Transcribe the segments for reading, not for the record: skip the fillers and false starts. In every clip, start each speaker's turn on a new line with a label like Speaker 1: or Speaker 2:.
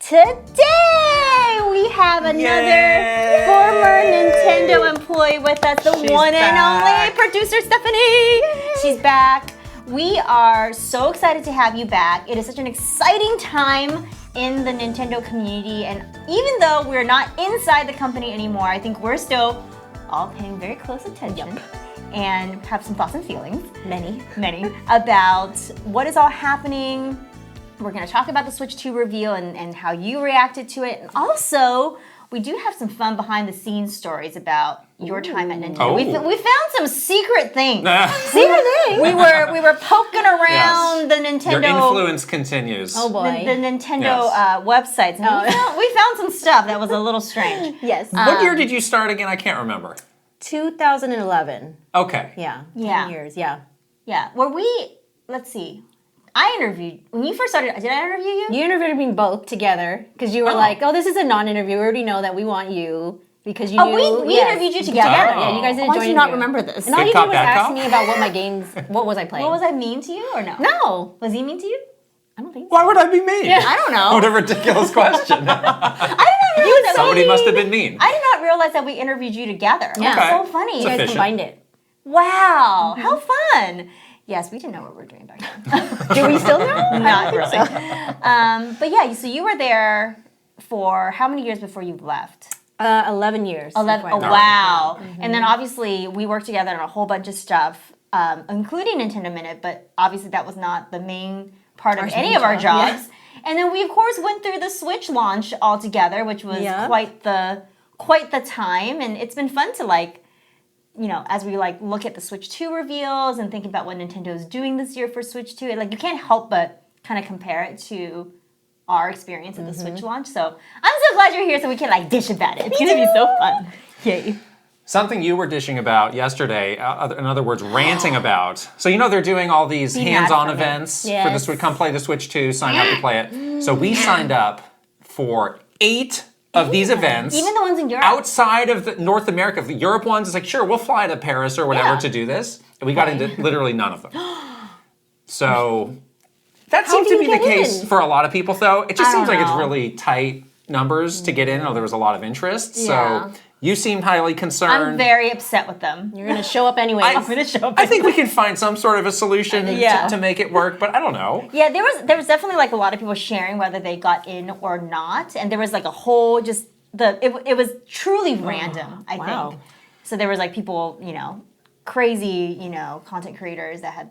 Speaker 1: Today we have another former Nintendo employee with us, the one and only producer Stephenie. She's back. We are so excited to have you back. It is such an exciting time in the Nintendo community, and even though we're not inside the company anymore, I think we're still all paying very close attention and have some thoughts and feelings, many, about what is all happening. We're going to talk about the Switch 2 reveal and how you reacted to it. And also, we do have some fun behind-the-scenes stories about your time at Nintendo. We found some secret things. Secret things? We were poking around the Nintendo...
Speaker 2: Your influence continues.
Speaker 1: Oh, boy. The Nintendo websites. And we found some stuff that was a little strange.
Speaker 3: Yes.
Speaker 2: What year did you start again? I can't remember.
Speaker 3: 2011.
Speaker 2: Okay.
Speaker 3: Yeah. 10 years,
Speaker 1: Yeah. Let's see. I interviewed, when you first started, did I interview you?
Speaker 3: You interviewed me both together because you were like, oh, this is a non-interview. We already know that we want you because you knew.
Speaker 1: We interviewed you together?
Speaker 3: Yeah, you guys did a joint
Speaker 1: Why do you not remember this?
Speaker 3: And all you did was ask me about what my games, what was I playing?
Speaker 1: What was I mean to you or no?
Speaker 3: No.
Speaker 1: Was he mean to you?
Speaker 3: I don't think so.
Speaker 2: Why would I be mean?
Speaker 1: Yeah. I don't know.
Speaker 2: What a ridiculous question.
Speaker 1: I did not realize
Speaker 2: Somebody must have been mean.
Speaker 1: I did not realize that we interviewed you together.
Speaker 3: Yeah.
Speaker 1: That's so funny.
Speaker 3: You guys combined it.
Speaker 1: Wow, how fun. Yes, we didn't know what we were doing back then.
Speaker 3: Do we still know?
Speaker 1: Not really. But yeah, so you were there for how many years before you left?
Speaker 3: 11 years.
Speaker 1: 11. Oh, wow. And then obviously we worked together on a whole bunch of stuff, including Nintendo Minute, but obviously that was not the main part of any of our jobs. Yeah. And then we, of course, went through the Switch launch all together, which was quite the time. And it's been fun to as we look at the Switch 2 reveals and think about what Nintendo's doing this year for Switch 2, you can't help but kind of compare it to our experience at the Switch launch. So I'm so glad you're here so we can dish about it. It's going to be so fun. Yay.
Speaker 2: Something you were dishing about yesterday, in other words, ranting about. So they're doing all these hands-on events for the Switch. Come play the Switch 2, sign up to play it. So we signed up for 8 of these events.
Speaker 1: Even the ones in Europe.
Speaker 2: Outside of North America. The Europe ones, it's sure, we'll fly to Paris or whatever to do this. And we got into literally none of them. So that seems to be the case for a lot of people, though. It just seems like it's really tight numbers to get in. There was a lot of interest. So you seemed highly concerned.
Speaker 1: I'm very upset with them.
Speaker 3: You're going to show up anyway.
Speaker 1: I'm going to show up
Speaker 2: I think we can find some sort of a solution to make it work, but I don't know.
Speaker 1: Yeah, there was definitely a lot of people sharing whether they got in or not, and there was a whole it was truly random, I think. So there was people, crazy, content creators that had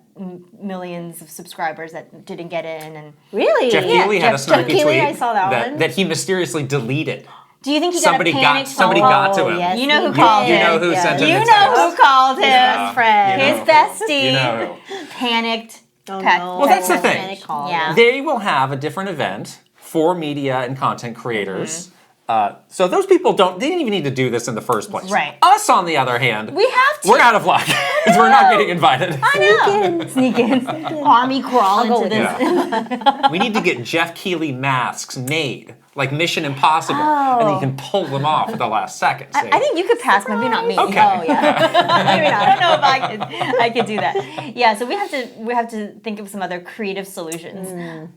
Speaker 1: millions of subscribers that didn't get in, and
Speaker 3: really,
Speaker 2: Jeff Keighley had a snarky tweet
Speaker 3: I saw that
Speaker 2: that he mysteriously deleted.
Speaker 1: Do you think he
Speaker 2: somebody
Speaker 1: got a panic
Speaker 2: somebody got to him?
Speaker 1: Yes, you know who called him.
Speaker 2: You know who sent him.
Speaker 1: You know who called him.
Speaker 3: Best friend.
Speaker 1: His bestie.
Speaker 2: You know who.
Speaker 1: Panicked.
Speaker 3: Oh, no.
Speaker 2: Well, that's the thing.
Speaker 1: Yeah.
Speaker 2: They will have a different event for media and content creators. So those people they didn't even need to do this in the first place.
Speaker 1: Right.
Speaker 2: Us, on the other hand,
Speaker 1: we have to.
Speaker 2: We're out of luck because we're not getting invited.
Speaker 1: I know. Sneak in. Army crawl into this.
Speaker 2: Yeah. We need to get Jeff Keighley masks made, like Mission Impossible, and then you can pull them off at the last second. See?
Speaker 1: I think you could pass, maybe not me.
Speaker 2: Okay.
Speaker 1: Oh yeah. Maybe not. I don't know if I could do that. Yeah. So we have to think of some other creative solutions.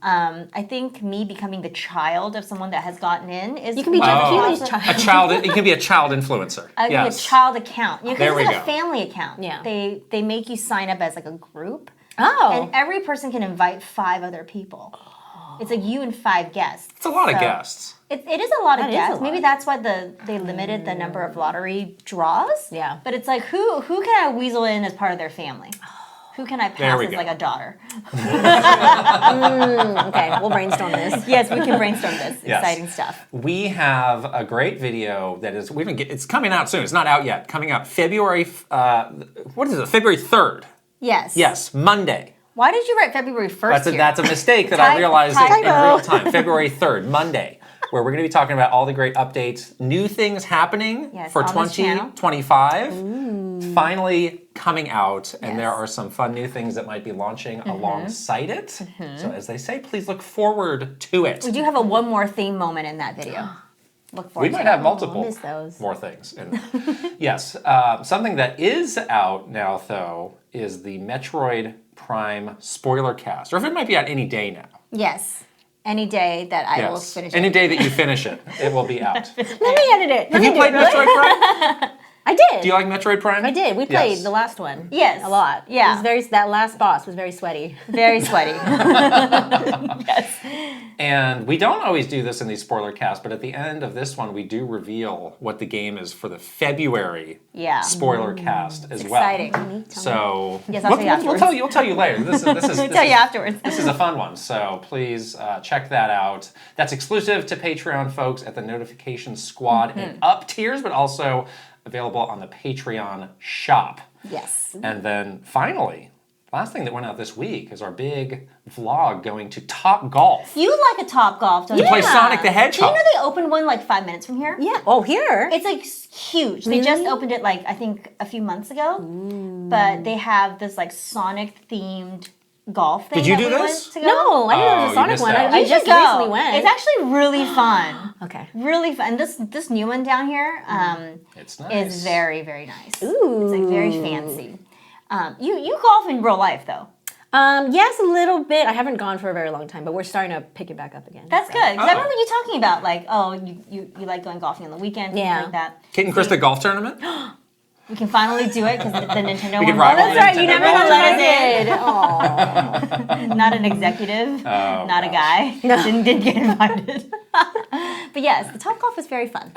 Speaker 1: I think me becoming the child of someone that has gotten in is
Speaker 3: you can be Jeff Keighley's child.
Speaker 2: A child. It can be a child influencer.
Speaker 1: A child account.
Speaker 2: There we go.
Speaker 1: It's a family account.
Speaker 3: Yeah.
Speaker 1: They make you sign up as a group.
Speaker 3: Oh.
Speaker 1: And every person can invite 5 other people. It's you and 5 guests.
Speaker 2: It's a lot of guests.
Speaker 1: It is a lot of guests. Maybe that's why they limited the number of lottery draws.
Speaker 3: Yeah.
Speaker 1: But it's who can I weasel in as part of their family? Who can I pass as a daughter?
Speaker 3: Okay, we'll brainstorm this.
Speaker 1: Yes, we can brainstorm this. Yes. Exciting stuff.
Speaker 2: We have a great video that is it's coming out soon. It's not out yet. Coming out February. What is it? February 3rd.
Speaker 1: Yes.
Speaker 2: Yes, Monday.
Speaker 1: Why did you write February 1st?
Speaker 2: That's a mistake that I realized in real time. February 3rd, Monday, where we're going to be talking about all the great updates, new things happening for 2025. Finally coming out, and there are some fun new things that might be launching alongside it. So as they say, please look forward to it.
Speaker 1: We do have a one more theme moment in that video. Look forward
Speaker 2: we might have multiple
Speaker 3: those.
Speaker 2: more things. Yes. Something that is out now, though, is the Metroid Prime spoiler cast. Or if it might be out any day now.
Speaker 1: Yes. any day that I will
Speaker 2: Yes.
Speaker 1: finish
Speaker 2: Any
Speaker 1: it.
Speaker 2: day that you finish it, it will be out.
Speaker 3: Let me edit it.
Speaker 2: Have you played Metroid Prime?
Speaker 3: I did.
Speaker 2: Do you like Metroid Prime?
Speaker 3: I did. We played
Speaker 2: Yes.
Speaker 3: the last one.
Speaker 1: Yes.
Speaker 3: A lot.
Speaker 1: Yeah.
Speaker 3: It was very, that last boss was very sweaty.
Speaker 1: Very sweaty. Yes.
Speaker 2: And we don't always do this in these spoiler casts, but at the end of this one, we do reveal what the game is for the February
Speaker 1: Yeah.
Speaker 2: spoiler cast as
Speaker 1: Exciting.
Speaker 2: well. So
Speaker 1: Yes, I'll tell you afterwards.
Speaker 2: we'll tell you later. This is
Speaker 1: I'll tell you afterwards.
Speaker 2: This is a fun one, so please check that out. That's exclusive to Patreon folks at the Notification Squad and up tiers, but also available on the Patreon shop.
Speaker 1: Yes.
Speaker 2: And then finally, last thing that went out this week is our big vlog going to Top Golf.
Speaker 1: You like a Top Golf, don't you?
Speaker 2: Play Sonic the
Speaker 1: Do you
Speaker 2: Hedgehog.
Speaker 1: know they opened one like 5 minutes from here?
Speaker 3: Yeah. Oh, here?
Speaker 1: It's like huge. They just opened it like I think a few months ago. But they have this like Sonic themed golf thing.
Speaker 2: Did you
Speaker 1: that
Speaker 2: do
Speaker 1: we
Speaker 2: this?
Speaker 1: went to go.
Speaker 3: No, I didn't know it was
Speaker 2: you
Speaker 3: a Sonic
Speaker 2: missed
Speaker 3: one.
Speaker 2: out.
Speaker 3: I
Speaker 1: You
Speaker 3: just
Speaker 1: should go.
Speaker 3: recently went.
Speaker 1: It's actually really fun.
Speaker 3: Okay.
Speaker 1: Really fun. This new one down here
Speaker 2: It's nice.
Speaker 1: is very, very nice.
Speaker 3: Ooh.
Speaker 1: It's like very fancy. You golf in real life though.
Speaker 3: Yes, a little bit. I haven't gone for a very long time, but we're starting to pick it back up again.
Speaker 1: That's
Speaker 3: so.
Speaker 1: good. 'Cause
Speaker 2: Oh.
Speaker 1: I remember you talking about like, oh, you like going golfing on the weekend, things
Speaker 3: Yeah.
Speaker 1: like that.
Speaker 2: Kit and Krysta golf tournament?
Speaker 1: We can finally do it because the Nintendo
Speaker 2: We
Speaker 1: one.
Speaker 2: can rival
Speaker 3: That's right. You
Speaker 2: Nintendo
Speaker 3: never
Speaker 2: golf
Speaker 3: let
Speaker 2: tournament.
Speaker 3: us in. Aw.
Speaker 1: Not an executive, not a
Speaker 2: gosh.
Speaker 1: guy. Didn't get invited. But yes, the Top Golf is very fun.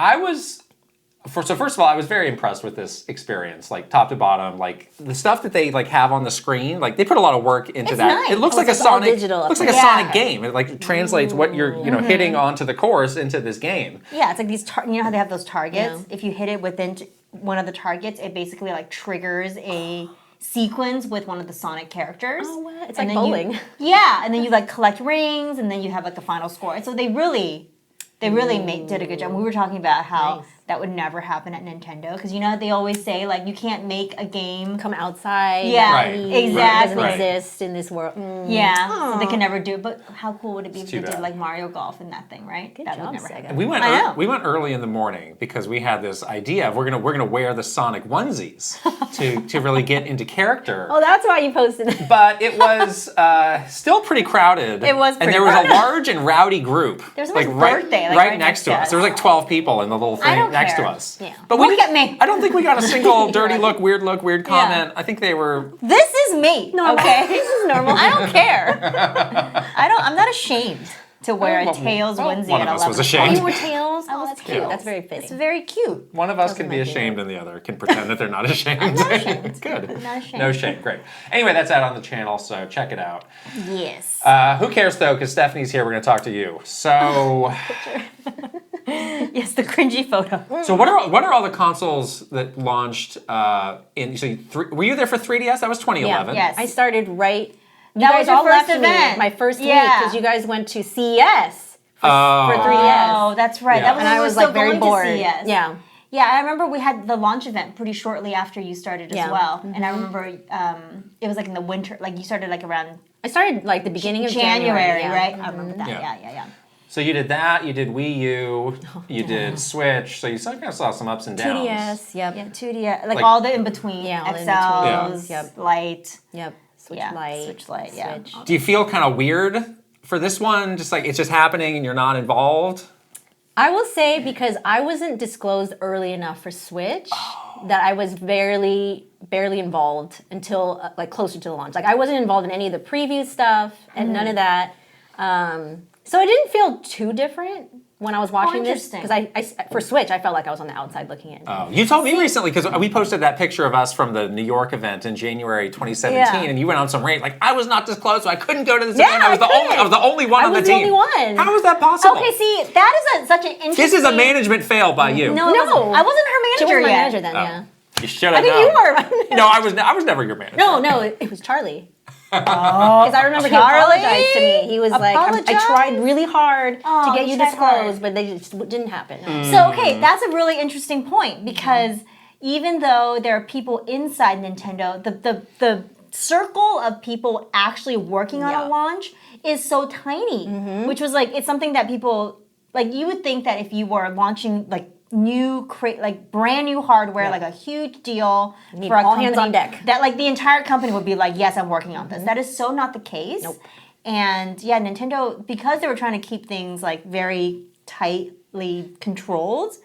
Speaker 2: So first of all, I was very impressed with this experience, like top to bottom, like the stuff that they like have on the screen. Like they put a lot of work into
Speaker 1: It's
Speaker 2: that.
Speaker 1: nice.
Speaker 2: It looks
Speaker 3: Oh,
Speaker 2: like a
Speaker 3: it's all
Speaker 2: Sonic.
Speaker 3: digital.
Speaker 2: Looks like a
Speaker 1: Yeah.
Speaker 2: Sonic game. It like translates what you're hitting onto the course into this game.
Speaker 1: Yeah, it's like these. You know how they have those targets?
Speaker 3: Yeah.
Speaker 1: If you hit it within one of the targets, it basically like triggers a sequence with one of the Sonic characters.
Speaker 3: Oh, what? It's
Speaker 1: And
Speaker 3: like
Speaker 1: then
Speaker 3: bowling.
Speaker 1: Yeah, and then you like collect rings, and then you have like a final score. And so they really did a good job. We were talking about how
Speaker 3: Nice.
Speaker 1: that would never happen at Nintendo because you know they always say like you can't make a game.
Speaker 3: Come outside.
Speaker 1: Yeah,
Speaker 2: Right.
Speaker 1: exactly.
Speaker 3: Doesn't
Speaker 2: Right.
Speaker 3: exist in this world.
Speaker 1: Yeah, so they can never do it. But how cool would it be if
Speaker 2: too
Speaker 1: they did
Speaker 2: bad.
Speaker 1: like Mario Golf in that thing, right?
Speaker 3: Good
Speaker 1: that
Speaker 3: job,
Speaker 1: would never
Speaker 3: Sega.
Speaker 1: happen.
Speaker 2: And we went
Speaker 1: I know.
Speaker 2: we went early in the morning because we had this idea of we're gonna wear the Sonic onesies to really get into character.
Speaker 3: Oh, that's why you posted it.
Speaker 2: But it was still pretty crowded.
Speaker 1: It was
Speaker 2: and
Speaker 1: pretty
Speaker 2: there was
Speaker 1: crowded.
Speaker 2: a large and rowdy group.
Speaker 1: There was
Speaker 2: like
Speaker 1: someone's birthday, like,
Speaker 2: right
Speaker 1: right
Speaker 2: next
Speaker 1: next
Speaker 2: to
Speaker 1: to
Speaker 2: us.
Speaker 1: us.
Speaker 2: There was like 12 people in the little
Speaker 1: I
Speaker 2: thing
Speaker 1: don't
Speaker 2: next
Speaker 1: care.
Speaker 2: to us.
Speaker 3: Yeah.
Speaker 2: But
Speaker 1: Look at me.
Speaker 2: I don't think we got a single dirty look, weird comment. I think they were.
Speaker 1: This is me. Okay,
Speaker 3: This is normal.
Speaker 1: I don't care. I'm not ashamed to wear a
Speaker 2: Well,
Speaker 1: Tails
Speaker 2: well,
Speaker 1: onesie
Speaker 2: one
Speaker 1: at
Speaker 2: of us
Speaker 1: 11
Speaker 2: was
Speaker 1: o'clock.
Speaker 2: ashamed.
Speaker 3: You were tails. Oh,
Speaker 1: was
Speaker 3: that's cute.
Speaker 1: tails.
Speaker 3: That's very
Speaker 1: It's
Speaker 3: fitting.
Speaker 1: very cute.
Speaker 2: One of us can be
Speaker 3: my
Speaker 2: ashamed and the other can pretend that they're not ashamed.
Speaker 1: I'm not ashamed.
Speaker 2: Good.
Speaker 1: I'm not ashamed.
Speaker 2: No shame. Great. Anyway, that's out on the channel, so check it out.
Speaker 1: Yes.
Speaker 2: Who cares though? Because Stephenie's here. We're going to talk to you. So.
Speaker 1: Yes, the cringy photo.
Speaker 2: So what are all the consoles that launched in? So were you there for 3DS? That was 2011.
Speaker 1: Yes.
Speaker 3: I started right. You
Speaker 1: That
Speaker 3: guys
Speaker 1: was your
Speaker 3: all
Speaker 1: first
Speaker 3: left
Speaker 1: event.
Speaker 3: me my first week
Speaker 1: Yeah.
Speaker 3: because you guys went to CES for 3DS.
Speaker 1: Oh, that's right.
Speaker 2: Yeah.
Speaker 1: That was
Speaker 3: And
Speaker 1: when
Speaker 3: I
Speaker 1: we
Speaker 3: was
Speaker 1: were still
Speaker 3: like very
Speaker 1: going
Speaker 3: bored.
Speaker 1: to CES.
Speaker 3: Yeah.
Speaker 1: Yeah, I remember we had the launch event pretty shortly after you started as
Speaker 3: Yeah.
Speaker 1: well. And I remember it was like in the winter, like you started like around
Speaker 3: I started like the beginning of
Speaker 1: January,
Speaker 3: yeah.
Speaker 1: right? I remember that.
Speaker 2: Yeah.
Speaker 1: Yeah.
Speaker 2: So you did that. You did Wii U. You did Switch. So you kind of saw some ups and downs.
Speaker 3: 2DS. Yep.
Speaker 1: Yeah, 2D, like
Speaker 2: Like-
Speaker 1: all the in between.
Speaker 3: Yeah, all the
Speaker 1: XLs,
Speaker 3: in-betweens. Yep.
Speaker 1: Light.
Speaker 3: Yep. Switch
Speaker 1: Yeah,
Speaker 3: Lite.
Speaker 1: Switch Lite, yeah.
Speaker 3: Switch.
Speaker 2: Do you feel kind of weird for this one? Just like it's just happening and you're not involved.
Speaker 3: I will say because I wasn't disclosed early enough for Switch that I was barely involved until like closer to the launch. Like I wasn't involved in any of the preview stuff and none of that. So it didn't feel too different when I was watching this
Speaker 1: interesting.
Speaker 3: because I for Switch I felt like I was on the outside looking in.
Speaker 2: You told me recently because we posted that picture of us from the New York event in January 2017,
Speaker 3: Yeah.
Speaker 2: and you went on some rant like I was not disclosed, so I couldn't go to this
Speaker 3: Yeah,
Speaker 2: event. I was the only one
Speaker 3: I
Speaker 2: on the
Speaker 3: was the
Speaker 2: team.
Speaker 3: only one.
Speaker 2: How is that possible?
Speaker 1: Okay, see, that is such an interesting...
Speaker 2: This is a management fail by you.
Speaker 1: No, I wasn't her
Speaker 3: She
Speaker 1: manager
Speaker 3: was my
Speaker 1: yet.
Speaker 3: manager then,
Speaker 2: Oh.
Speaker 3: yeah.
Speaker 2: You should have
Speaker 3: I think
Speaker 2: known.
Speaker 3: you were my manager.
Speaker 2: No, I was never your manager.
Speaker 3: No, it was Charlie. Because I remember he apologized to me. He was like, I
Speaker 1: Apologized?
Speaker 3: tried really hard
Speaker 1: Oh,
Speaker 3: to get you
Speaker 1: tried
Speaker 3: disclosed,
Speaker 1: hard.
Speaker 3: but they just didn't happen.
Speaker 1: So, okay, that's a really interesting point because even though there are people inside Nintendo, the circle of people actually working on
Speaker 3: Yeah.
Speaker 1: a launch is so tiny, which was like, it's something that people, like you would think that if you were launching like brand new hardware, like a huge deal for a
Speaker 3: all
Speaker 1: company,
Speaker 3: hands on deck.
Speaker 1: that like the entire company would be like, yes, I'm working on this. That is so not the case.
Speaker 3: Nope.
Speaker 1: And yeah, Nintendo, because they were trying to keep things like very tightly controlled,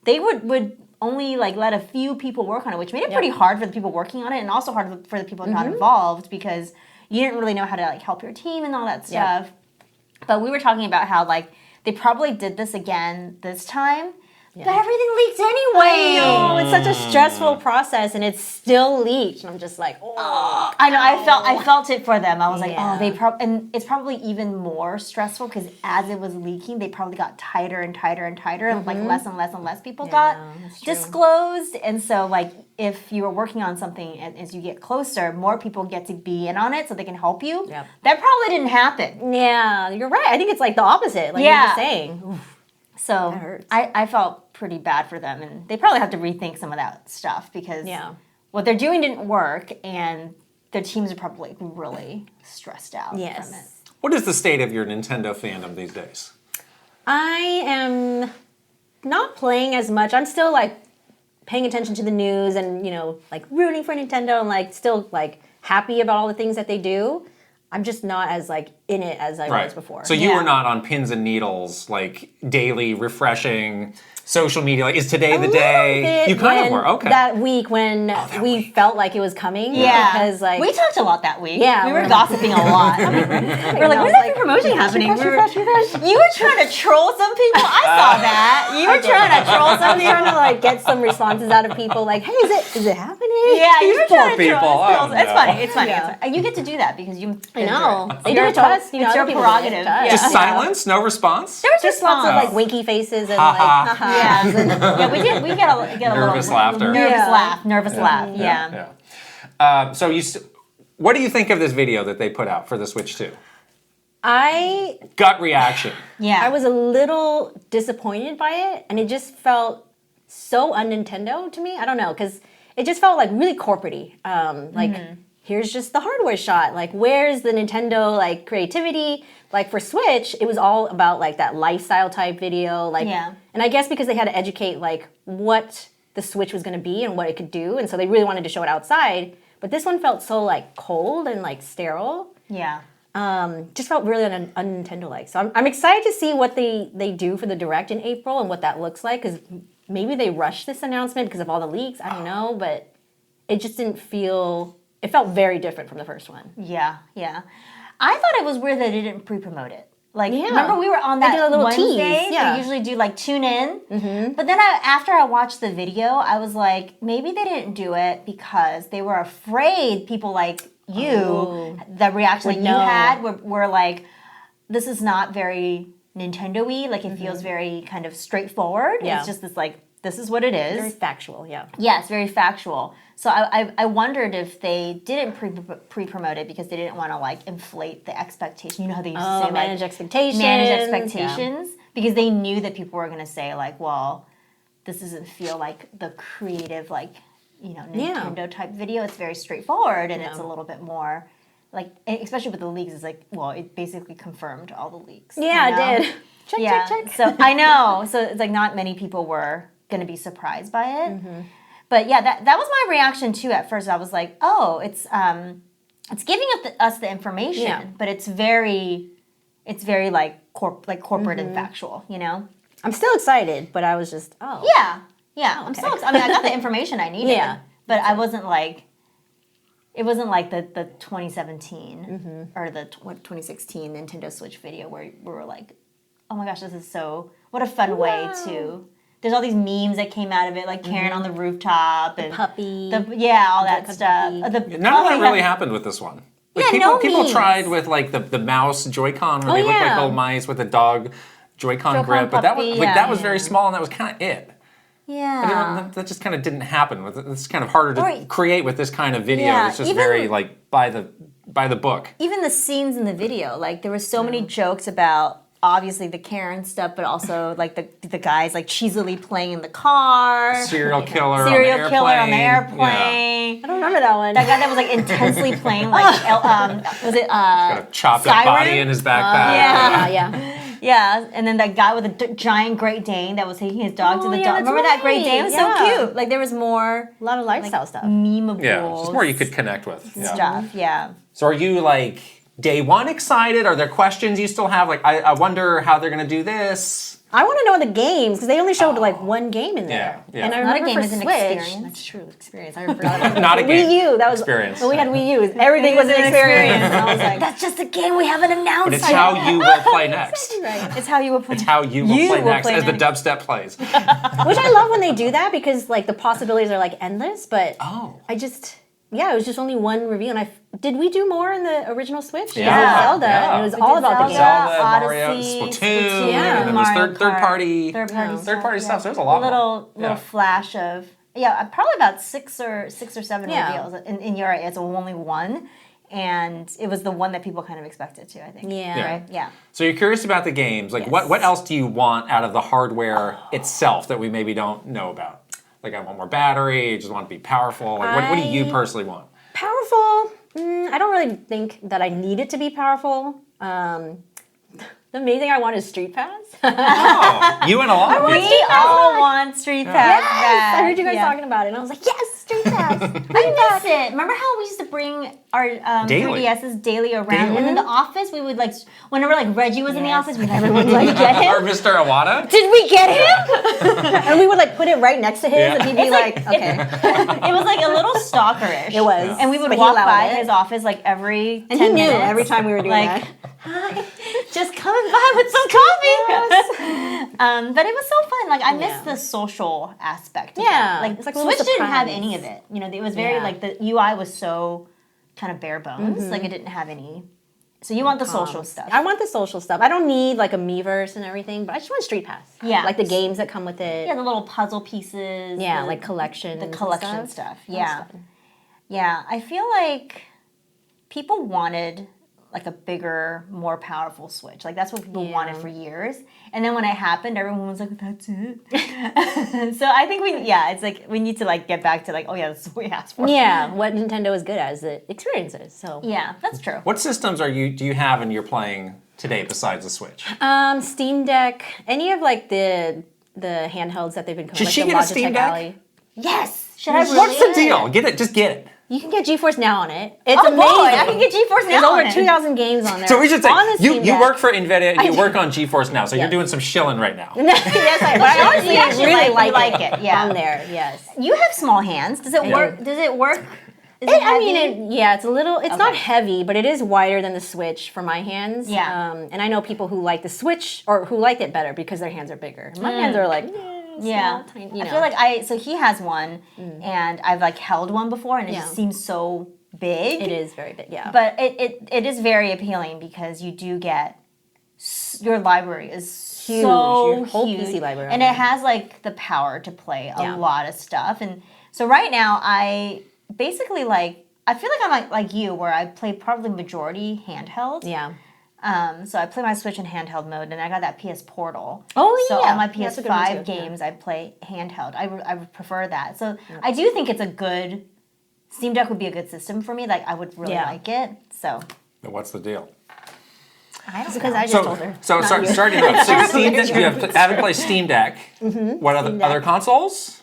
Speaker 1: they would only like let a few people work on it, which made it pretty hard for the people working on it, and also hard for the people not involved, because you didn't really know how to like help your team and all that stuff. But we were talking about how like they probably did this again this time. But everything leaked anyway.
Speaker 3: Oh, it's such a stressful process, and it's still leaked. And I'm just like, oh.
Speaker 1: I know. I felt it for them. I was like, oh, and it's probably even more stressful because as it was leaking, they probably got tighter and tighter and tighter, and like less and less and less people got disclosed. And so, like, if you were working on something, and as you get closer, more people get to be in on it, so they can help you.
Speaker 3: Yep.
Speaker 1: That probably didn't happen.
Speaker 3: Yeah, you're right. I think it's like the opposite. Like you're just saying. Oof.
Speaker 1: So I felt pretty bad for them, and they probably have to rethink some of that stuff because what they're doing didn't work, and their teams are probably really stressed out from it.
Speaker 2: What is the state of your Nintendo fandom these days?
Speaker 3: I am not playing as much. I'm still like paying attention to the news and, you know, like rooting for Nintendo and like still like happy about all the things that they do. I'm just not as like in it as I was before.
Speaker 2: So you were not on pins and needles, like daily refreshing social media. Like, is today the day? You kind of were. Okay.
Speaker 3: That week when we felt like it was coming.
Speaker 1: Yeah.
Speaker 3: Because like
Speaker 1: we talked a lot that week.
Speaker 3: Yeah.
Speaker 1: We were gossiping a lot. We're like, when's that promotion happening? You were trying to troll some people. I saw that. You were trying to troll some people.
Speaker 3: Trying to like get some responses out of people. Like, hey, is it happening?
Speaker 1: Yeah, you were trying to
Speaker 2: people.
Speaker 1: troll. It's funny. It's funny. Yeah. You get to do that because you.
Speaker 3: I know. They do it to us. You know,
Speaker 1: it's your prerogative.
Speaker 2: Just silence, no response.
Speaker 1: There was
Speaker 3: just lots of like winky faces and like.
Speaker 1: Yeah, we did. We get a
Speaker 2: nervous
Speaker 1: little
Speaker 2: laughter.
Speaker 1: Nervous laugh.
Speaker 2: Yeah. So what do you think of this video that they put out for the Switch 2? Gut reaction.
Speaker 1: Yeah.
Speaker 3: I was a little disappointed by it, and it just felt so un-Nintendo to me. I don't know, because it just felt like really corporate-y. Like, here's just the hardware shot. Like, where's the Nintendo like creativity? Like for Switch, it was all about like that lifestyle type video. Like, and I guess because they had to educate like what the Switch was going to be and what it could do, and so they really wanted to show it outside. But this one felt so like cold and like sterile.
Speaker 1: Yeah.
Speaker 3: Just felt really un-Nintendo-like. So I'm excited to see what they do for the Direct in April and what that looks like, because maybe they rushed this announcement because of all the leaks. I don't know, but it just didn't feel. It felt very different from the first one.
Speaker 1: Yeah. I thought it was weird that they didn't pre-promote it. Like, remember we were on that
Speaker 3: a little
Speaker 1: Wednesday?
Speaker 3: tease. Yeah.
Speaker 1: They usually do like tune in. But then after I watched the video, I was like, maybe they didn't do it because they were afraid people like you, the reaction that you had, were like, this is not very Nintendo-y. Like, it feels very kind of straightforward. Yeah. It's just this like, this is what it is.
Speaker 3: Very factual, yeah.
Speaker 1: Yeah, it's very factual. So I wondered if they didn't pre-promote it because they didn't want to like inflate the expectation. You know how they used to say
Speaker 3: manage
Speaker 1: like
Speaker 3: expectations.
Speaker 1: Because they knew that people were going to say like, well, this doesn't feel like the creative like, you know, Nintendo type video. It's very straightforward and it's a little bit more like, especially with the leaks, it's like, well, it basically confirmed all the leaks.
Speaker 3: Yeah,
Speaker 1: you know?
Speaker 3: it did. Check.
Speaker 1: So I know. So it's like not many people were going to be surprised by it. But yeah, that was my reaction too at first. I was like, oh, it's giving us the information, but it's very like corporate and factual, you know?
Speaker 3: I'm still excited, but I was just,
Speaker 1: Yeah. I'm so excited. I mean, I got the information I needed, but I wasn't like, it wasn't like the 2017 or the 2016 Nintendo Switch video where we were like, oh my gosh, this is what a fun way to. There's all these memes that came out of it, like Karen on the rooftop and
Speaker 3: puppy,
Speaker 1: all that stuff.
Speaker 2: None of that really happened with this one. Like people tried with like the mouse Joy-Con where they looked like little mice with a dog Joy-Con grip, but that was very small and that was kind of it.
Speaker 1: Yeah,
Speaker 2: that just kind of didn't happen. It's kind of harder to create with this kind of video. It's just very like by the book.
Speaker 1: Even the scenes in the video, like there were so many jokes about. Obviously the Karen stuff, but also like the guys like cheesily playing in the car.
Speaker 2: Serial killer on the
Speaker 1: airplane.
Speaker 3: I don't remember that one.
Speaker 1: That guy that was like intensely playing like was it
Speaker 2: got a chopped up body in his backpack.
Speaker 1: Yeah, and then that guy with a giant Great Dane that was taking his dog to the dog. Remember that Great Dane? It was so cute. Like there was more
Speaker 3: a lot of lifestyle stuff.
Speaker 1: Memeable.
Speaker 2: Yeah, just more you could connect with.
Speaker 1: Stuff. Yeah.
Speaker 2: So are you like day one excited? Are there questions you still have? Like, I wonder how they're going to do this.
Speaker 3: I want to know the games because they only showed like one game in there.
Speaker 2: Yeah.
Speaker 3: And I
Speaker 1: Not a
Speaker 3: remember
Speaker 1: game
Speaker 3: for
Speaker 1: is an
Speaker 3: Switch.
Speaker 1: experience.
Speaker 3: That's true, experience. I forgot about
Speaker 2: Not a game.
Speaker 3: Wii U. That was
Speaker 2: Experience.
Speaker 3: When we had Wii U, everything was an experience. And I was like,
Speaker 1: That's just a game we haven't announced.
Speaker 2: But it's how you will play next.
Speaker 3: right.
Speaker 1: It's how you will play.
Speaker 2: It's how you will play next as the dubstep plays.
Speaker 3: Which I love when they do that because like the possibilities are like endless. But I just it was just only one reveal. And did we do more in the original Switch?
Speaker 2: Yeah.
Speaker 3: Zelda.
Speaker 2: Yeah.
Speaker 3: And it was all about the
Speaker 1: Zelda,
Speaker 3: games.
Speaker 2: Mario,
Speaker 1: Odyssey,
Speaker 2: Splatoon,
Speaker 3: Yeah.
Speaker 2: and then there's
Speaker 1: Mario
Speaker 2: third
Speaker 1: Kart,
Speaker 2: party
Speaker 1: third-party
Speaker 2: stuff. So there's a lot
Speaker 1: little
Speaker 2: more.
Speaker 1: flash of probably about six or seven
Speaker 3: Yeah.
Speaker 1: reveals. In your it's only one, and it was the one that people kind of expected to. I think.
Speaker 3: Yeah.
Speaker 1: Right. Yeah.
Speaker 2: So you're curious about the games. Like, what else do you want out of the hardware itself that we maybe don't know about? Like, I want more battery. I just want it to be powerful. Like, what do you personally want?
Speaker 3: Powerful. I don't really think that I need it to be powerful. The main thing I want is Street Pass.
Speaker 2: Oh, you and a lot of people.
Speaker 1: We all want Street Pass back.
Speaker 3: I heard you guys talking about it, and I was like, yes, Street Pass.
Speaker 1: I miss it. Remember how we used to bring our
Speaker 2: Daily.
Speaker 1: 3DSs daily around,
Speaker 2: Daily.
Speaker 1: and in the office we would like whenever like Reggie was in the office, we'd everyone like get
Speaker 2: Or
Speaker 1: him.
Speaker 2: Mr. Iwata?
Speaker 1: Did we get him?
Speaker 3: And we would like put it right next to his,
Speaker 2: Yeah.
Speaker 3: and he'd be like, okay.
Speaker 1: It was like a little stalkerish.
Speaker 3: It was.
Speaker 1: And we would
Speaker 3: But he
Speaker 1: walk
Speaker 3: allowed
Speaker 1: by
Speaker 3: it.
Speaker 1: his office like every 10
Speaker 3: And he knew
Speaker 1: minutes.
Speaker 3: every time we were doing
Speaker 1: Like,
Speaker 3: that.
Speaker 1: hi, just coming by with some coffee. But it was so fun. Like I missed the social aspect. Of
Speaker 3: Yeah.
Speaker 1: it. Like,
Speaker 3: It's like a little
Speaker 1: Switch didn't have
Speaker 3: surprise.
Speaker 1: any of it. You know, it was very
Speaker 3: Yeah.
Speaker 1: like the UI was so kind of bare bones. Like it didn't have any. So you want the social stuff.
Speaker 3: I want the social stuff. I don't need like a Miiverse and everything, but I just want Street Pass.
Speaker 1: Yeah.
Speaker 3: Like the games that come with it.
Speaker 1: Yeah, the little puzzle pieces.
Speaker 3: Yeah,
Speaker 1: the-
Speaker 3: like collections.
Speaker 1: the
Speaker 3: and
Speaker 1: collection stuff.
Speaker 3: That's
Speaker 1: Yeah.
Speaker 3: fun.
Speaker 1: Yeah, I feel like people wanted like a bigger, more powerful Switch. Like that's what people wanted for years. And then when it happened, everyone was like, "That's it." So I think it's like we need to like get back to like, oh yeah, that's what we asked for.
Speaker 3: Yeah, what Nintendo is good at is the experiences. So
Speaker 1: Yeah, that's true.
Speaker 2: What systems do you have and you're playing today besides the Switch?
Speaker 3: Steam Deck, any of like the handhelds that they've been coming.
Speaker 2: Should
Speaker 3: like
Speaker 2: she
Speaker 3: the
Speaker 2: get a
Speaker 3: Logitech
Speaker 2: Steam Deck?
Speaker 3: Alley.
Speaker 1: Yes. Should I really?
Speaker 2: What's the deal? Get it. Just get it.
Speaker 3: You can get GeForce Now on it. It's
Speaker 1: Oh
Speaker 3: amazing.
Speaker 1: boy, I can get GeForce
Speaker 3: There's
Speaker 1: Now
Speaker 3: over
Speaker 1: on it.
Speaker 3: 2,000 games on there.
Speaker 2: So we should say
Speaker 3: on the Steam
Speaker 2: you
Speaker 3: Deck.
Speaker 2: work for NVIDIA and you work on GeForce Now, so you're doing some shilling right now.
Speaker 3: Yes, but I honestly
Speaker 1: You actually
Speaker 3: really
Speaker 1: like
Speaker 3: like
Speaker 1: it, yeah.
Speaker 3: on there. Yes.
Speaker 1: You have small hands. Does it work? Does it work? Is it
Speaker 3: I mean,
Speaker 1: heavy?
Speaker 3: it's a little. It's not heavy, but it is wider than the Switch for my hands.
Speaker 1: Yeah.
Speaker 3: And I know people who like the Switch or who like it better because their hands are bigger. My hands are like.
Speaker 1: Yeah,
Speaker 3: small, tiny,
Speaker 1: I feel like so he has one, and I've like held one before, and it just seems so big.
Speaker 3: It is very big. Yeah.
Speaker 1: But it is very appealing because you do get your library is
Speaker 3: Huge,
Speaker 1: so
Speaker 3: your whole
Speaker 1: huge,
Speaker 3: PC library.
Speaker 1: and it has like the power to play a lot of stuff. And so right now I basically like I feel like I'm like you where I play probably majority handheld.
Speaker 3: yeah.
Speaker 1: So I play my Switch in handheld mode, and I got that PS Portal.
Speaker 3: Oh,
Speaker 1: So
Speaker 3: yeah.
Speaker 1: on my
Speaker 3: That's a good one,
Speaker 1: PS5
Speaker 3: too.
Speaker 1: games, I play handheld. I would prefer that. So I do think it's a good Steam Deck would be a good system for me. Like I would really like it. So
Speaker 2: But what's the deal?
Speaker 1: I don't
Speaker 3: Because
Speaker 1: know.
Speaker 3: I just told her.
Speaker 2: So sorry to interrupt. So Steam Deck, you haven't played Steam Deck. What other consoles?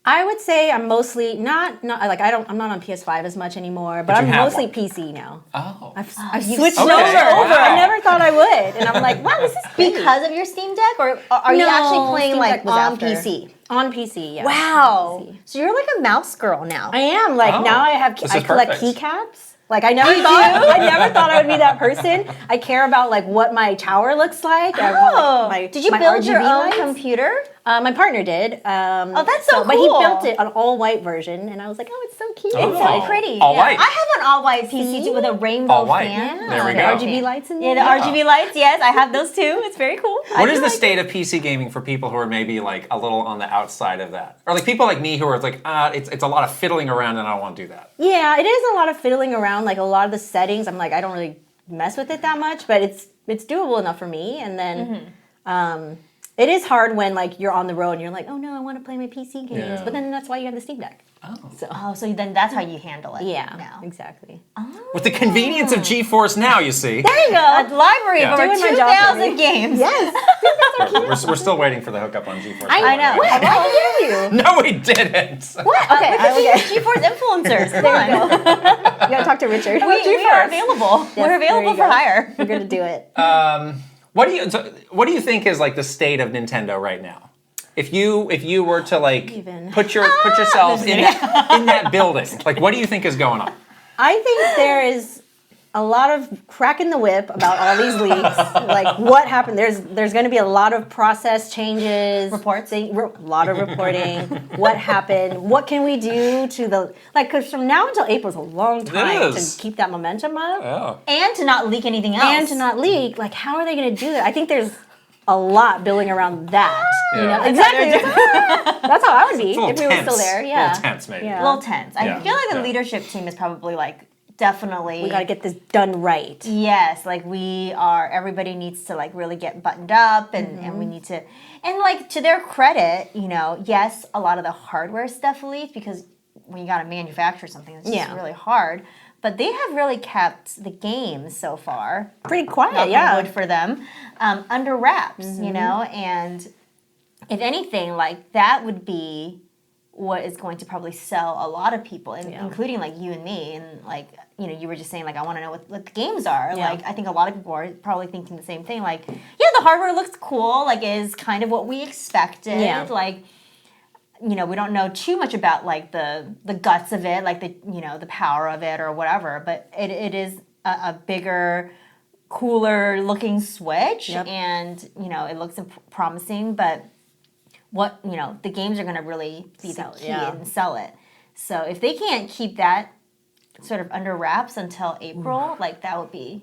Speaker 3: I would say I'm mostly not like I'm not on PS5 as much anymore, but
Speaker 2: you
Speaker 3: I'm
Speaker 2: have
Speaker 3: mostly
Speaker 2: one.
Speaker 3: PC now.
Speaker 2: Oh.
Speaker 3: I've switched
Speaker 2: Okay.
Speaker 3: over.
Speaker 2: Wow.
Speaker 3: I never thought I would, and I'm like, wow, this is great.
Speaker 1: Because of your Steam Deck, or are you actually playing
Speaker 3: Steam
Speaker 1: like
Speaker 3: Deck was
Speaker 1: on
Speaker 3: after.
Speaker 1: PC?
Speaker 3: On PC, yeah.
Speaker 1: Wow.
Speaker 3: On PC.
Speaker 1: So you're like a mouse girl now.
Speaker 3: I am like now I have
Speaker 2: This
Speaker 3: I
Speaker 2: is
Speaker 3: collect
Speaker 2: perfect.
Speaker 3: keycaps. Like I never thought I would be that person. I care about like what my tower looks like. I want, like,
Speaker 1: Did you
Speaker 3: my
Speaker 1: build your
Speaker 3: RGB
Speaker 1: own
Speaker 3: lights.
Speaker 1: computer?
Speaker 3: My partner did.
Speaker 1: Oh, that's so
Speaker 3: But he
Speaker 1: cool.
Speaker 3: built it an all white version, and I was like, oh, it's so cute.
Speaker 2: Oh.
Speaker 1: It's so pretty.
Speaker 2: All white.
Speaker 1: I have an all white PC too with a rainbow
Speaker 2: All white.
Speaker 1: fan.
Speaker 2: There we
Speaker 3: the
Speaker 2: go.
Speaker 3: RGB lights in
Speaker 1: Yeah,
Speaker 3: there.
Speaker 1: the RGB lights. Yes, I have those too. It's very cool.
Speaker 2: What is the state of PC gaming for people who are maybe like a little on the outside of that, or like people like me who are like, it's a lot of fiddling around and I don't want to do that.
Speaker 3: Yeah, it is a lot of fiddling around. Like a lot of the settings, I'm like, I don't really mess with it that much, but it's doable enough for me. And then, it is hard when like you're on the road and you're like, oh no, I want to play my PC games.
Speaker 2: Yeah.
Speaker 3: But then that's why you have the Steam Deck.
Speaker 1: So then that's how you handle it.
Speaker 3: Yeah,
Speaker 1: now.
Speaker 3: exactly.
Speaker 2: With the convenience of GeForce Now, you see.
Speaker 3: There you go.
Speaker 1: A library of over
Speaker 3: Doing my job for
Speaker 1: 2,000 games.
Speaker 3: Yes.
Speaker 2: We're still waiting for the hookup on GeForce.
Speaker 1: I know.
Speaker 3: Why dare you?
Speaker 2: No, we didn't.
Speaker 3: What? Okay, okay.
Speaker 1: GeForce influencers. Come
Speaker 3: There
Speaker 1: on.
Speaker 3: you go. You gotta talk to Richard.
Speaker 1: We are available.
Speaker 3: Yes,
Speaker 1: We're
Speaker 3: there
Speaker 1: available
Speaker 3: you
Speaker 1: for
Speaker 3: go.
Speaker 1: hire.
Speaker 3: We're gonna do it.
Speaker 2: What do you think is like the state of Nintendo right now? If you were to like
Speaker 3: Even.
Speaker 2: put yourself in that building, like what do you think is going on?
Speaker 3: I think there is a lot of crack in the whip about all these leaks. Like what happened? There's going to be a lot of process changes,
Speaker 1: Reports?
Speaker 3: a lot of reporting. What happened? What can we do to the because from now until April is a long time
Speaker 2: is.
Speaker 3: to keep that momentum up
Speaker 2: Oh.
Speaker 1: And to not leak anything else.
Speaker 3: and to not leak. Like how are they going to do that? I think there's a lot building around that. You
Speaker 2: Yeah.
Speaker 3: know exactly. That's how I would be
Speaker 2: It's a little
Speaker 3: if we were
Speaker 2: tense.
Speaker 3: still there.
Speaker 2: A
Speaker 3: Yeah,
Speaker 2: little tense maybe.
Speaker 3: Yeah.
Speaker 1: A little tense. I
Speaker 2: Yeah.
Speaker 1: feel like the
Speaker 2: Yeah.
Speaker 1: leadership team is probably like definitely.
Speaker 3: we got to get this done right.
Speaker 1: Yes, like everybody needs to like really get buttoned up and we need to, and like to their credit, you know, yes, a lot of the hardware stuff leaked because when you got to manufacture something, it's just
Speaker 3: Yeah.
Speaker 1: really hard. But they have really kept the games so far,
Speaker 3: Pretty quiet.
Speaker 1: knock on
Speaker 3: Yeah.
Speaker 1: wood for them, under wraps, you know, and if anything, like that would be what is going to probably sell a lot of people, including like you and me, and like, you know, you were just saying like, I want to know what the games are.
Speaker 3: Yeah.
Speaker 1: Like, I think a lot of people are probably thinking the same thing. Like, yeah, the hardware looks cool, like is kind of what we expected.
Speaker 3: Yeah.
Speaker 1: Like, you know, we don't know too much about like the guts of it, like the, you know, the power of it or whatever, but it is a bigger, cooler looking Switch.
Speaker 3: Yep.
Speaker 1: And, you know, it looks promising, but what, you know, the games are going to really be
Speaker 3: Sell
Speaker 1: the
Speaker 3: it,
Speaker 1: key
Speaker 3: yeah.
Speaker 1: and sell it. So if they can't keep that sort of under wraps until April, like that'd be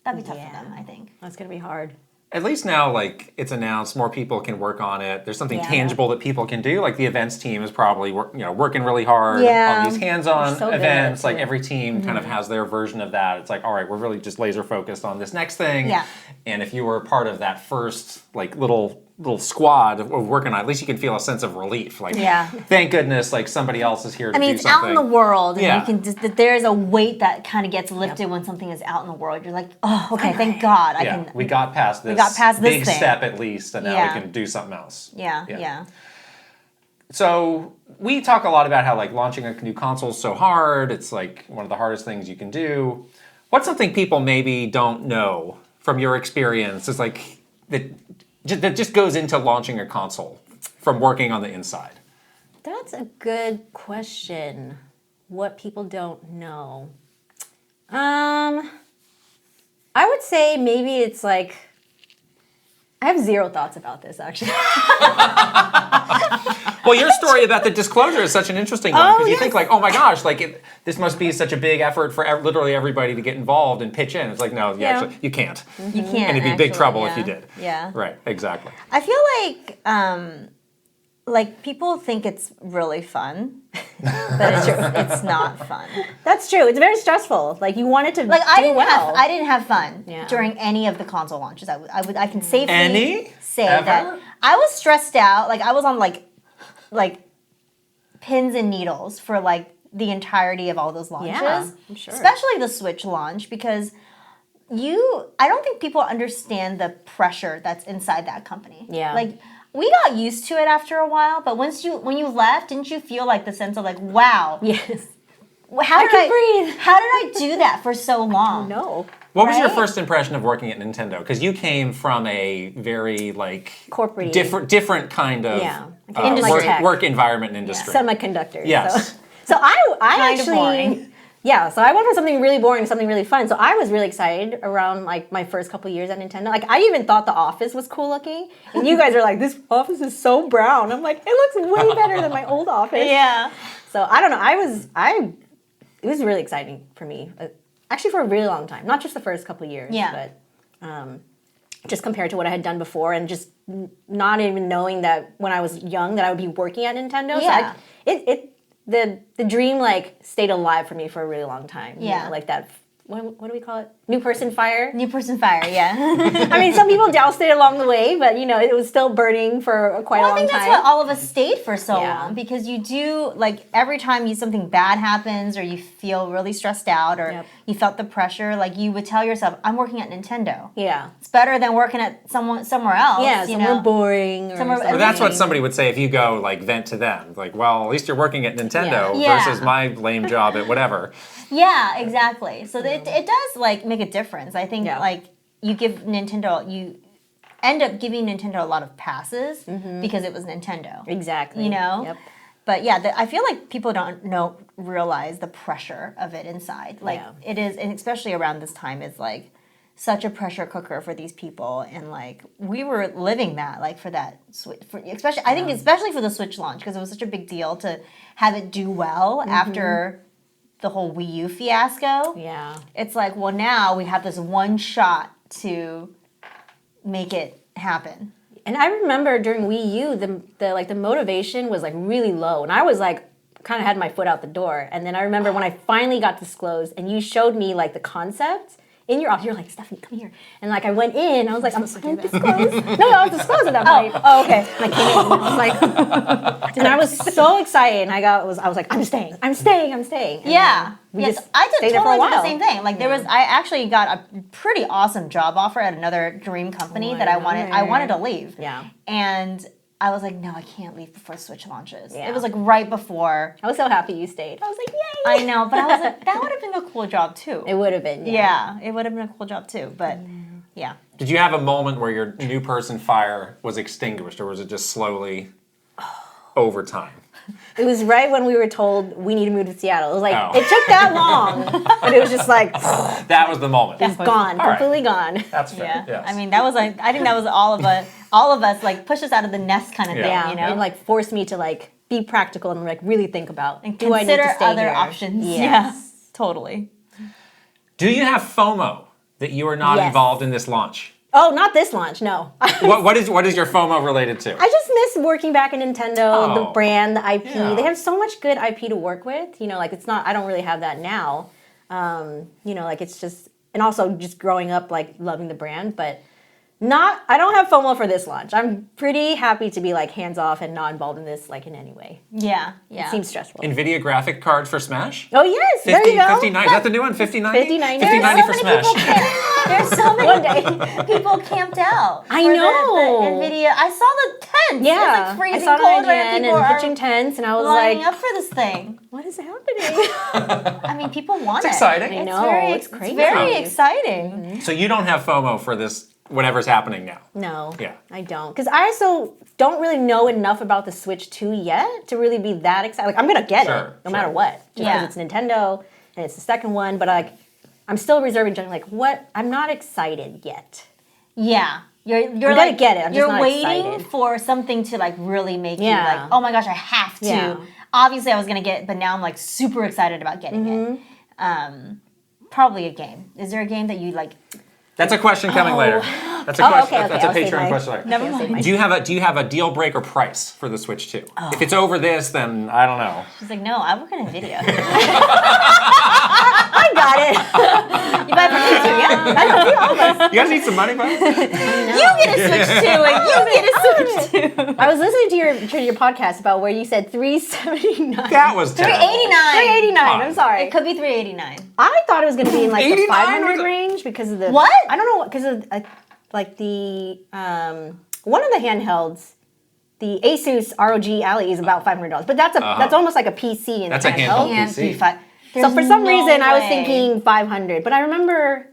Speaker 1: tough for them, I think.
Speaker 3: That's gonna be hard.
Speaker 2: At least now, like it's announced, more people can work on it. There's something
Speaker 1: Yeah.
Speaker 2: tangible that people can do. Like the events team is probably working really hard
Speaker 3: Yeah.
Speaker 2: on these hands-on
Speaker 3: They're so good
Speaker 2: events.
Speaker 3: at
Speaker 2: Like
Speaker 3: it.
Speaker 2: every team kind of has their version of that. It's like, all right, we're really just laser focused on this next thing.
Speaker 1: Yeah.
Speaker 2: And if you were part of that first like little squad of working on it, at least you can feel a sense of relief. Like,
Speaker 1: Yeah.
Speaker 2: thank goodness, like somebody else is here to
Speaker 1: I mean,
Speaker 2: do
Speaker 1: it's
Speaker 2: something.
Speaker 1: out in the world, and
Speaker 2: Yeah.
Speaker 1: you can just, there's a weight that kind of gets lifted when something is out in the world. You're like, oh, okay, thank God, I
Speaker 2: Yeah,
Speaker 1: can.
Speaker 2: we got past this.
Speaker 1: got past this
Speaker 2: big
Speaker 1: thing.
Speaker 2: step at least, and now
Speaker 1: Yeah.
Speaker 2: we can do something else.
Speaker 1: Yeah.
Speaker 2: So we talk a lot about how like launching a new console is so hard. It's like one of the hardest things you can do. What's something people maybe don't know from your experience is like that just goes into launching a console from working on the inside?
Speaker 3: That's a good question. What people don't know. I would say maybe it's like I have zero thoughts about this actually.
Speaker 2: Well, your story about the disclosure is such an interesting one because you think like, oh my gosh, like this must be such a big effort for literally everybody to get involved and pitch in. It's like, no, actually, you can't.
Speaker 1: You can't.
Speaker 2: And it'd be big
Speaker 1: actually,
Speaker 2: trouble
Speaker 1: yeah.
Speaker 2: if you did.
Speaker 1: Yeah.
Speaker 2: Right, exactly.
Speaker 1: I feel like people think it's really fun, but it's not fun.
Speaker 3: That's true. It's very stressful. Like you want it to
Speaker 1: Like I
Speaker 3: do
Speaker 1: I didn't have fun
Speaker 3: Yeah.
Speaker 1: during any of the console launches. I can safely say
Speaker 2: Ever?
Speaker 1: that I was stressed out. Like I was on like pins and needles for like the entirety of all those launches.
Speaker 3: Yeah, I'm sure.
Speaker 1: Especially the Switch launch because I don't think people understand the pressure that's inside that company.
Speaker 3: Yeah.
Speaker 1: Like we got used to it after a while, but when you left, didn't you feel like the sense of like, wow,
Speaker 3: Yes.
Speaker 1: how did
Speaker 3: can breathe.
Speaker 1: How did I do that for so long?
Speaker 3: No.
Speaker 2: What was your
Speaker 1: Right?
Speaker 2: first impression of working at Nintendo? Because you came from a very like
Speaker 3: Corporate-y.
Speaker 2: different kind of
Speaker 3: Yeah. Industry.
Speaker 2: work,
Speaker 3: Tech.
Speaker 2: work environment and industry.
Speaker 3: Semiconductors.
Speaker 2: Yes.
Speaker 3: So I
Speaker 1: Kind of
Speaker 3: actually
Speaker 1: boring.
Speaker 3: Yeah, so I went from something really boring to something really fun. So I was really excited around like my first couple years at Nintendo. Like I even thought the office was cool looking. And you guys are like, this office is so brown. I'm like, it looks way better than my old office.
Speaker 1: Yeah.
Speaker 3: So I don't know. It was really exciting for me. Actually for a really long time. Not just the first couple years.
Speaker 1: Yeah.
Speaker 3: But just compared to what I had done before and just not even knowing that when I was young that I would be working at Nintendo.
Speaker 1: Yeah.
Speaker 3: So the dream like stayed alive for me for a really long time. You
Speaker 1: Yeah.
Speaker 3: know, like that what do we call it? New person fire.
Speaker 1: New person fire, yeah.
Speaker 3: I mean, some people doused it along the way, but it was still burning for quite a long time.
Speaker 1: I think that's what all of us stayed for so
Speaker 3: Yeah.
Speaker 1: long, because you do, like, every time something bad happens or you feel really stressed out or you felt the pressure, like, you would tell yourself, I'm working at Nintendo.
Speaker 3: Yeah.
Speaker 1: It's better than working at somewhere else.
Speaker 3: Yeah, somewhere boring.
Speaker 2: Well, that's what somebody would say if you go, like, vent to them. Like, well, at least you're working at Nintendo
Speaker 1: Yeah.
Speaker 2: versus my lame job at whatever.
Speaker 1: Yeah, exactly. So it does, like, make a difference. I think, like, you end up giving Nintendo a lot of passes because it was Nintendo.
Speaker 3: Exactly.
Speaker 1: Yep. But yeah, I feel like people don't realize the pressure of it inside. Like, it is, and especially around this time, it's like such a pressure cooker for these people. And like, we were living that, like, for that Switch, especially for the Switch launch, because it was such a big deal to have it do well after the whole Wii U fiasco.
Speaker 3: Yeah.
Speaker 1: It's like, well, now we have this one shot to make it happen.
Speaker 3: And I remember during Wii U, the motivation was like really low, and I was like, kind of had my foot out the door. And then I remember when I finally got disclosed, and you showed me like the concept in your office. You're like, Stephenie, come here. And like I went in, I was like, I'm disclosed. No, I was disclosed at that point. Oh, okay. And I came in, and I was like, and I was so excited. And I was like, I'm staying. And
Speaker 1: yeah. Yes, I did totally do the same thing. Like, I actually got a pretty awesome job offer at another dream company that I wanted to leave.
Speaker 3: Yeah.
Speaker 1: And I was like, no, I can't leave before Switch launches.
Speaker 3: Yeah.
Speaker 1: It was like right before.
Speaker 3: I was so happy you stayed. I was like, yay!
Speaker 1: I know, but I was like, that would have been a cool job too.
Speaker 3: It would have been.
Speaker 1: Yeah, it would have been a cool job too. But yeah.
Speaker 2: Did you have a moment where your new person fire was extinguished, or was it just slowly over time?
Speaker 3: It was right when we were told we need to move to Seattle. It was like, it took that long, but it was just like,
Speaker 2: that was the moment.
Speaker 3: it's gone, completely gone.
Speaker 2: That's fair.
Speaker 1: Yeah.
Speaker 2: Yes.
Speaker 1: I mean, that was like, I think that was all of us like push us out of the nest kind of thing,
Speaker 3: Yeah,
Speaker 1: you know?
Speaker 3: and like forced me to like be practical and like really think about,
Speaker 1: And
Speaker 3: do I need to
Speaker 1: consider
Speaker 3: stay
Speaker 1: other
Speaker 3: here?
Speaker 1: options.
Speaker 3: Yes.
Speaker 1: Yeah, totally.
Speaker 2: Do you have FOMO that you are not
Speaker 3: Yes.
Speaker 2: involved in this launch?
Speaker 3: Oh, not this launch, no.
Speaker 2: What is your FOMO related to?
Speaker 3: I just miss working back in Nintendo, the
Speaker 2: Oh.
Speaker 3: brand, the IP.
Speaker 2: Yeah.
Speaker 3: They have so much good IP to work with. Like it's not, I don't really have that now. Like it's just, and also just growing up, like loving the brand, but I don't have FOMO for this launch. I'm pretty happy to be like hands off and not involved in this like in any way.
Speaker 1: Yeah,
Speaker 3: It seems stressful.
Speaker 2: NVIDIA graphic cards for Smash?
Speaker 3: Oh yes, there you go.
Speaker 2: 5090. Is that the new one? 5090?
Speaker 3: 5090.
Speaker 2: 5090 for
Speaker 1: There's so
Speaker 2: Smash.
Speaker 1: There's so many people camped out.
Speaker 3: I
Speaker 1: for
Speaker 3: know.
Speaker 1: the NVIDIA. I saw the tents.
Speaker 3: Yeah,
Speaker 1: It's like
Speaker 3: I
Speaker 1: freezing
Speaker 3: saw
Speaker 1: cold
Speaker 3: it
Speaker 1: right
Speaker 3: again
Speaker 1: People
Speaker 3: and
Speaker 1: are
Speaker 3: pitching tents, and I was
Speaker 1: lining
Speaker 3: like,
Speaker 1: up for this thing.
Speaker 3: what is happening?
Speaker 1: I mean, people want
Speaker 2: It's
Speaker 1: it.
Speaker 2: exciting.
Speaker 3: I know,
Speaker 1: Very,
Speaker 3: it's crazy.
Speaker 1: very
Speaker 2: Yeah.
Speaker 1: exciting.
Speaker 2: So you don't have FOMO for this, whatever's happening now?
Speaker 3: No,
Speaker 2: Yeah.
Speaker 3: I don't. Because I also don't really know enough about the Switch 2 yet to really be that excited. Like, I'm going to get it no matter what. Just because it's Nintendo and it's the second one. But, like, I'm still reserving judgment. Like, what? I'm not excited yet.
Speaker 1: Yeah. You're
Speaker 3: I'm gonna get it. I'm just
Speaker 1: you're
Speaker 3: not
Speaker 1: waiting
Speaker 3: excited.
Speaker 1: for something to like really make you
Speaker 3: Yeah.
Speaker 1: like, oh my gosh, I have to.
Speaker 3: Yeah.
Speaker 1: Obviously, I was gonna get it, but now I'm like super excited about getting it. Probably a game. Is there a game that you like?
Speaker 2: That's a question coming later. That's a
Speaker 3: Oh,
Speaker 2: question.
Speaker 3: okay,
Speaker 2: That's a
Speaker 3: I'll save
Speaker 2: Patreon
Speaker 3: mine.
Speaker 2: question later.
Speaker 1: Never
Speaker 3: I'll save
Speaker 1: mind.
Speaker 2: Do you have a deal breaker price for the Switch 2?
Speaker 3: Oh.
Speaker 2: If it's over this, then I don't know.
Speaker 1: She's like, no, I work in a video.
Speaker 3: I got it.
Speaker 1: You buy it for me too, yeah? I know, we all of us.
Speaker 2: You guys need some money, buddy?
Speaker 1: You get a Switch too, and you get a Switch too.
Speaker 3: I was listening to your podcast about where you said $379.
Speaker 2: That was terrible.
Speaker 1: $389.
Speaker 3: $389. I'm sorry.
Speaker 1: It could be $389.
Speaker 3: I thought it was going to be in like the
Speaker 2: 89
Speaker 3: 500
Speaker 2: was it?
Speaker 3: range because of the
Speaker 1: What?
Speaker 3: I don't know because of like the one of the handhelds, the Asus ROG Ally is about $500, but that's almost like a PC in
Speaker 2: That's
Speaker 3: the
Speaker 2: a handheld.
Speaker 1: Can't
Speaker 2: PC.
Speaker 1: be fun.
Speaker 3: So for some
Speaker 1: no
Speaker 3: reason I was
Speaker 1: way.
Speaker 3: thinking 500, but I remember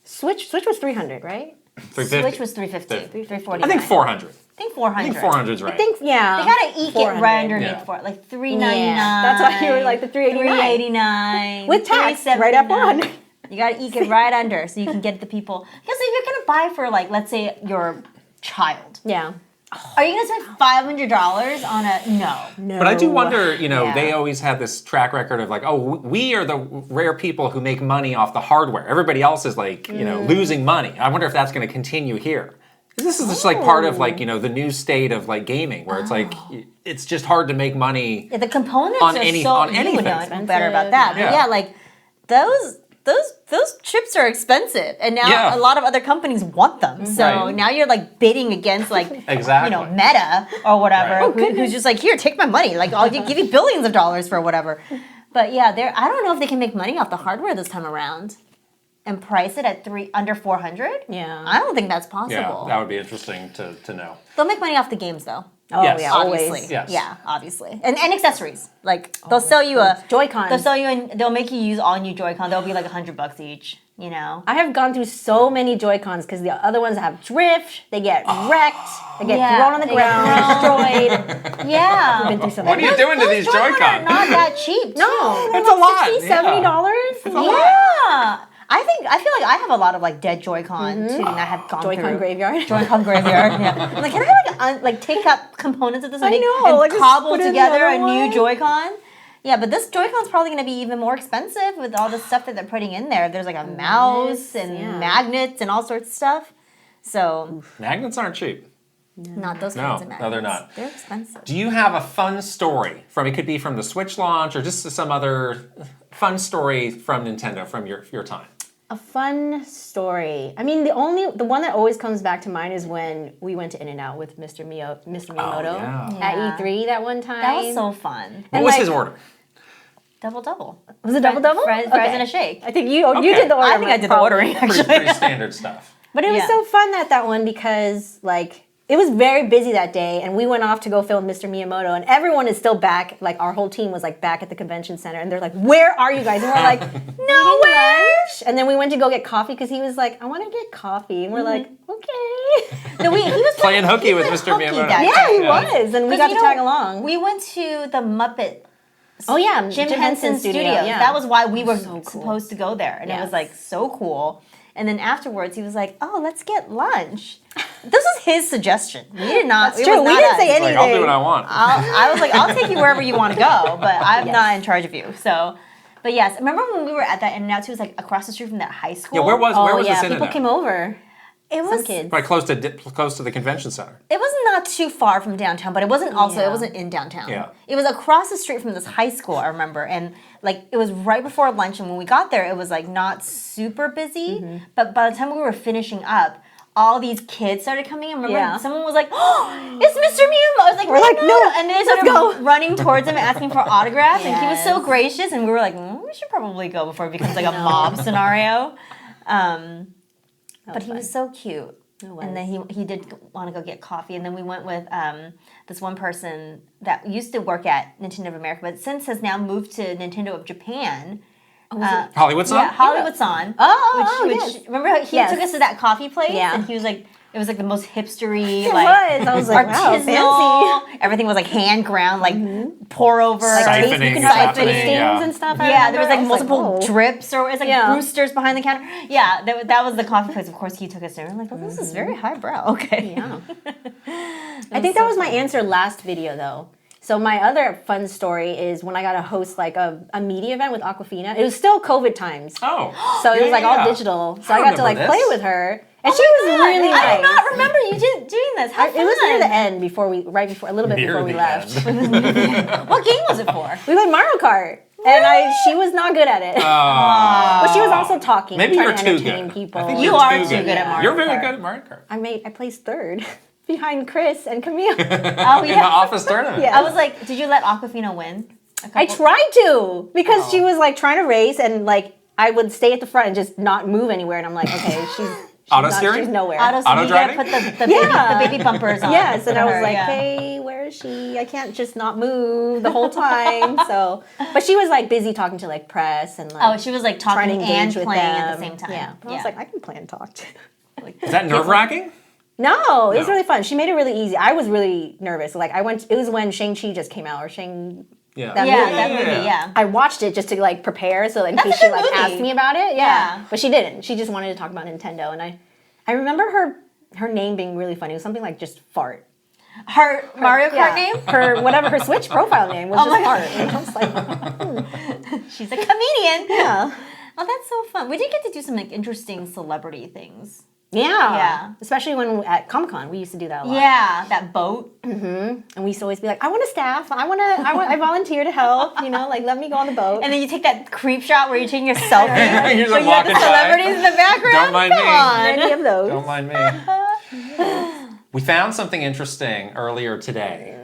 Speaker 3: Switch was 300, right?
Speaker 2: 350.
Speaker 1: Switch was 350, 340.
Speaker 2: I think 400.
Speaker 1: I think 400.
Speaker 2: I think 400's right.
Speaker 3: I think yeah.
Speaker 1: They gotta eke it
Speaker 3: 400.
Speaker 1: right underneath
Speaker 2: Yeah.
Speaker 1: for it, like $399.
Speaker 3: Yeah, that's why you were like the $389
Speaker 1: $389
Speaker 3: with tax right at 400.
Speaker 1: You gotta eke it right under so you can get the people. Because if you're gonna buy for like, let's say your child,
Speaker 3: Yeah.
Speaker 1: are you gonna spend $500 on a no?
Speaker 2: But I do wonder,
Speaker 1: Yeah.
Speaker 2: they always had this track record of like, oh, we are the rare people who make money off the hardware. Everybody else is like, losing money. I wonder if that's going to continue here. This is just like part of like, the new state of like gaming where it's like, it's just hard to make money.
Speaker 1: Yeah, the components
Speaker 2: On
Speaker 1: are
Speaker 2: any-
Speaker 1: so
Speaker 2: on
Speaker 1: you would
Speaker 2: anything.
Speaker 1: know better about that. But
Speaker 2: Yeah.
Speaker 1: yeah, like those those chips are expensive, and now a lot of other companies want them. So now you're like bidding against like Meta or whatever, who's just like, here, take my money. Like I'll give you billions of dollars for whatever. But yeah, I don't know if they can make money off the hardware this time around. And price it at under 400?
Speaker 3: Yeah.
Speaker 1: I don't think that's possible.
Speaker 2: Yeah, that would be interesting to know.
Speaker 1: They'll make money off the games though.
Speaker 3: Oh yeah,
Speaker 1: obviously.
Speaker 3: always.
Speaker 2: Yes.
Speaker 1: Yeah, obviously. And accessories. Like they'll sell you a
Speaker 3: Joy-Cons.
Speaker 1: They'll sell you and they'll make you use all new Joy-Con. They'll be like $100 each, you know.
Speaker 3: I have gone through so many Joy-Cons because the other ones have drift, they get wrecked, they get thrown on the ground, destroyed.
Speaker 1: Yeah.
Speaker 3: Been through so
Speaker 2: What are you doing to these
Speaker 1: Joy-Con are
Speaker 2: Joy-Con?
Speaker 1: not that cheap.
Speaker 3: No,
Speaker 2: It's a lot.
Speaker 3: $60, $70.
Speaker 1: Yeah. I feel like I have a lot of like dead Joy-Con too, and I have gone
Speaker 3: Joy-Con
Speaker 1: through.
Speaker 3: graveyard.
Speaker 1: Joy-Con graveyard. Yeah. I'm like, can I like take up components of this and, and
Speaker 3: like, just
Speaker 1: cobble
Speaker 3: put in
Speaker 1: together a
Speaker 3: another
Speaker 1: new
Speaker 3: one?
Speaker 1: Joy-Con? Yeah, but this Joy-Con's probably going to be even more expensive with all the stuff that they're putting in there. There's like a mouse and magnets and all sorts of stuff. So
Speaker 2: Magnets aren't cheap.
Speaker 1: not those kinds of magnets.
Speaker 2: No, they're not.
Speaker 1: They're expensive.
Speaker 2: Do you have a fun story it could be from the Switch launch or just some other fun story from Nintendo from your time?
Speaker 3: A fun story. I mean, the one that always comes back to mind is when we went to In-N-Out with Mr. Miyamoto at E3 that one time.
Speaker 1: That was so fun.
Speaker 2: What was his order?
Speaker 1: Double.
Speaker 3: Was it double?
Speaker 1: Fries and a shake.
Speaker 3: I think you did the ordering.
Speaker 1: I think I did the ordering actually.
Speaker 2: Pretty standard stuff.
Speaker 3: But it was so fun that one because like it was very busy that day, and we went off to go film Mr. Miyamoto, and everyone is still back. Like our whole team was like back at the convention center, and they're like, "Where are you guys?" And we're like, "Nowhere." And then we went to go get coffee because he was like, "I want to get coffee," and we're like, "Okay."
Speaker 1: No, he was
Speaker 2: Playing hooky with Mr. Miyamoto.
Speaker 3: Yeah, he was, and we got to tag along.
Speaker 1: We went to the Muppet.
Speaker 3: Oh yeah,
Speaker 1: Jim Henson's studio.
Speaker 3: Yeah.
Speaker 1: That was why we were supposed to go there, and it was like so cool. And then afterwards, he was like, "Oh, let's get lunch." This was his suggestion. We did not.
Speaker 3: That's true. We didn't say anything.
Speaker 2: Like, I'll do what I want.
Speaker 1: I was like, "I'll take you wherever you want to go, but I'm not in charge of you." So, but yes, remember when we were at that In-N-Out too? It was like across the street from that high school.
Speaker 2: Yeah, where was this
Speaker 3: people
Speaker 2: In-N-Out?
Speaker 3: came over.
Speaker 1: It was
Speaker 3: Some kids.
Speaker 2: Probably close to the convention center.
Speaker 1: It was not too far from downtown, but it wasn't it wasn't in downtown.
Speaker 2: Yeah.
Speaker 1: It was across the street from this high school, I remember. And like it was right before lunch, and when we got there, it was like not super busy. But by the time we were finishing up, all these kids started coming in. Remember someone was like, "Oh, it's Mr. Miyamoto." I was like,
Speaker 3: we're like, "No."
Speaker 1: And they started running towards him and asking for autographs. And he was so gracious, and we were like, we should probably go before it becomes like a mob scenario. But he was so cute. And then he did want to go get coffee, and then we went with this one person that used to work at Nintendo of America, but since has now moved to Nintendo of Japan.
Speaker 2: Hollywood-san?
Speaker 1: Yeah, Hollywood-san. Which remember he took us to that coffee place, and he was like, it was like the most hipstery,
Speaker 3: I was like, wow,
Speaker 1: artisanal.
Speaker 3: fancy.
Speaker 1: Everything was like hand ground, like pour over,
Speaker 2: Siphoning
Speaker 3: You can
Speaker 2: is
Speaker 3: siphon
Speaker 2: happening,
Speaker 3: stains and stuff.
Speaker 1: Yeah, there was like
Speaker 3: I
Speaker 1: multiple
Speaker 3: like,
Speaker 1: drips, or it's like Brewster's behind the counter. Yeah, that was the coffee place. Of course, he took us there. We're like, this is very highbrow. Okay.
Speaker 3: Yeah. I think that was my answer last video though. So my other fun story is when I got to host like a media event with Aquafina. It was still COVID times.
Speaker 2: Oh.
Speaker 3: So it was like all digital. So I got to like play with her. And she was really nice.
Speaker 1: I do not remember you doing this. How fun.
Speaker 3: It was near the end, a little bit before we left.
Speaker 1: What game was it for?
Speaker 3: We played Mario Kart. And she was not good at it. But she was also talking.
Speaker 2: Maybe
Speaker 3: trying
Speaker 2: you're
Speaker 3: to
Speaker 2: too
Speaker 3: entertain
Speaker 2: good.
Speaker 3: people.
Speaker 1: You are too good at Mario Kart.
Speaker 2: You're very good at Mario Kart.
Speaker 3: I placed third behind Chris and Camille.
Speaker 2: In the office tournament.
Speaker 3: Yeah.
Speaker 1: I was like, did you let Aquafina win?
Speaker 3: I tried to because she was like trying to race and like I would stay at the front and just not move anywhere. And I'm like, okay, she's
Speaker 2: Auto-steering?
Speaker 3: She's nowhere.
Speaker 1: Auto
Speaker 2: driving?
Speaker 1: You gotta put the baby bumpers on.
Speaker 3: Yes, and I was like, hey, where is she? I can't just not move the whole time. So, but she was like busy talking to like press and like.
Speaker 1: Oh, she was like talking and playing at the same time.
Speaker 3: Yeah, I was like, I can play and talk too.
Speaker 2: Is that nerve-wracking?
Speaker 3: No, it was really fun. She made it really easy. I was really nervous. Like it was when Shang-Chi just came out, or that movie. I watched it just to like prepare, so in case she like asked me about it. Yeah. But she didn't. She just wanted to talk about Nintendo, and I remember her name being really funny. It was something like just fart.
Speaker 1: Her Mario Kart name?
Speaker 3: Her Switch profile name was just fart. And I was like,
Speaker 1: she's a comedian.
Speaker 3: Yeah.
Speaker 1: Oh, that's so fun. We did get to do some like interesting celebrity things.
Speaker 3: Yeah. Especially when at Comic-Con, we used to do that a lot.
Speaker 1: Yeah, that boat.
Speaker 3: And we used to always be like, I want a staff. I volunteer to help. Like let me go on the boat.
Speaker 1: And then you take that creep shot where you're taking a selfie.
Speaker 2: You're just
Speaker 1: but you have the
Speaker 2: walking by.
Speaker 1: celebrities in the background.
Speaker 2: Don't mind
Speaker 1: Come
Speaker 2: me.
Speaker 1: on.
Speaker 3: Many of those.
Speaker 2: Don't mind me. We found something interesting earlier today.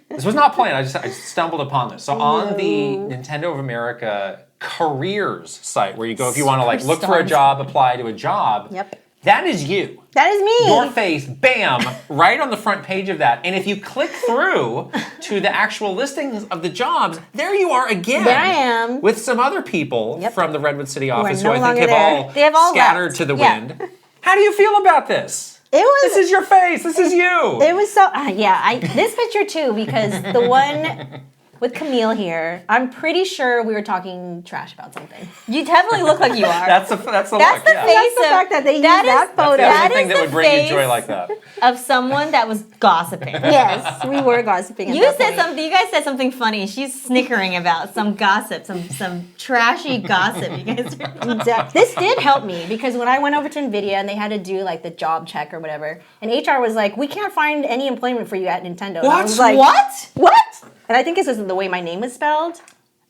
Speaker 2: This was not planned. I stumbled upon this. So on the Nintendo of America careers site, where you go if you want to look for a job, apply to a job.
Speaker 3: Yep.
Speaker 2: That is you.
Speaker 3: That is me.
Speaker 2: Your face, bam, right on the front page of that. And if you click through to the actual listings of the jobs, there you are again.
Speaker 3: There I am.
Speaker 2: With some other people from the Redwood City office who
Speaker 3: no
Speaker 2: I think
Speaker 3: longer
Speaker 2: have
Speaker 3: there.
Speaker 2: all scattered to the wind. How do you feel about this? This is your face. This is you.
Speaker 3: It was so, this picture too, because the one with Camille here, I'm pretty sure we were talking trash about something.
Speaker 1: You definitely look like you are.
Speaker 2: That's the look.
Speaker 1: That's the
Speaker 2: yeah.
Speaker 1: face
Speaker 3: That's the fact that they used that photo.
Speaker 2: That's the
Speaker 1: That
Speaker 2: only thing
Speaker 1: is
Speaker 2: that
Speaker 1: the
Speaker 2: would bring you
Speaker 1: face
Speaker 2: joy like that.
Speaker 1: of someone that was gossiping.
Speaker 3: Yes, we were gossiping. At
Speaker 1: You
Speaker 3: that
Speaker 1: said
Speaker 3: point.
Speaker 1: something. You guys said something funny. She's snickering about some gossip, some trashy gossip. You guys.
Speaker 3: Exactly. This did help me because when I went over to NVIDIA and they had to do the job check or whatever, and HR was like, "We can't find any employment for you at Nintendo." And I was like, What? And I think this is the way my name was spelled.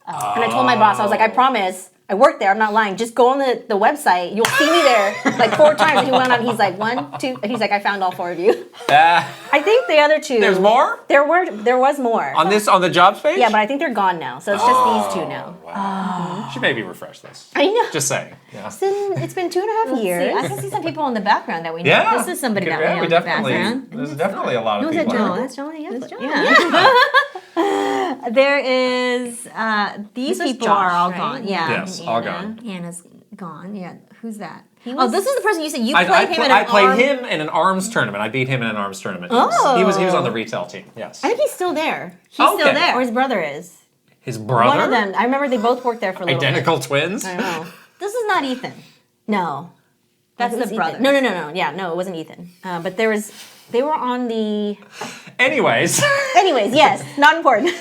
Speaker 3: And I told my boss, I was like, I promise, I work there. I'm not lying. Just go on the website. You'll see me there 4 times. And he went on. He's like 1, 2. And he's like, I found all 4 of you. I think the other 2.
Speaker 2: There's more?
Speaker 3: There was more.
Speaker 2: On the jobs page?
Speaker 3: Yeah, but I think they're gone now. So it's just these 2 now.
Speaker 2: Wow. Should maybe refresh this.
Speaker 3: I know.
Speaker 2: Just saying. Yeah.
Speaker 3: It's been 2.5 years.
Speaker 1: I can see some people in the background that we know.
Speaker 2: Yeah.
Speaker 1: This is somebody that we know
Speaker 2: we
Speaker 1: in the
Speaker 2: definitely.
Speaker 1: background.
Speaker 2: There's definitely a lot of
Speaker 1: Is that
Speaker 2: people.
Speaker 1: Joe? That's Jolie. Yeah. There is these
Speaker 3: This is
Speaker 1: people
Speaker 3: Josh,
Speaker 1: are all
Speaker 3: right?
Speaker 1: gone. Yeah.
Speaker 2: Yes, all gone.
Speaker 1: Anna's gone. Yeah. Who's that?
Speaker 3: was-
Speaker 1: this is the person you said you
Speaker 2: I
Speaker 1: played him in an
Speaker 2: played
Speaker 1: arm.
Speaker 2: him in an arms tournament. I beat him in an arms tournament.
Speaker 3: Oh.
Speaker 2: He was on the retail team. Yes.
Speaker 3: I think he's still there.
Speaker 1: He's still
Speaker 2: Okay.
Speaker 1: there.
Speaker 3: Or his brother is.
Speaker 2: His brother.
Speaker 3: One of them. I remember they both worked there for a little
Speaker 2: Identical twins.
Speaker 3: bit. I don't know.
Speaker 1: This is not Ethan.
Speaker 3: No.
Speaker 1: That's
Speaker 3: It was
Speaker 1: the
Speaker 3: Ethan.
Speaker 1: brother.
Speaker 3: No. Yeah, no, it wasn't Ethan. But they were on the.
Speaker 2: Anyways.
Speaker 3: Anyways, yes, not important.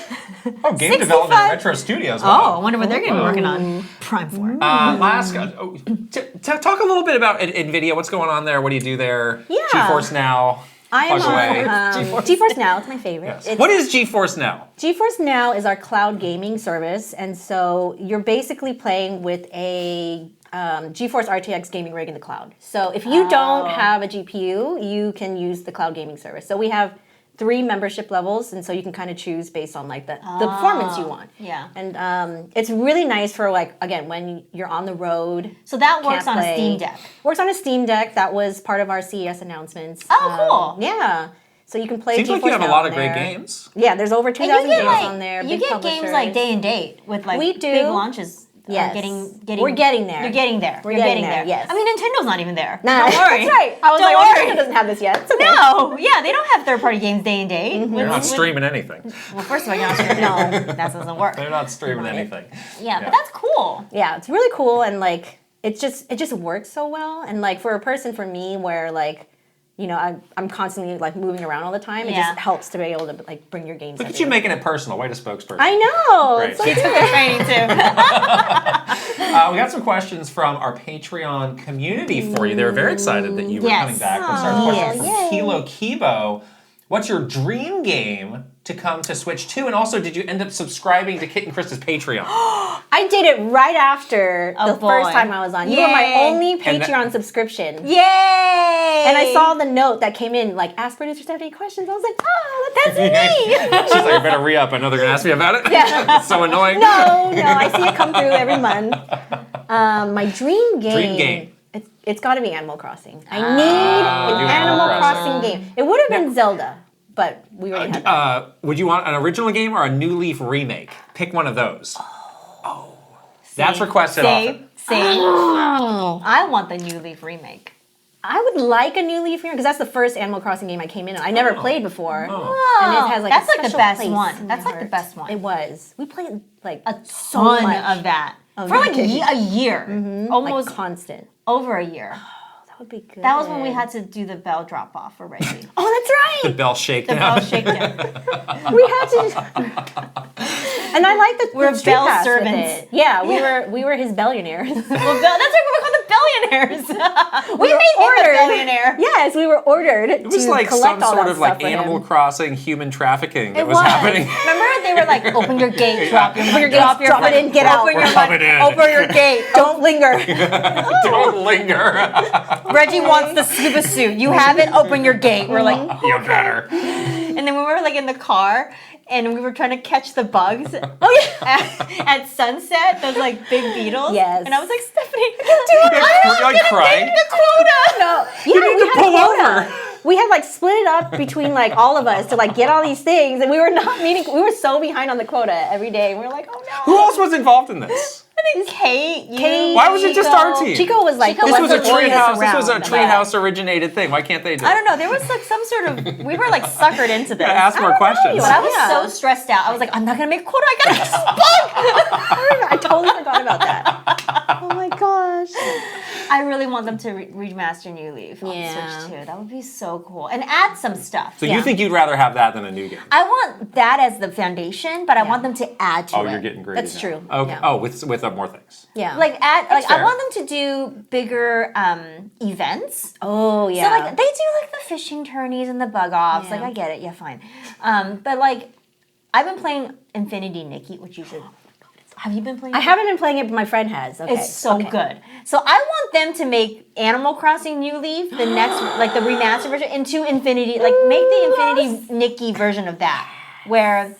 Speaker 2: Oh, game development at Retro Studios.
Speaker 1: Oh, I
Speaker 2: Wow.
Speaker 1: wonder what they're going to be working on. Prime 4.
Speaker 2: Last, talk a little bit about NVIDIA. What's going on there? What do you do there?
Speaker 3: Yeah.
Speaker 2: GeForce Now.
Speaker 3: I am
Speaker 2: Plug away.
Speaker 3: on GeForce Now. It's my favorite.
Speaker 2: Yes.
Speaker 3: It's-
Speaker 2: What is GeForce Now?
Speaker 3: GeForce Now is our cloud gaming service, and so you're basically playing with a GeForce RTX gaming rig in the cloud. So if you don't have a GPU, you can use the cloud gaming service. So we have 3 membership levels, and so you can kind of choose based on the performance you want.
Speaker 1: Yeah.
Speaker 3: And it's really nice for again when you're on the road.
Speaker 1: So that works
Speaker 3: can't
Speaker 1: on a
Speaker 3: play.
Speaker 1: Steam Deck.
Speaker 3: Works on a Steam Deck. That was part of our CES announcements.
Speaker 1: Oh, cool.
Speaker 3: Yeah. So you can play.
Speaker 2: Seems like
Speaker 3: GeForce
Speaker 2: you have a
Speaker 3: Now
Speaker 2: lot
Speaker 3: on
Speaker 2: of great
Speaker 3: there.
Speaker 2: games.
Speaker 3: Yeah, there's over 2,000 games on there.
Speaker 1: You
Speaker 3: big
Speaker 1: get games
Speaker 3: publishers.
Speaker 1: day and date with
Speaker 3: We do.
Speaker 1: big launches.
Speaker 3: Yes.
Speaker 1: Getting.
Speaker 3: We're getting there.
Speaker 1: You're getting there.
Speaker 3: We're
Speaker 1: You're
Speaker 3: getting
Speaker 1: getting
Speaker 3: there, yes.
Speaker 1: I mean, Nintendo's not even there.
Speaker 3: Nah,
Speaker 1: Don't worry.
Speaker 3: That's right. I was
Speaker 1: Don't
Speaker 3: like,
Speaker 1: worry.
Speaker 3: Nintendo doesn't have this yet. It's okay.
Speaker 1: No, yeah, they don't have third-party games day and date.
Speaker 2: They're not streaming anything.
Speaker 1: Well, first of all, you're not streaming. No, that doesn't work.
Speaker 2: They're not streaming anything.
Speaker 1: Yeah, but that's cool.
Speaker 3: Yeah, it's really cool and it just works so well. And for a person for me where I'm constantly moving around all the time. It
Speaker 1: Yeah.
Speaker 3: just helps to be able to bring your games.
Speaker 2: Look at you making it personal. Way to spokesperson.
Speaker 3: I know.
Speaker 2: Great.
Speaker 3: It's so
Speaker 1: She took the training too.
Speaker 2: We got some questions from our Patreon community for you. They were very excited that you were
Speaker 1: Yes.
Speaker 2: coming back. Let's start with a question
Speaker 3: Yes.
Speaker 2: from Kilo Kibo. What's your dream game to come to Switch 2? And also, did you end up subscribing to Kit and Krysta's Patreon?
Speaker 3: I did it right after the
Speaker 1: boy.
Speaker 3: first time I was on. You were my
Speaker 1: Yay.
Speaker 3: only
Speaker 2: And
Speaker 3: Patreon subscription.
Speaker 1: Yay!
Speaker 3: And I saw the note that came in, ask producer Stephenie questions. I was like, that's me.
Speaker 2: She's like, I better re-up. I know they're going to ask me about it.
Speaker 3: Yeah.
Speaker 2: It's so annoying.
Speaker 3: No, I see it come through every month. My dream game.
Speaker 2: Dream game.
Speaker 3: It's got to be Animal Crossing. I need an
Speaker 2: do
Speaker 3: Animal
Speaker 2: Animal
Speaker 3: Crossing game. It would have been Zelda, but we already had that.
Speaker 2: Would you want an original game or a New Leaf remake? Pick one of those. Oh. That's requested often.
Speaker 1: Same. I want the New Leaf remake.
Speaker 3: I would like a New Leaf here because that's the first Animal Crossing game I came in on. I never played before.
Speaker 1: Oh,
Speaker 3: And it has
Speaker 1: that's
Speaker 3: a
Speaker 1: like the
Speaker 3: special
Speaker 1: best
Speaker 3: place
Speaker 1: one.
Speaker 3: in
Speaker 1: That's
Speaker 3: my
Speaker 1: like the
Speaker 3: heart.
Speaker 1: best one.
Speaker 3: It was. We played
Speaker 1: A
Speaker 3: so
Speaker 1: ton
Speaker 3: much.
Speaker 1: of that.
Speaker 3: Of
Speaker 1: For like
Speaker 3: it.
Speaker 1: a year. Almost
Speaker 3: constant.
Speaker 1: over a year.
Speaker 3: That would be good.
Speaker 1: That was when we had to do the bell drop off for Reggie.
Speaker 3: Oh, that's
Speaker 2: The
Speaker 3: right.
Speaker 2: bell
Speaker 1: The
Speaker 2: shakedown.
Speaker 1: bell shakedown.
Speaker 3: We had to. And I like that
Speaker 1: We're
Speaker 3: street
Speaker 1: bell
Speaker 3: pass with
Speaker 1: servants.
Speaker 3: it. Yeah, we were his billionaires.
Speaker 1: Well, that's why we're called the billionaires. we
Speaker 3: were
Speaker 1: made him a
Speaker 3: ordered.
Speaker 1: billionaire.
Speaker 3: Yes, we were ordered
Speaker 2: It was
Speaker 3: to
Speaker 2: like
Speaker 3: collect
Speaker 2: some
Speaker 3: all
Speaker 2: sort
Speaker 3: that
Speaker 2: of like
Speaker 3: stuff for him.
Speaker 2: Animal Crossing human trafficking that
Speaker 1: It
Speaker 2: was happening.
Speaker 1: Remember they were like, open your gate, drop your money,
Speaker 3: drop it in, get out.
Speaker 1: open
Speaker 2: We're
Speaker 1: your
Speaker 2: coming
Speaker 1: money,
Speaker 2: in.
Speaker 1: open your gate.
Speaker 3: Don't linger.
Speaker 2: Don't linger.
Speaker 1: Reggie wants the scuba suit. You have it. Open your gate. We're like,
Speaker 2: You better.
Speaker 1: and then we were like in the car. And we were trying to catch the bugs at sunset, those like big beetles.
Speaker 3: Yes.
Speaker 1: And I was like, Stephenie, dude,
Speaker 2: You're like
Speaker 1: I'm
Speaker 2: crying.
Speaker 1: gonna make the quota.
Speaker 3: No,
Speaker 2: You need to pull over.
Speaker 3: We had like split it up between like all of us to like get all these things, and we were not meeting. We were so behind on the quota every day. And we were like, oh no.
Speaker 2: Who else was involved in this?
Speaker 1: I think Kate, you.
Speaker 3: Kate,
Speaker 2: Why was it just our team?
Speaker 3: Chico was like,
Speaker 1: Chico
Speaker 2: This was a
Speaker 1: the one
Speaker 2: treehouse.
Speaker 1: that
Speaker 2: This was a
Speaker 1: around.
Speaker 2: treehouse originated thing. Why can't they do it?
Speaker 1: I don't know. There was like some sort of. We were like suckered into this.
Speaker 2: Ask more questions.
Speaker 1: But I was
Speaker 3: Yeah.
Speaker 1: so stressed out. I was like, I'm not gonna make a quota. I gotta catch this bug.
Speaker 3: I totally forgot about that. Oh my gosh.
Speaker 1: I really want them to remaster New Leaf on
Speaker 3: Yeah.
Speaker 1: Switch 2. That would be so cool. And add some stuff.
Speaker 2: So you think you'd rather have that than a new game?
Speaker 1: I want that as the foundation, but I want them to add to it.
Speaker 2: Oh, you're getting greedy.
Speaker 3: That's
Speaker 2: now.
Speaker 3: true.
Speaker 2: Okay.
Speaker 3: Yeah.
Speaker 2: Oh, with more things.
Speaker 3: Yeah.
Speaker 1: Like I
Speaker 2: fair.
Speaker 1: want them to do bigger events.
Speaker 3: oh yeah.
Speaker 1: So like they do like the fishing tourneys and the bug offs.
Speaker 3: Yeah.
Speaker 1: Like I get it, yeah, fine. But like I've been playing Infinity Nikki, which you should. Have you been playing?
Speaker 3: I haven't been playing it, but my friend has. Okay.
Speaker 1: It's so
Speaker 3: Okay.
Speaker 1: good. So I want them to make Animal Crossing New Leaf the next, like the remastered version, into Infinity. Like make the Infinity Nikki version of that, where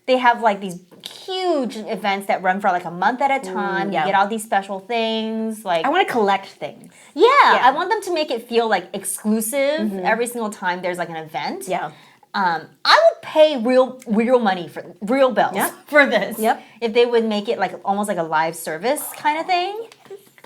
Speaker 1: they have like these huge events that run for like a month at a time.
Speaker 3: yeah.
Speaker 1: You get all these special things. Like
Speaker 3: I want to collect things.
Speaker 1: yeah, I want them to make it feel like exclusive every single time there's like an event.
Speaker 3: Yeah.
Speaker 1: I would pay real money for real bells
Speaker 3: Yeah.
Speaker 1: for this.
Speaker 3: Yep.
Speaker 1: If they would make it like almost like a live service kind of thing.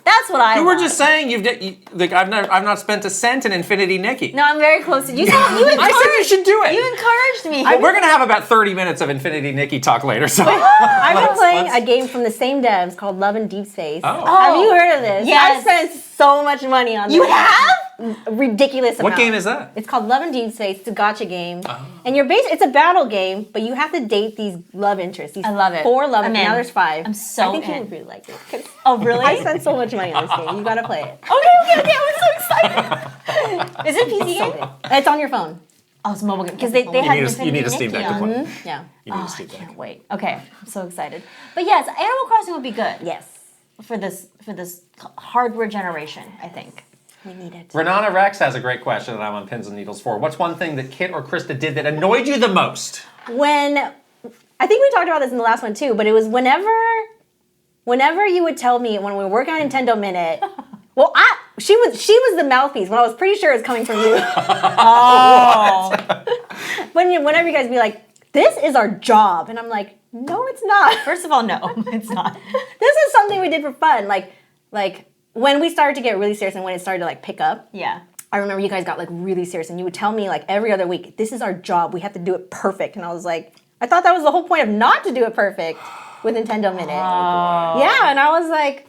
Speaker 1: That's what I
Speaker 2: You
Speaker 1: want.
Speaker 2: were just saying like I've not spent a cent in Infinity Nikki.
Speaker 1: No, I'm very close to you. You encouraged,
Speaker 2: I said you should do it.
Speaker 1: You encouraged me.
Speaker 2: Well, we're gonna have about 30 minutes of Infinity Nikki talk later. So
Speaker 3: I've been
Speaker 2: let's-
Speaker 3: playing
Speaker 2: let's-
Speaker 3: a game from the same devs called Love and Deep Space.
Speaker 2: Oh.
Speaker 3: Have you heard of this?
Speaker 1: Yes.
Speaker 3: I spent so much money on this.
Speaker 1: You have?
Speaker 3: Ridiculous amount.
Speaker 2: What game is that?
Speaker 3: It's called Love and Deep Space. It's a gacha game. And it's a battle game, but you have to date these love interests. These
Speaker 1: I love it.
Speaker 3: 4 love
Speaker 1: I'm
Speaker 3: interests. Now
Speaker 1: in.
Speaker 3: there's 5.
Speaker 1: I'm so
Speaker 3: I think you
Speaker 1: in.
Speaker 3: would really like it. 'Cause
Speaker 1: Oh, really?
Speaker 3: I spent so much money on this game. You gotta play it.
Speaker 1: Okay. I'm so excited. Is it a PC
Speaker 3: So
Speaker 1: game?
Speaker 3: good. It's on your phone.
Speaker 1: Oh, it's a mobile game. Because they
Speaker 2: You
Speaker 1: had
Speaker 2: need a
Speaker 1: Infinity
Speaker 2: Steam
Speaker 1: Nikki
Speaker 2: Deck to
Speaker 1: on.
Speaker 2: play.
Speaker 3: Yeah.
Speaker 2: You need a
Speaker 1: Oh, I
Speaker 2: Steam Deck.
Speaker 1: can't wait. Okay, I'm so excited. But yes, Animal Crossing would be good.
Speaker 3: Yes.
Speaker 1: For this hardware generation, I think.
Speaker 3: We need it.
Speaker 2: Renana Rex has a great question that I'm on pins and needles for. What's one thing that Kit or Krysta did that annoyed you the most?
Speaker 3: When I think we talked about this in the last one too, but it was whenever you would tell me when we were working on Nintendo Minute. Well, she was the mouthpiece when I was pretty sure it was coming from you.
Speaker 1: Oh.
Speaker 3: Whenever you guys be like, "This is our job," and I'm like, "No, it's not.
Speaker 1: First of all, no, it's not.
Speaker 3: This is something we did for fun." Like when we started to get really serious and when it started to like pick up.
Speaker 1: Yeah.
Speaker 3: I remember you guys got like really serious and you would tell me like every other week, "This is our job. We have to do it perfect." And I was like, I thought that was the whole point of not to do it perfect with Nintendo Minute. Yeah, and I was like,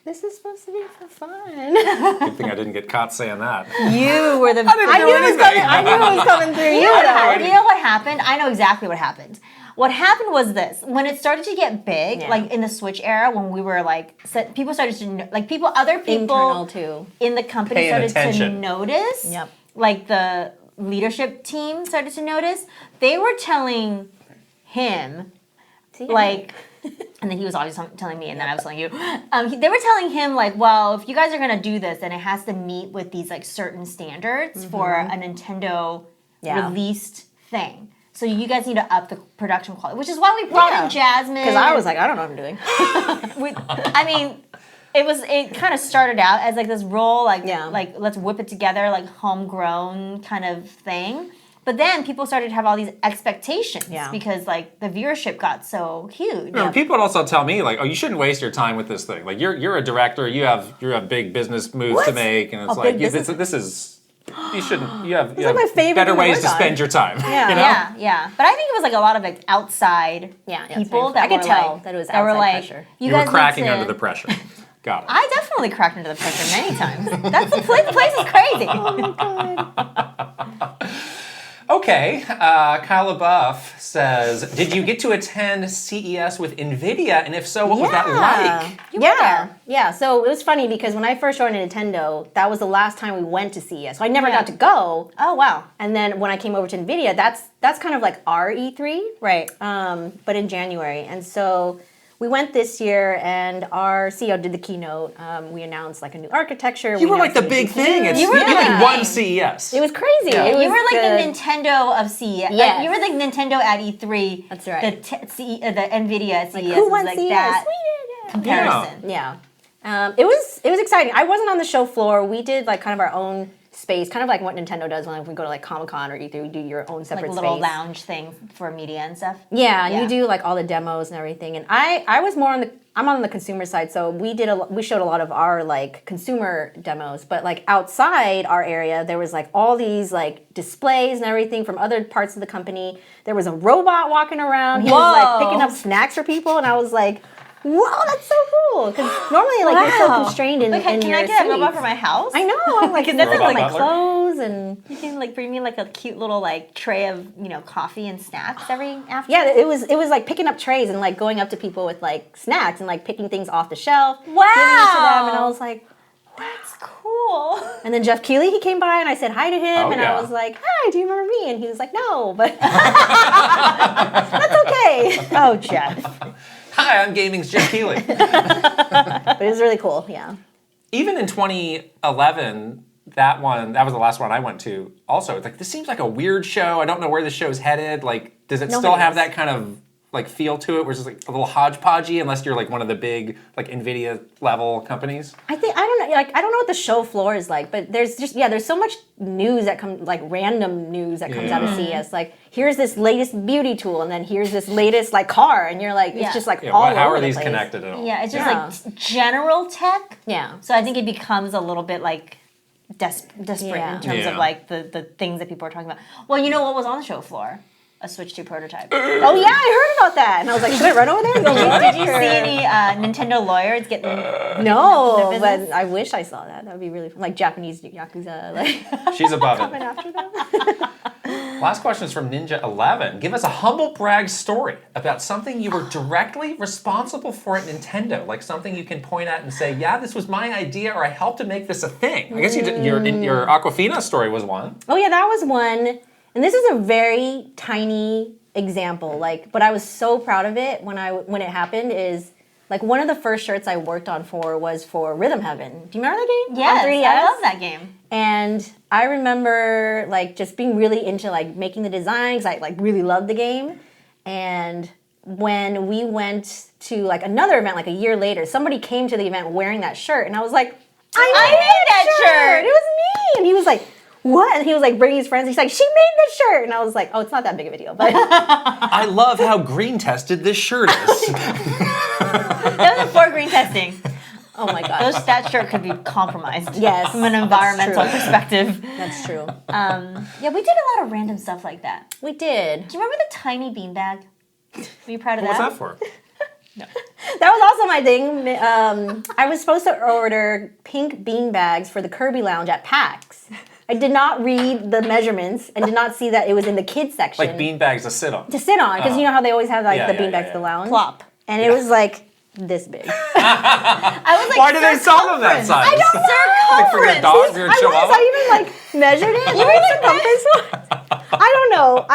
Speaker 3: this is supposed to be for fun.
Speaker 2: Good thing I didn't get caught saying that.
Speaker 1: You were the.
Speaker 2: didn't
Speaker 3: I
Speaker 2: do
Speaker 3: knew it was
Speaker 2: anything.
Speaker 3: coming. I knew it was coming through you.
Speaker 1: You know what happened? I know exactly what happened. What happened was this: when it started to get big,
Speaker 3: Yeah.
Speaker 1: like in the Switch era, when we were like, people started to other people
Speaker 3: Internal too.
Speaker 1: in the company
Speaker 2: Paying
Speaker 1: started to
Speaker 2: attention.
Speaker 1: notice.
Speaker 3: Yep.
Speaker 1: Like the leadership team started to notice. They were telling him, like, and then he was always telling me, and then I was telling you. They were telling him like, well, if you guys are gonna do this, then it has to meet with these like certain standards for a Nintendo released thing. So you guys need to up the production quality, which is why we brought in Jasmine.
Speaker 3: Because I was like, I don't know what I'm doing.
Speaker 1: I mean, it kind of started out as like this role, like let's whip it together, like homegrown kind of thing. But then people started to have all these expectations because like the viewership got so huge.
Speaker 2: No, people would also tell me like, "Oh, you shouldn't waste your time with this thing. Like, you're a director. You have big business moves to make, and it's like this is." You shouldn't. You have
Speaker 3: my favorite
Speaker 2: better
Speaker 3: thing to
Speaker 2: ways
Speaker 3: work
Speaker 2: to
Speaker 3: on.
Speaker 2: spend your time.
Speaker 3: Yeah.
Speaker 2: You know?
Speaker 1: Yeah. But I think it was like a lot of like outside people that
Speaker 3: I could
Speaker 1: were
Speaker 3: tell
Speaker 1: like,
Speaker 3: that it was
Speaker 1: that were
Speaker 3: outside
Speaker 1: like,
Speaker 3: pressure.
Speaker 2: You
Speaker 1: guys
Speaker 2: were cracking
Speaker 1: need to-
Speaker 2: under the pressure. Got it.
Speaker 1: I definitely cracked under the pressure many times. That's the place. The place is crazy.
Speaker 2: Okay, Kyle LaBeouf says, did you get to attend CES with NVIDIA? And if so, what was that like?
Speaker 3: Yeah. So it was funny because when I first joined Nintendo, that was the last time we went to CES. So I never got to go.
Speaker 1: Oh, wow.
Speaker 3: And then when I came over to NVIDIA, that's kind of like our E3.
Speaker 1: Right.
Speaker 3: But in January. And so we went this year, and our CEO did the keynote. We announced like a new architecture.
Speaker 2: You were like the big thing.
Speaker 3: You were
Speaker 2: like one CES.
Speaker 3: It was crazy.
Speaker 2: Yeah.
Speaker 3: It was
Speaker 1: You were like the Nintendo of CES.
Speaker 3: Yes.
Speaker 1: Like, you were like Nintendo at E3.
Speaker 3: That's right.
Speaker 1: The NVIDIA at CES.
Speaker 3: who
Speaker 1: was
Speaker 3: won
Speaker 1: like
Speaker 3: CES?
Speaker 1: that
Speaker 3: We did.
Speaker 1: comparison.
Speaker 3: Yeah. It was exciting. I wasn't on the show floor. We did like kind of our own space, kind of like what Nintendo does when we go to like Comic-Con or E3, we do your own separate
Speaker 1: Like a little
Speaker 3: space.
Speaker 1: lounge thing for media and stuff.
Speaker 3: Yeah, and you do like all the demos and everything. And I was more I'm on the consumer side, so we showed a lot of our like consumer demos, but like outside our area, there was like all these like displays and everything from other parts of the company. There was a robot walking around. He was like picking up snacks for people, and I was like, whoa, that's so cool. Because normally like you're so constrained in,
Speaker 1: Can
Speaker 3: your
Speaker 1: I get a robot
Speaker 3: seats.
Speaker 1: for my house?
Speaker 3: I know. I'm like,
Speaker 1: That's
Speaker 3: like
Speaker 2: like-
Speaker 3: clothes and
Speaker 1: You can like bring me like a cute little like tray of coffee and snacks every afternoon.
Speaker 3: yeah, it was like picking up trays and like going up to people with like snacks and like picking things off the shelf, giving it to them, and I was like,
Speaker 1: That's cool.
Speaker 3: and then Jeff Keighley, he came by and I said hi to him,
Speaker 2: Oh,
Speaker 3: and
Speaker 2: yeah.
Speaker 3: I was like, hi, do you remember me? And he was like, no, but that's okay.
Speaker 1: Oh, Jeff.
Speaker 2: Hi, I'm Gaming's Jeff Keighley.
Speaker 3: But it was really cool, yeah.
Speaker 2: Even in 2011, that was the last one I went to. Also, it's like, this seems like a weird show. I don't know where the show's headed. Like, does it still have that kind of like feel to it, where it's like a little hodgepodgey, unless you're like one of the big like NVIDIA level companies?
Speaker 3: I don't know what the show floor is like, but there's so much news that comes, like random news that comes out of CES. Like, here's this latest beauty tool, and then here's this latest like car, and you're like, it's just like all over
Speaker 2: how are
Speaker 3: the
Speaker 2: these
Speaker 3: place.
Speaker 2: connected at all?
Speaker 1: Yeah, it's just like general tech.
Speaker 3: Yeah.
Speaker 1: So I think it becomes a little bit like desperate
Speaker 3: Yeah.
Speaker 1: in terms
Speaker 2: Yeah.
Speaker 1: of like the things that people are talking about. Well, you know what was on the show floor? A Switch 2 prototype.
Speaker 3: Oh yeah, I heard about that, and I was like, should I run over there and go look?
Speaker 1: Did you see any Nintendo lawyers getting?
Speaker 3: No,
Speaker 1: their
Speaker 3: but
Speaker 1: business?
Speaker 3: I wish I saw that. That would be really fun. Like Japanese yakuza, like
Speaker 2: She's above
Speaker 3: coming
Speaker 2: it.
Speaker 3: after them.
Speaker 2: Last question is from Ninja11. Give us a humble brag story about something you were directly responsible for at Nintendo, like something you can point at and say, yeah, this was my idea, or I helped to make this a thing. I guess your Aquafina story was one.
Speaker 3: Oh yeah, that was one. And this is a very tiny example, like, but I was so proud of it when it happened. Is like one of the first shirts I worked on was for Rhythm Heaven. Do you remember that game?
Speaker 1: Yes,
Speaker 3: On 3DS?
Speaker 1: I love that game.
Speaker 3: And I remember like just being really into like making the designs. I like really loved the game. And when we went to like another event like a year later, somebody came to the event wearing that shirt, and I was like, I made that shirt. It was me. And he was like, what? And he was like bringing his friends. He's like, she made this shirt. And I was like, oh, it's not that big of a deal. But
Speaker 2: I love how green tested this shirt is.
Speaker 1: That was before green testing.
Speaker 3: oh my gosh.
Speaker 1: That shirt could be compromised.
Speaker 3: Yes,
Speaker 1: From an
Speaker 3: that's
Speaker 1: environmental
Speaker 3: true.
Speaker 1: perspective.
Speaker 3: That's true.
Speaker 1: Yeah, we did a lot of random stuff like that.
Speaker 3: We did.
Speaker 1: Do you remember the tiny beanbag? Were you proud of
Speaker 2: What's
Speaker 1: that?
Speaker 2: that for?
Speaker 3: That was also my thing. I was supposed to order pink bean bags for the Kirby Lounge at PAX. I did not read the measurements and did not see that it was in the kids section.
Speaker 2: Like bean bags to sit on.
Speaker 3: to sit on, because you know how they always have like
Speaker 2: Yeah,
Speaker 3: the
Speaker 2: yeah,
Speaker 3: bean bags
Speaker 2: yeah,
Speaker 3: at the
Speaker 2: yeah.
Speaker 3: lounge?
Speaker 1: Plop.
Speaker 3: And it was like this big.
Speaker 1: I was like,
Speaker 2: Why do they sell them that size?
Speaker 3: I don't know.
Speaker 2: Like for your dog, your chihuahua?
Speaker 3: I even like measured it. You were circumference was. I don't know.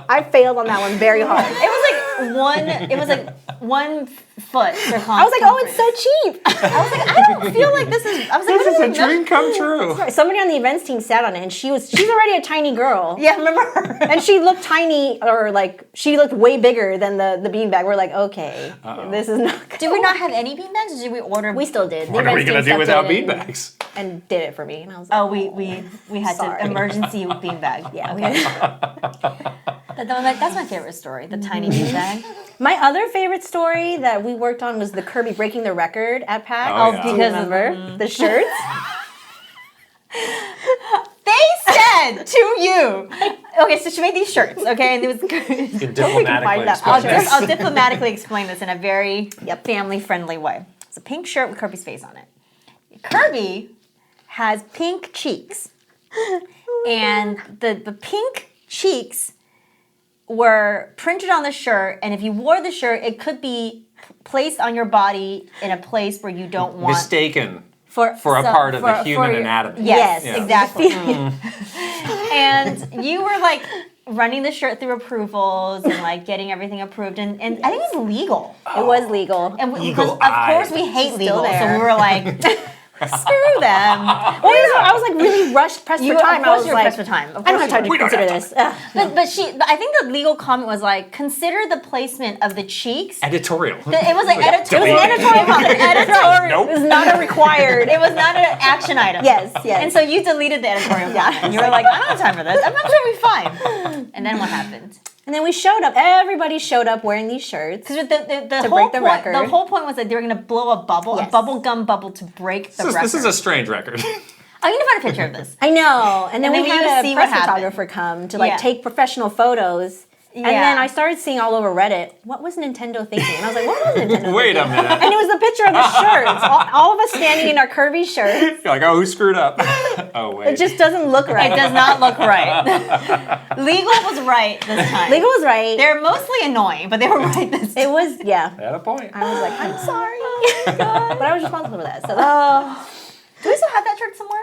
Speaker 3: I failed on that one very hard.
Speaker 1: It was like 1 foot circumference.
Speaker 3: I was like, oh, it's so cheap.
Speaker 1: I was like, I don't feel like this is. I was like,
Speaker 2: This is
Speaker 1: what
Speaker 2: a
Speaker 1: is this?
Speaker 2: dream come true.
Speaker 3: Somebody on the events team sat on it, and she's already a tiny girl.
Speaker 1: Yeah, remember her?
Speaker 3: And she looked tiny, or like she looked way bigger than the beanbag. We're like, okay, this is not good.
Speaker 1: Did we not have any beanbags, or did we order?
Speaker 3: We still did.
Speaker 2: What are we going to do without bean bags?
Speaker 3: And did it for me, and I was like,
Speaker 1: Oh, we had
Speaker 3: Sorry.
Speaker 1: to emergency beanbag.
Speaker 3: yeah.
Speaker 1: That's my favorite story, the tiny beanbag.
Speaker 3: My other favorite story that we worked on was the Kirby breaking the record at PAX.
Speaker 2: Oh, yeah.
Speaker 3: Do you remember the shirts?
Speaker 1: They said to you, okay, so she made these shirts, okay, and it was
Speaker 2: You can diplomatically
Speaker 3: find that
Speaker 2: explain
Speaker 3: picture.
Speaker 2: this.
Speaker 1: I'll diplomatically explain this in a very family-friendly way. It's a pink shirt with Kirby's face on it. Kirby has pink cheeks, and the pink cheeks were printed on the shirt, and if you wore the shirt, it could be placed on your body in a place where you don't want.
Speaker 2: Mistaken for a part of the human anatomy.
Speaker 1: Yes,
Speaker 2: Yeah.
Speaker 1: exactly. And you were like running the shirt through approvals and like getting everything approved, and I think it's legal.
Speaker 3: It was legal.
Speaker 1: And
Speaker 2: Eagle
Speaker 1: of
Speaker 2: eye.
Speaker 1: course we hate legal, so
Speaker 3: there.
Speaker 1: we were like, screw them.
Speaker 3: I was like really rushed, pressed for time.
Speaker 1: Of
Speaker 3: I
Speaker 1: course
Speaker 3: was
Speaker 1: you're
Speaker 3: like,
Speaker 1: pressed for time. Of
Speaker 3: I don't
Speaker 1: course
Speaker 3: have time
Speaker 1: you
Speaker 3: to
Speaker 1: are.
Speaker 3: consider this. Ugh.
Speaker 1: But I think the legal comment was like, consider the placement of the cheeks.
Speaker 2: Editorial.
Speaker 1: It was like editorial.
Speaker 2: delete it.
Speaker 1: Editorial comment. Editorial.
Speaker 2: Nope.
Speaker 3: It was not a required.
Speaker 1: It was not an action item.
Speaker 3: Yes.
Speaker 1: And so you deleted the editorial comment. You were like, I don't have time for this. I'm not sure we'll be fine. And then what happened?
Speaker 3: And then we showed up. Everybody showed up wearing these shirts.
Speaker 1: Because the
Speaker 3: To
Speaker 1: whole
Speaker 3: break the
Speaker 1: point,
Speaker 3: record.
Speaker 1: the whole point was that they were going to blow a bubble,
Speaker 3: Yes.
Speaker 1: a bubble gum bubble to break the record.
Speaker 2: This is a strange record.
Speaker 1: I need to find a picture of this.
Speaker 3: I know. And then
Speaker 1: And
Speaker 3: we
Speaker 1: then we
Speaker 3: had
Speaker 1: see
Speaker 3: a
Speaker 1: what
Speaker 3: press
Speaker 1: happened.
Speaker 3: photographer come to like
Speaker 1: Yeah.
Speaker 3: take professional photos. And
Speaker 1: Yeah.
Speaker 3: then I started seeing all over Reddit, what was Nintendo thinking? And I was like, what was Nintendo
Speaker 2: Wait a
Speaker 3: thinking?
Speaker 2: minute.
Speaker 3: And it was the picture of the shirts. All of us standing in our curvy shirts.
Speaker 2: You're like, oh, who screwed up? Oh, wait.
Speaker 3: It just doesn't look right.
Speaker 1: It does not look right. Legal was right this time.
Speaker 3: Legal was right.
Speaker 1: They're mostly annoying, but they were right this time.
Speaker 3: It was, yeah.
Speaker 2: At a point.
Speaker 3: I was like, I'm sorry. But I was responsible for that. So
Speaker 1: Do we still have that shirt somewhere?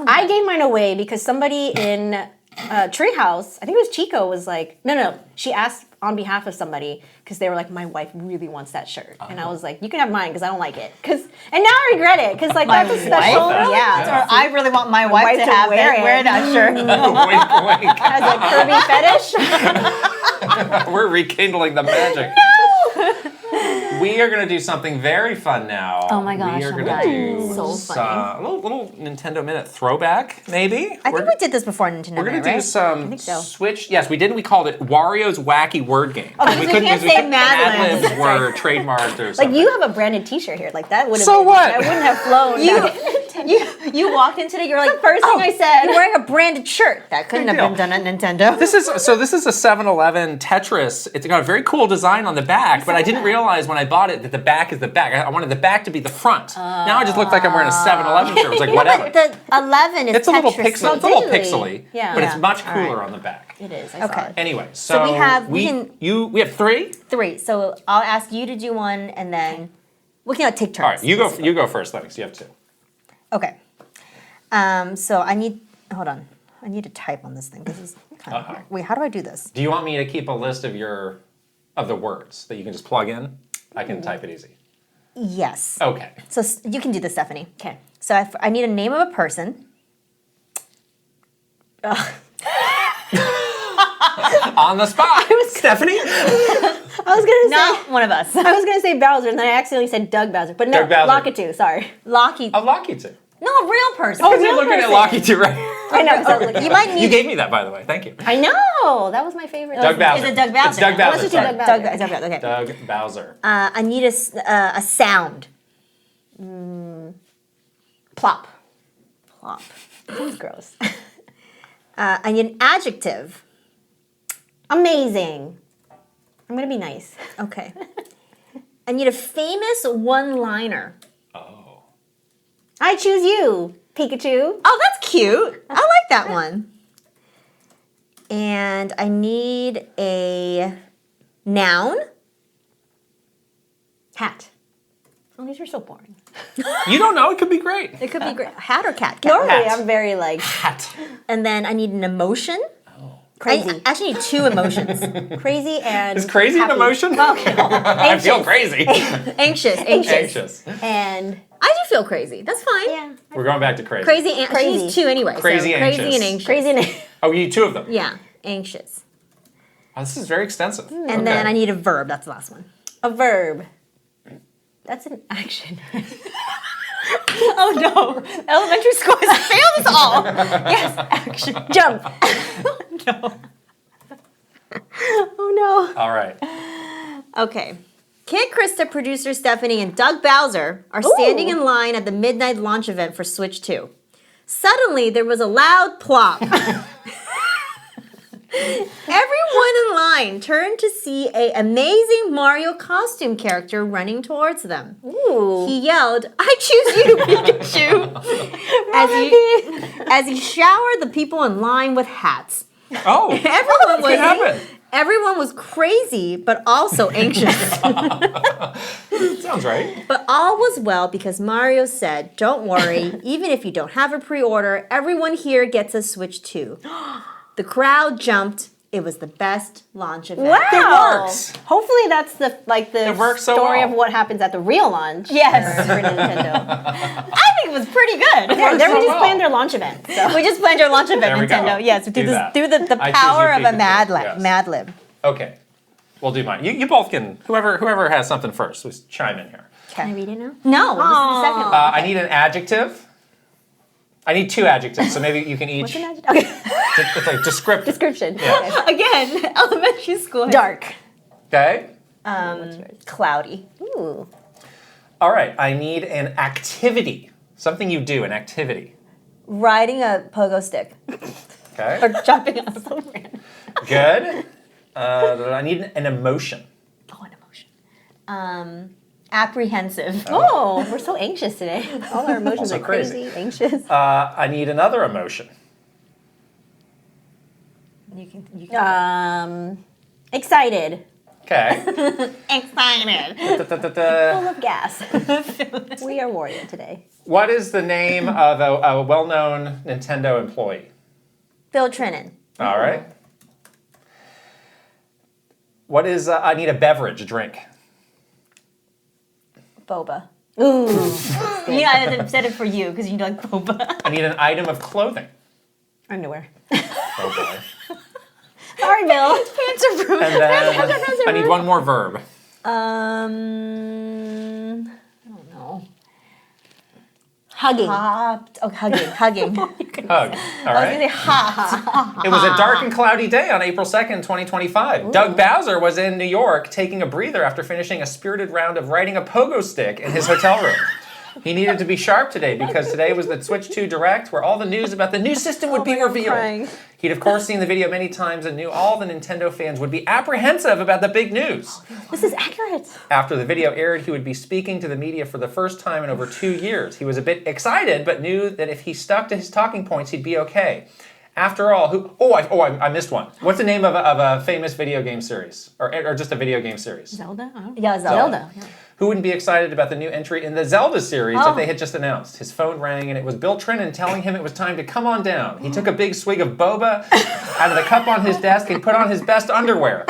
Speaker 3: I gave mine away because somebody in Treehouse, I think it was Chico, was like, no. She asked on behalf of somebody because they were like, my wife really wants that shirt. And I was like, you can have mine because I don't like it. And now I regret it because like
Speaker 1: My
Speaker 3: that's a special.
Speaker 1: wife?
Speaker 3: Yeah.
Speaker 1: Or I really want my wife
Speaker 3: wife
Speaker 1: to
Speaker 3: to
Speaker 1: have
Speaker 3: wear it.
Speaker 1: that shirt.
Speaker 2: Wink, wink.
Speaker 3: As a curvy fetish.
Speaker 2: We're rekindling the magic. We are going to do something very fun now.
Speaker 1: Oh my gosh,
Speaker 2: We are
Speaker 1: oh
Speaker 2: going
Speaker 1: my
Speaker 2: to
Speaker 1: God.
Speaker 2: do
Speaker 1: So funny.
Speaker 2: a little Nintendo Minute throwback, maybe.
Speaker 1: I think we did this before Nintendo
Speaker 2: We're going
Speaker 1: Minute,
Speaker 2: to do
Speaker 1: right?
Speaker 2: some
Speaker 3: think so.
Speaker 2: Switch. Yes, we did. We called it Wario's Wacky Word Game.
Speaker 1: because we can't say Mad Libs.
Speaker 2: were trademarked or
Speaker 3: Like
Speaker 2: something.
Speaker 3: you have a branded T-shirt here. Like that would have.
Speaker 2: So what?
Speaker 3: That wouldn't have flown.
Speaker 1: You walked in today, you're like,
Speaker 3: the first thing I said.
Speaker 1: you're wearing a branded shirt. That couldn't have been
Speaker 2: deal.
Speaker 1: done at Nintendo.
Speaker 2: This is a 7-Eleven Tetris. It's got a very cool design on the back, but I didn't realize when I bought it that the back is the back. I wanted the back to be the front. Now I just look like I'm wearing a 7-Eleven shirt. It's like whatever.
Speaker 1: The 11 is
Speaker 2: It's a little
Speaker 1: Tetris.
Speaker 2: pixel. It's a little
Speaker 3: digitally.
Speaker 2: pixely,
Speaker 3: Yeah.
Speaker 2: but it's
Speaker 3: Yeah.
Speaker 2: much
Speaker 1: All
Speaker 2: cooler
Speaker 1: right.
Speaker 2: on the back.
Speaker 3: It is. I
Speaker 1: Okay.
Speaker 3: saw it.
Speaker 2: Anyway, so
Speaker 1: we have-
Speaker 2: we have 3.
Speaker 1: 3. So I'll ask you to do one, and then we can take turns.
Speaker 2: All right, you go first, Lennox. You have 2.
Speaker 1: Okay. So I need. Hold on. I need to type on this thing. This is kind of hard. Wait, how do I do this?
Speaker 2: Do you want me to keep a list of the words that you can just plug in? I can type it easy.
Speaker 1: Yes.
Speaker 2: Okay.
Speaker 1: So you can do this, Stephenie.
Speaker 3: Okay.
Speaker 1: So I need a name of a person.
Speaker 2: On the spot, Stephenie.
Speaker 3: I was gonna say.
Speaker 1: Not one of us.
Speaker 3: I was gonna say Bowser, and then I accidentally said Doug Bowser. But no,
Speaker 2: Doug Bowser.
Speaker 3: Lakitu. Sorry.
Speaker 1: Lockie.
Speaker 2: I'll lock you too.
Speaker 1: No, a real person.
Speaker 3: Oh,
Speaker 2: You're
Speaker 3: real
Speaker 2: looking at
Speaker 3: person.
Speaker 2: Locky too, right?
Speaker 3: I know. 'cause I was looking
Speaker 1: You
Speaker 3: at
Speaker 1: might
Speaker 3: it.
Speaker 1: need.
Speaker 2: You gave me that, by the way. Thank you.
Speaker 3: I know. That was my favorite.
Speaker 2: Doug Bowser.
Speaker 1: Is it Doug Bowser?
Speaker 2: It's Doug
Speaker 1: Let's
Speaker 2: Bowser.
Speaker 3: just do
Speaker 2: sorry.
Speaker 3: Doug Bowser.
Speaker 1: Doug Bowser. Okay.
Speaker 2: Doug Bowser.
Speaker 1: I need a sound.
Speaker 3: Plop.
Speaker 1: Plop.
Speaker 3: That was gross.
Speaker 1: I need an adjective.
Speaker 3: Amazing. I'm gonna be nice.
Speaker 1: Okay. I need a famous one-liner.
Speaker 2: Oh.
Speaker 3: I choose you, Pikachu.
Speaker 1: Oh, that's cute. I like that one. And I need a noun.
Speaker 3: Hat. Oh, these are so boring.
Speaker 2: You don't know. It could be great.
Speaker 1: It could be great. Hat or cat?
Speaker 3: Normally,
Speaker 2: Hat.
Speaker 3: I'm very like
Speaker 2: Hat.
Speaker 1: And then I need an emotion.
Speaker 3: crazy,
Speaker 1: I actually need 2 emotions.
Speaker 3: crazy, and
Speaker 2: Is crazy an
Speaker 3: happy.
Speaker 2: emotion?
Speaker 3: Okay.
Speaker 2: I feel crazy.
Speaker 1: Anxious.
Speaker 2: Anxious.
Speaker 3: And
Speaker 1: I do feel crazy. That's fine.
Speaker 3: yeah,
Speaker 2: We're going back to crazy.
Speaker 1: Crazy and she
Speaker 3: Crazy.
Speaker 1: needs 2 anyway. so
Speaker 2: Crazy,
Speaker 1: crazy
Speaker 2: anxious.
Speaker 1: and anxious.
Speaker 3: crazy. And
Speaker 2: Oh, you need 2 of them.
Speaker 1: Yeah, anxious.
Speaker 2: Oh, this is very extensive.
Speaker 1: And then I need a verb. That's the last one.
Speaker 3: a verb. That's an action.
Speaker 1: Oh no! Elementary school has failed us all. Yes, action.
Speaker 3: Jump.
Speaker 1: No.
Speaker 3: Oh
Speaker 2: All right.
Speaker 1: Okay. Kid Krysta, producer Stephenie, and Doug Bowser are standing in line at the midnight launch event for Switch 2. Suddenly, there was a loud plop. Everyone in line turned to see an amazing Mario costume character running towards them.
Speaker 3: no. Ooh.
Speaker 1: He yelled, "I choose you, Pikachu!" as he showered the people in line with hats.
Speaker 2: Oh,
Speaker 1: Everyone
Speaker 2: what happened?
Speaker 1: Everyone was crazy, but also anxious.
Speaker 2: Sounds right.
Speaker 1: But all was well because Mario said, "Don't worry, even if you don't have a pre-order, everyone here gets a Switch too." The crowd jumped. It was the best launch event.
Speaker 3: Wow.
Speaker 2: It works.
Speaker 3: Hopefully that's the
Speaker 2: It works so
Speaker 3: story
Speaker 2: well.
Speaker 3: of what happens at the real launch.
Speaker 1: Yes.
Speaker 3: For Nintendo.
Speaker 1: I think it was pretty good.
Speaker 3: Yeah, then we
Speaker 2: so
Speaker 3: just
Speaker 2: well.
Speaker 3: planned their launch event. So.
Speaker 1: We just planned our launch event,
Speaker 2: There we go.
Speaker 1: Nintendo. Yes,
Speaker 2: Do
Speaker 1: through
Speaker 2: that.
Speaker 1: the
Speaker 2: I choose
Speaker 1: power
Speaker 2: you,
Speaker 1: of a
Speaker 2: Pikachu.
Speaker 1: Mad Lib.
Speaker 2: Yes.
Speaker 1: Mad Lib.
Speaker 2: Okay. We'll do mine. You both can, whoever has something first, let's chime in here.
Speaker 3: Can I read it now?
Speaker 1: No, this is the second one.
Speaker 2: I need an adjective. I need 2 adjectives, so maybe you can each.
Speaker 3: What's an adjective? Okay.
Speaker 2: It's like descriptive.
Speaker 3: Description.
Speaker 2: Yeah.
Speaker 1: Again, elementary school.
Speaker 3: Dark.
Speaker 2: Okay.
Speaker 1: Cloudy.
Speaker 3: Ooh.
Speaker 2: All right. I need an activity. Something you do, an activity.
Speaker 1: Riding a pogo stick.
Speaker 2: Okay.
Speaker 1: Or jumping on
Speaker 3: So random.
Speaker 2: Good. I need an emotion.
Speaker 1: Oh, an emotion. Apprehensive.
Speaker 3: Oh, we're so anxious today. All our emotions
Speaker 2: Also
Speaker 3: are crazy, anxious.
Speaker 2: I need another emotion.
Speaker 1: You can
Speaker 3: Excited.
Speaker 2: Okay.
Speaker 1: excited.
Speaker 2: Da-da-da-da.
Speaker 3: Full of gas. We are warrior today.
Speaker 2: What is the name of a well-known Nintendo employee?
Speaker 1: Bill Trinan.
Speaker 2: All right. What is, I need a beverage, a drink.
Speaker 1: Boba.
Speaker 3: Ooh.
Speaker 1: Yeah, I said it for you because you like boba.
Speaker 2: I need an item of clothing.
Speaker 3: Underwear.
Speaker 2: Oh boy.
Speaker 3: Sorry, Bill.
Speaker 1: Pants are ruined.
Speaker 2: And then I need one more verb.
Speaker 1: I
Speaker 3: don't know. Hugging.
Speaker 1: hopped. Oh, hugging.
Speaker 2: Hug. All
Speaker 1: I was gonna
Speaker 2: right.
Speaker 1: say hopped.
Speaker 2: It was a dark and cloudy day on April 2nd, 2025. Doug Bowser was in New York taking a breather after finishing a spirited round of riding a pogo stick in his hotel room. He needed to be sharp today because today was the Switch 2 Direct where all the news about the new system would be revealed.
Speaker 1: crying.
Speaker 2: He'd of course seen the video many times and knew all the Nintendo fans would be apprehensive about the big news.
Speaker 3: This is accurate.
Speaker 2: After the video aired, he would be speaking to the media for the first time in over 2 years. He was a bit excited, but knew that if he stuck to his talking points, he'd be okay. After all, I missed one. What's the name of a famous video game series? Or just a video game series?
Speaker 3: Zelda? I don't know.
Speaker 1: Yeah,
Speaker 3: Zelda. Yeah.
Speaker 2: Who wouldn't be excited about the new entry in the Zelda series that they had just announced? His phone rang and it was Bill Trinan telling him it was time to come on down. He took a big swig of boba out of the cup on his desk and put on his best underwear.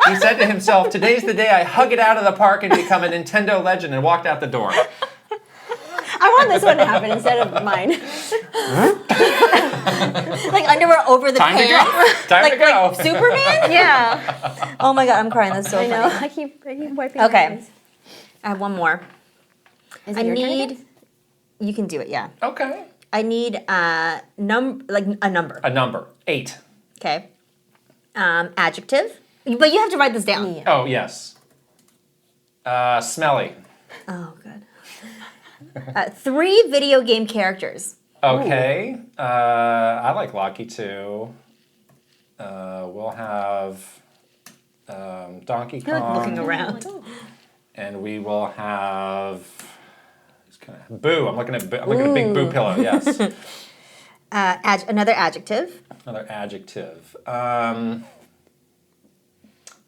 Speaker 2: He said to himself, "Today's the day I hug it out of the park and become a Nintendo legend," and walked out the door.
Speaker 3: I want this one to happen instead of mine.
Speaker 1: like underwear over the
Speaker 2: Time to
Speaker 1: pants.
Speaker 2: go. Time to go.
Speaker 1: Like Superman? Yeah. Oh my god, I'm crying. That's so
Speaker 3: I know.
Speaker 1: funny.
Speaker 3: I keep wiping my
Speaker 1: Okay.
Speaker 3: eyes.
Speaker 1: I have one more.
Speaker 3: Is
Speaker 1: I
Speaker 3: it your turn
Speaker 1: need.
Speaker 3: again?
Speaker 1: You can do it. Yeah.
Speaker 2: Okay.
Speaker 1: I need a number.
Speaker 2: A number. 8.
Speaker 1: Okay. Adjective. But you have to write this down.
Speaker 3: Yeah.
Speaker 2: Oh, yes. Smelly.
Speaker 1: Oh, good. 3 video game characters.
Speaker 2: Okay. I like Locky too. We'll have Donkey
Speaker 1: I like looking
Speaker 2: Kong.
Speaker 1: around.
Speaker 2: And we will have Boo. I'm looking at Big Boo Pillow. Yes.
Speaker 1: Another adjective.
Speaker 2: Another adjective.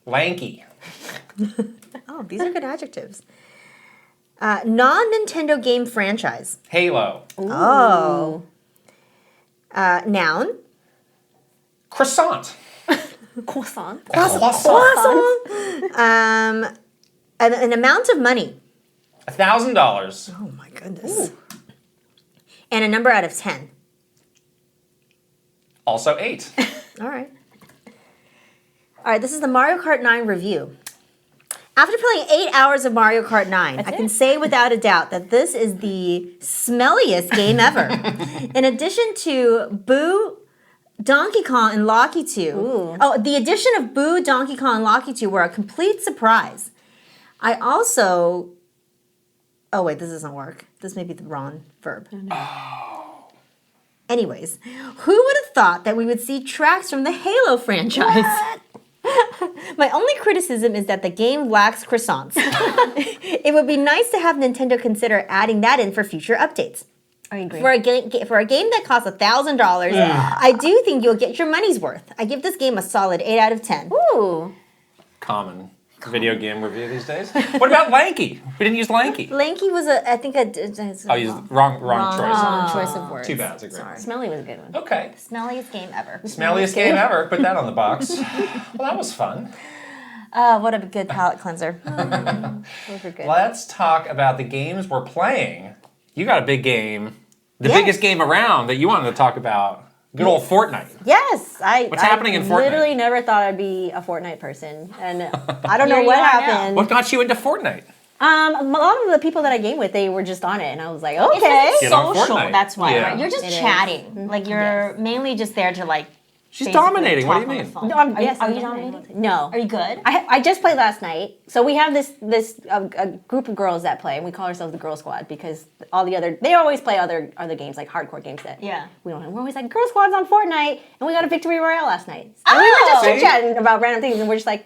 Speaker 2: Lanky.
Speaker 1: Oh, these are good adjectives. Non-Nintendo game franchise.
Speaker 2: Halo.
Speaker 1: Oh. Noun.
Speaker 2: Croissant.
Speaker 3: Croissant.
Speaker 2: Croissant.
Speaker 1: An amount of money.
Speaker 2: $1,000.
Speaker 1: Oh my goodness. And a number out of 10.
Speaker 2: Also 8.
Speaker 1: All right. All right, this is the Mario Kart 9 review. After playing 8 hours of Mario Kart 9, I can say without a doubt that this is the smelliest game ever. In addition to Boo, Donkey Kong, and Locky 2. Oh, the addition of Boo, Donkey Kong, and Locky 2 were a complete surprise. I also... Oh, wait, this doesn't work. This may be the wrong verb. Oh. Anyways, who would have thought that we would see tracks from the Halo franchise? My only criticism is that the game lacks croissants. It would be nice to have Nintendo consider adding that in for future updates.
Speaker 3: I agree.
Speaker 1: For a game that costs $1,000, I do think you'll get your money's worth. I give this game a solid 8 out of 10.
Speaker 3: Ooh.
Speaker 2: Common video game review these days. What about Lanky? We didn't use Lanky.
Speaker 1: Lanky was I think a
Speaker 2: Oh, you used wrong choice.
Speaker 1: wrong choice of words.
Speaker 2: Too bad. It's a great one.
Speaker 3: Smelly was a good one.
Speaker 2: Okay.
Speaker 1: Smelliest game ever.
Speaker 2: Smelliest game ever. Put that on the box. Well, that was fun.
Speaker 1: What a good palate cleanser.
Speaker 3: Those were good.
Speaker 2: Let's talk about the games we're playing. You got a big game. The
Speaker 1: Yes.
Speaker 2: biggest game around that you wanted to talk about. Good old Fortnite.
Speaker 1: Yes,
Speaker 2: What's happening in Fortnite?
Speaker 3: Literally never thought I'd be a Fortnite person, and I don't know
Speaker 1: Here
Speaker 3: what
Speaker 1: you are now.
Speaker 3: happened.
Speaker 2: What got you into Fortnite?
Speaker 3: A lot of the people that I game with, they were just on it, and I was like, okay.
Speaker 1: It's
Speaker 2: Get on
Speaker 1: social.
Speaker 2: Fortnite.
Speaker 1: That's why,
Speaker 2: Yeah.
Speaker 1: right? You're just
Speaker 3: It is.
Speaker 1: chatting. Like you're mainly just there to like.
Speaker 2: She's
Speaker 1: basically
Speaker 2: dominating. What do you
Speaker 1: talk on the
Speaker 2: mean?
Speaker 1: phone.
Speaker 3: No,
Speaker 1: Are you
Speaker 3: I'm
Speaker 1: dominating?
Speaker 3: No.
Speaker 1: Are you good?
Speaker 3: I just played last night. So we have this a group of girls that play, and we call ourselves the Girl Squad because all the other they always play other games like hardcore games that
Speaker 1: Yeah.
Speaker 3: we don't have. We're always like Girl Squad's on Fortnite, and we got a victory royale last night. And we were just
Speaker 1: Oh!
Speaker 3: chit chatting about random things, and we're just like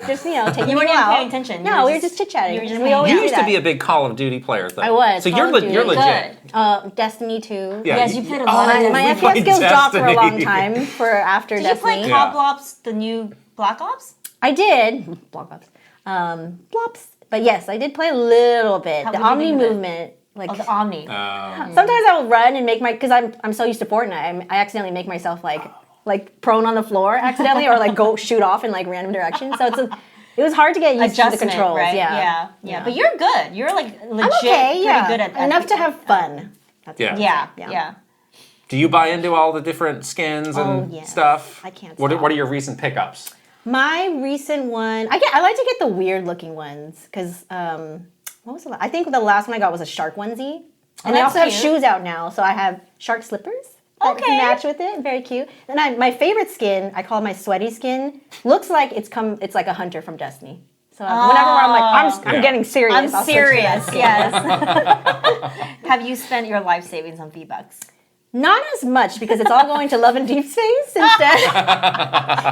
Speaker 3: just taking
Speaker 1: You weren't
Speaker 3: it
Speaker 1: even
Speaker 3: out.
Speaker 1: paying attention.
Speaker 3: No, we were just chit chatting.
Speaker 1: you were just
Speaker 3: and we
Speaker 1: hanging
Speaker 3: always
Speaker 1: out.
Speaker 2: You
Speaker 3: do
Speaker 2: used to
Speaker 3: that.
Speaker 2: be a big Call of Duty player, though.
Speaker 3: I was.
Speaker 2: So
Speaker 3: Call
Speaker 2: you're
Speaker 3: of Duty.
Speaker 2: you're legit.
Speaker 3: Destiny 2.
Speaker 2: Yeah,
Speaker 1: Yes, you played a lot of
Speaker 3: My
Speaker 2: we
Speaker 3: FPS
Speaker 2: played
Speaker 3: skills dropped for a long
Speaker 2: Destiny.
Speaker 3: time for after
Speaker 1: Did you
Speaker 3: Destiny.
Speaker 1: play
Speaker 2: Yeah.
Speaker 1: Call Ops, the new Black Ops?
Speaker 3: I did. Block Ops. Blops. But yes, I did play a little bit.
Speaker 1: How
Speaker 3: The
Speaker 1: would you
Speaker 3: Omni
Speaker 1: think of it?
Speaker 3: movement. Like
Speaker 1: Oh, the Omni.
Speaker 3: sometimes I'll run and make because I'm so used to Fortnite. I accidentally make myself like prone on the floor accidentally or like go shoot off in like random directions. So it was hard to get used to the
Speaker 1: Adjustment,
Speaker 3: controls.
Speaker 1: right?
Speaker 3: Yeah.
Speaker 1: Yeah. But you're good. You're like legit
Speaker 3: I'm okay.
Speaker 1: pretty
Speaker 3: Yeah.
Speaker 1: good at
Speaker 3: Enough to have fun. That's
Speaker 2: Yeah.
Speaker 3: what
Speaker 1: Yeah,
Speaker 3: I'd say.
Speaker 1: yeah.
Speaker 2: Do you buy into all the different skins and
Speaker 3: yes.
Speaker 2: stuff?
Speaker 3: I can't
Speaker 2: What
Speaker 3: stop.
Speaker 2: are your recent pickups?
Speaker 3: My recent one, I like to get the weird looking ones because what was I think the last one I got was a shark onesie, and they
Speaker 1: that's
Speaker 3: also have
Speaker 1: cute.
Speaker 3: shoes out now. So I have shark slippers that
Speaker 1: Okay.
Speaker 3: match with it. Very cute. And my favorite skin, I call my sweaty skin. Looks like it's like a hunter from Destiny. So whenever I'm like I'm
Speaker 2: Yeah.
Speaker 3: getting serious.
Speaker 1: I'm
Speaker 3: I'll switch to that
Speaker 1: serious,
Speaker 3: skin.
Speaker 1: yes. Have you spent your life savings on V-Bucks?
Speaker 3: Not as much because it's all going to Love and Deep Space instead.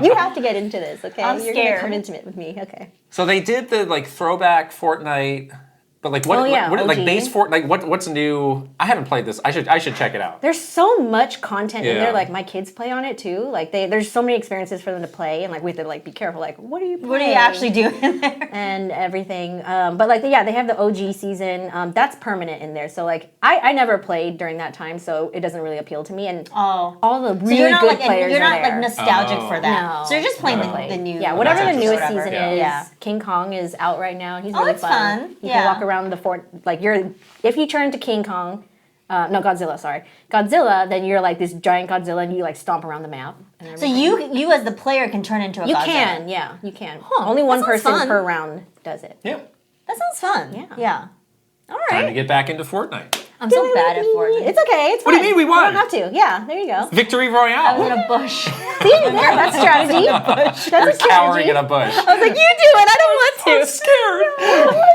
Speaker 3: You have to get into this, okay?
Speaker 1: I'm
Speaker 3: You're
Speaker 1: scared.
Speaker 3: gonna come intimate with me, okay?
Speaker 2: So they did the like throwback Fortnite, but like what?
Speaker 3: Oh, yeah,
Speaker 2: what like
Speaker 3: OG.
Speaker 2: base Fortnite? What's new? I haven't played this. I should check it out.
Speaker 3: There's so much content in
Speaker 2: Yeah.
Speaker 3: there. Like my kids play on it too. Like there's so many experiences for them to play, and like we have to like be careful. Like what are you? Playing?
Speaker 1: What are you actually doing there?
Speaker 3: And everything. But like they have the OG season. That's permanent in there. So like I never played during that time, so it doesn't really appeal to me. And
Speaker 1: Oh.
Speaker 3: all the
Speaker 1: So
Speaker 3: really
Speaker 1: you're not
Speaker 3: good
Speaker 1: like
Speaker 3: players
Speaker 1: you're
Speaker 3: are
Speaker 1: not
Speaker 3: there.
Speaker 1: like nostalgic
Speaker 2: Oh.
Speaker 1: for that.
Speaker 3: No.
Speaker 1: So you're just playing
Speaker 2: No.
Speaker 1: the new.
Speaker 3: Yeah, whatever the
Speaker 2: That's
Speaker 3: newest
Speaker 1: whatever.
Speaker 3: season
Speaker 2: Yeah.
Speaker 3: is.
Speaker 1: Yeah.
Speaker 3: King Kong is out right now. He's
Speaker 1: Oh,
Speaker 3: really
Speaker 1: that's
Speaker 3: fun.
Speaker 1: fun.
Speaker 3: You
Speaker 1: Yeah.
Speaker 3: can walk around the fort. Like if you turn to King Kong, no Godzilla, sorry, Godzilla, then you're like this giant Godzilla, and you like stomp around the map. And
Speaker 1: So
Speaker 3: everything.
Speaker 1: you as the player can turn into a
Speaker 3: You
Speaker 1: Godzilla.
Speaker 3: can, yeah, you can.
Speaker 1: Huh,
Speaker 3: Only
Speaker 1: that
Speaker 3: one
Speaker 1: sounds
Speaker 3: person
Speaker 1: fun.
Speaker 3: per round does it.
Speaker 2: Yeah.
Speaker 1: That sounds fun.
Speaker 3: Yeah.
Speaker 1: Yeah. All
Speaker 2: Time to
Speaker 1: right.
Speaker 2: get back into Fortnite.
Speaker 1: I'm so bad at Fortnite.
Speaker 3: It's okay. It's
Speaker 2: What do you
Speaker 3: fine.
Speaker 2: mean we won?
Speaker 3: You don't have to. Yeah, there you go.
Speaker 2: Victory
Speaker 1: I
Speaker 2: Royale.
Speaker 1: was in a bush.
Speaker 3: See, yeah, that's strategy. That's
Speaker 2: You're
Speaker 3: a strategy.
Speaker 2: cowering in a bush.
Speaker 3: I was like, you do it. I don't want to.
Speaker 2: I'm scared.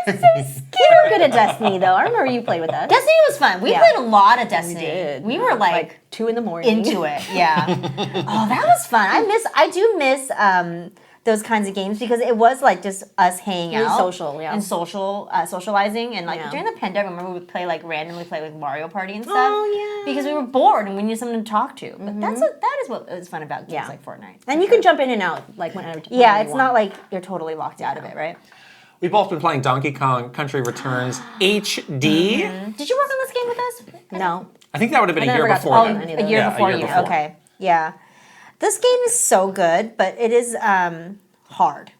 Speaker 3: I'm so scared. You were good at Destiny, though. I remember you played with us.
Speaker 1: Destiny was fun. We
Speaker 3: Yeah.
Speaker 1: played a lot of Destiny.
Speaker 3: did.
Speaker 1: We were like
Speaker 3: 2 a.m.
Speaker 1: into it. Yeah. Oh, that was fun. I do miss those kinds of games because it was like just us hanging
Speaker 3: Really
Speaker 1: out,
Speaker 3: social, yeah.
Speaker 1: and socializing, and like
Speaker 3: Yeah.
Speaker 1: during the pandemic, I remember we would play like randomly play like Mario Party and stuff.
Speaker 3: Oh, yeah.
Speaker 1: Because we were bored and we needed someone to talk to. But that is what is fun about games
Speaker 3: Yeah.
Speaker 1: like Fortnite.
Speaker 3: And you can jump in and out like whenever.
Speaker 1: Yeah,
Speaker 3: you
Speaker 1: it's
Speaker 3: want.
Speaker 1: not like you're totally locked out of it, right?
Speaker 2: We've both been playing Donkey Kong Country Returns HD.
Speaker 1: Did you work on this game with us?
Speaker 3: No.
Speaker 2: I think that would have been
Speaker 3: I
Speaker 2: a year
Speaker 3: never got to
Speaker 2: before
Speaker 3: play
Speaker 2: that.
Speaker 3: any of
Speaker 1: A
Speaker 3: those.
Speaker 1: year
Speaker 2: Yeah,
Speaker 1: before you. Okay. Yeah. This game is so good, but it is hard.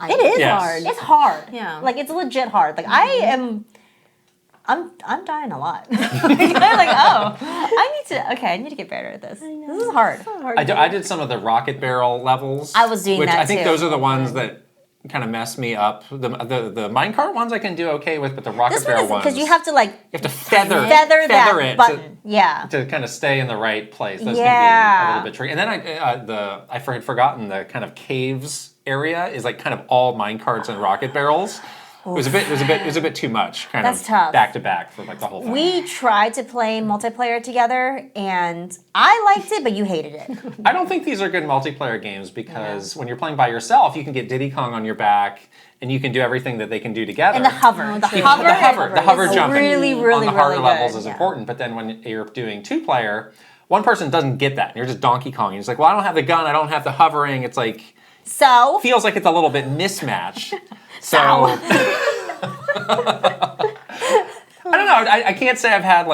Speaker 3: It is
Speaker 2: Yes.
Speaker 3: hard.
Speaker 1: It's hard.
Speaker 3: Yeah.
Speaker 1: Like it's legit hard. Like I'm dying a lot. I'm like, oh, I need to get better at this. This is hard.
Speaker 2: I did some of the rocket barrel levels.
Speaker 1: I was doing
Speaker 2: which
Speaker 1: that
Speaker 2: I think
Speaker 1: too.
Speaker 2: those are the ones that kind of mess me up. The minecart ones I can do okay with, but the rocket
Speaker 1: This one
Speaker 2: barrel
Speaker 1: is
Speaker 2: ones
Speaker 1: because you have to like
Speaker 2: you have to feather
Speaker 1: that
Speaker 2: it
Speaker 1: button. Yeah.
Speaker 2: to kind of stay in the right place. That's
Speaker 1: Yeah.
Speaker 2: gonna be a little bit tricky. And then I had forgotten the kind of caves area is like kind of all minecarts and rocket barrels. It was a bit too much.
Speaker 1: That's tough.
Speaker 2: Back to back for like the whole thing.
Speaker 1: We tried to play multiplayer together, and I liked it, but you hated it.
Speaker 2: I don't think these are good multiplayer games because when you're playing by yourself, you can get Diddy Kong on your back, and you can do everything that they can do together.
Speaker 1: And the hover.
Speaker 2: The hover
Speaker 1: is
Speaker 2: jumping
Speaker 1: really, really,
Speaker 2: on the harder
Speaker 1: really
Speaker 2: levels
Speaker 1: good.
Speaker 2: is important. But then when you're doing 2-player, one person doesn't get that. And you're just Donkey Kong. You're just like, well, I don't have the gun. I don't have the hovering. It's like
Speaker 1: So
Speaker 2: feels like it's a little bit mismatched. So I don't know. I can't say I've had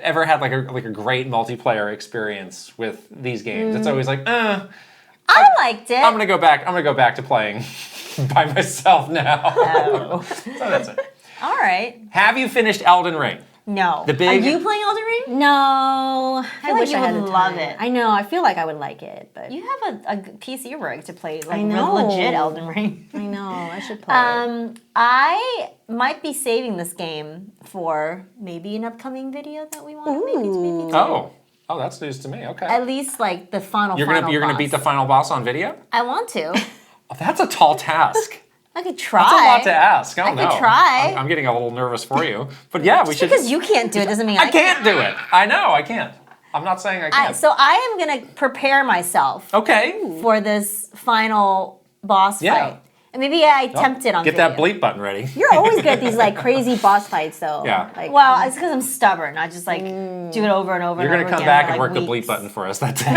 Speaker 2: ever had like a great multiplayer experience with these games. It's always like,
Speaker 1: I liked it.
Speaker 2: I'm gonna go back to playing by myself now.
Speaker 1: Oh.
Speaker 2: So that's it.
Speaker 1: All right.
Speaker 2: Have you finished Elden Ring?
Speaker 1: No.
Speaker 2: The big-
Speaker 1: Are you playing Elden Ring?
Speaker 3: No, I
Speaker 1: like
Speaker 3: wish
Speaker 1: you
Speaker 3: I had
Speaker 1: would
Speaker 3: the
Speaker 1: love
Speaker 3: time.
Speaker 1: it.
Speaker 3: I know. I feel like I would like it, but
Speaker 1: You have a PC rig to play like
Speaker 3: I know.
Speaker 1: legit Elden Ring.
Speaker 3: I know I should play it.
Speaker 1: I might be saving this game for maybe an upcoming video that we want to maybe do.
Speaker 2: Oh, that's news to me. Okay.
Speaker 1: At least like the final.
Speaker 2: You're gonna beat the final boss on video?
Speaker 1: I want to.
Speaker 2: Oh, that's a tall task.
Speaker 1: I could try.
Speaker 2: That's a lot to ask. I don't
Speaker 1: I could
Speaker 2: know.
Speaker 1: try.
Speaker 2: I'm getting a little nervous for you, but yeah, we should.
Speaker 1: Because you can't do it doesn't mean I
Speaker 2: can't do it. I know I can't. I'm not saying I can't.
Speaker 1: So I am gonna prepare myself
Speaker 2: Okay.
Speaker 1: for this final boss
Speaker 2: Yeah.
Speaker 1: fight. And maybe I attempt it on
Speaker 2: Get
Speaker 1: video.
Speaker 2: that bleep button ready.
Speaker 3: You're always good at these like crazy boss fights, though.
Speaker 2: Yeah.
Speaker 3: Like,
Speaker 1: Well, it's because I'm stubborn. I just like do it over and over.
Speaker 2: You're
Speaker 1: and
Speaker 2: gonna
Speaker 1: over
Speaker 2: come
Speaker 1: again
Speaker 2: back
Speaker 1: for,
Speaker 2: and
Speaker 1: like,
Speaker 2: work the bleep
Speaker 1: weeks.
Speaker 2: button for us that day.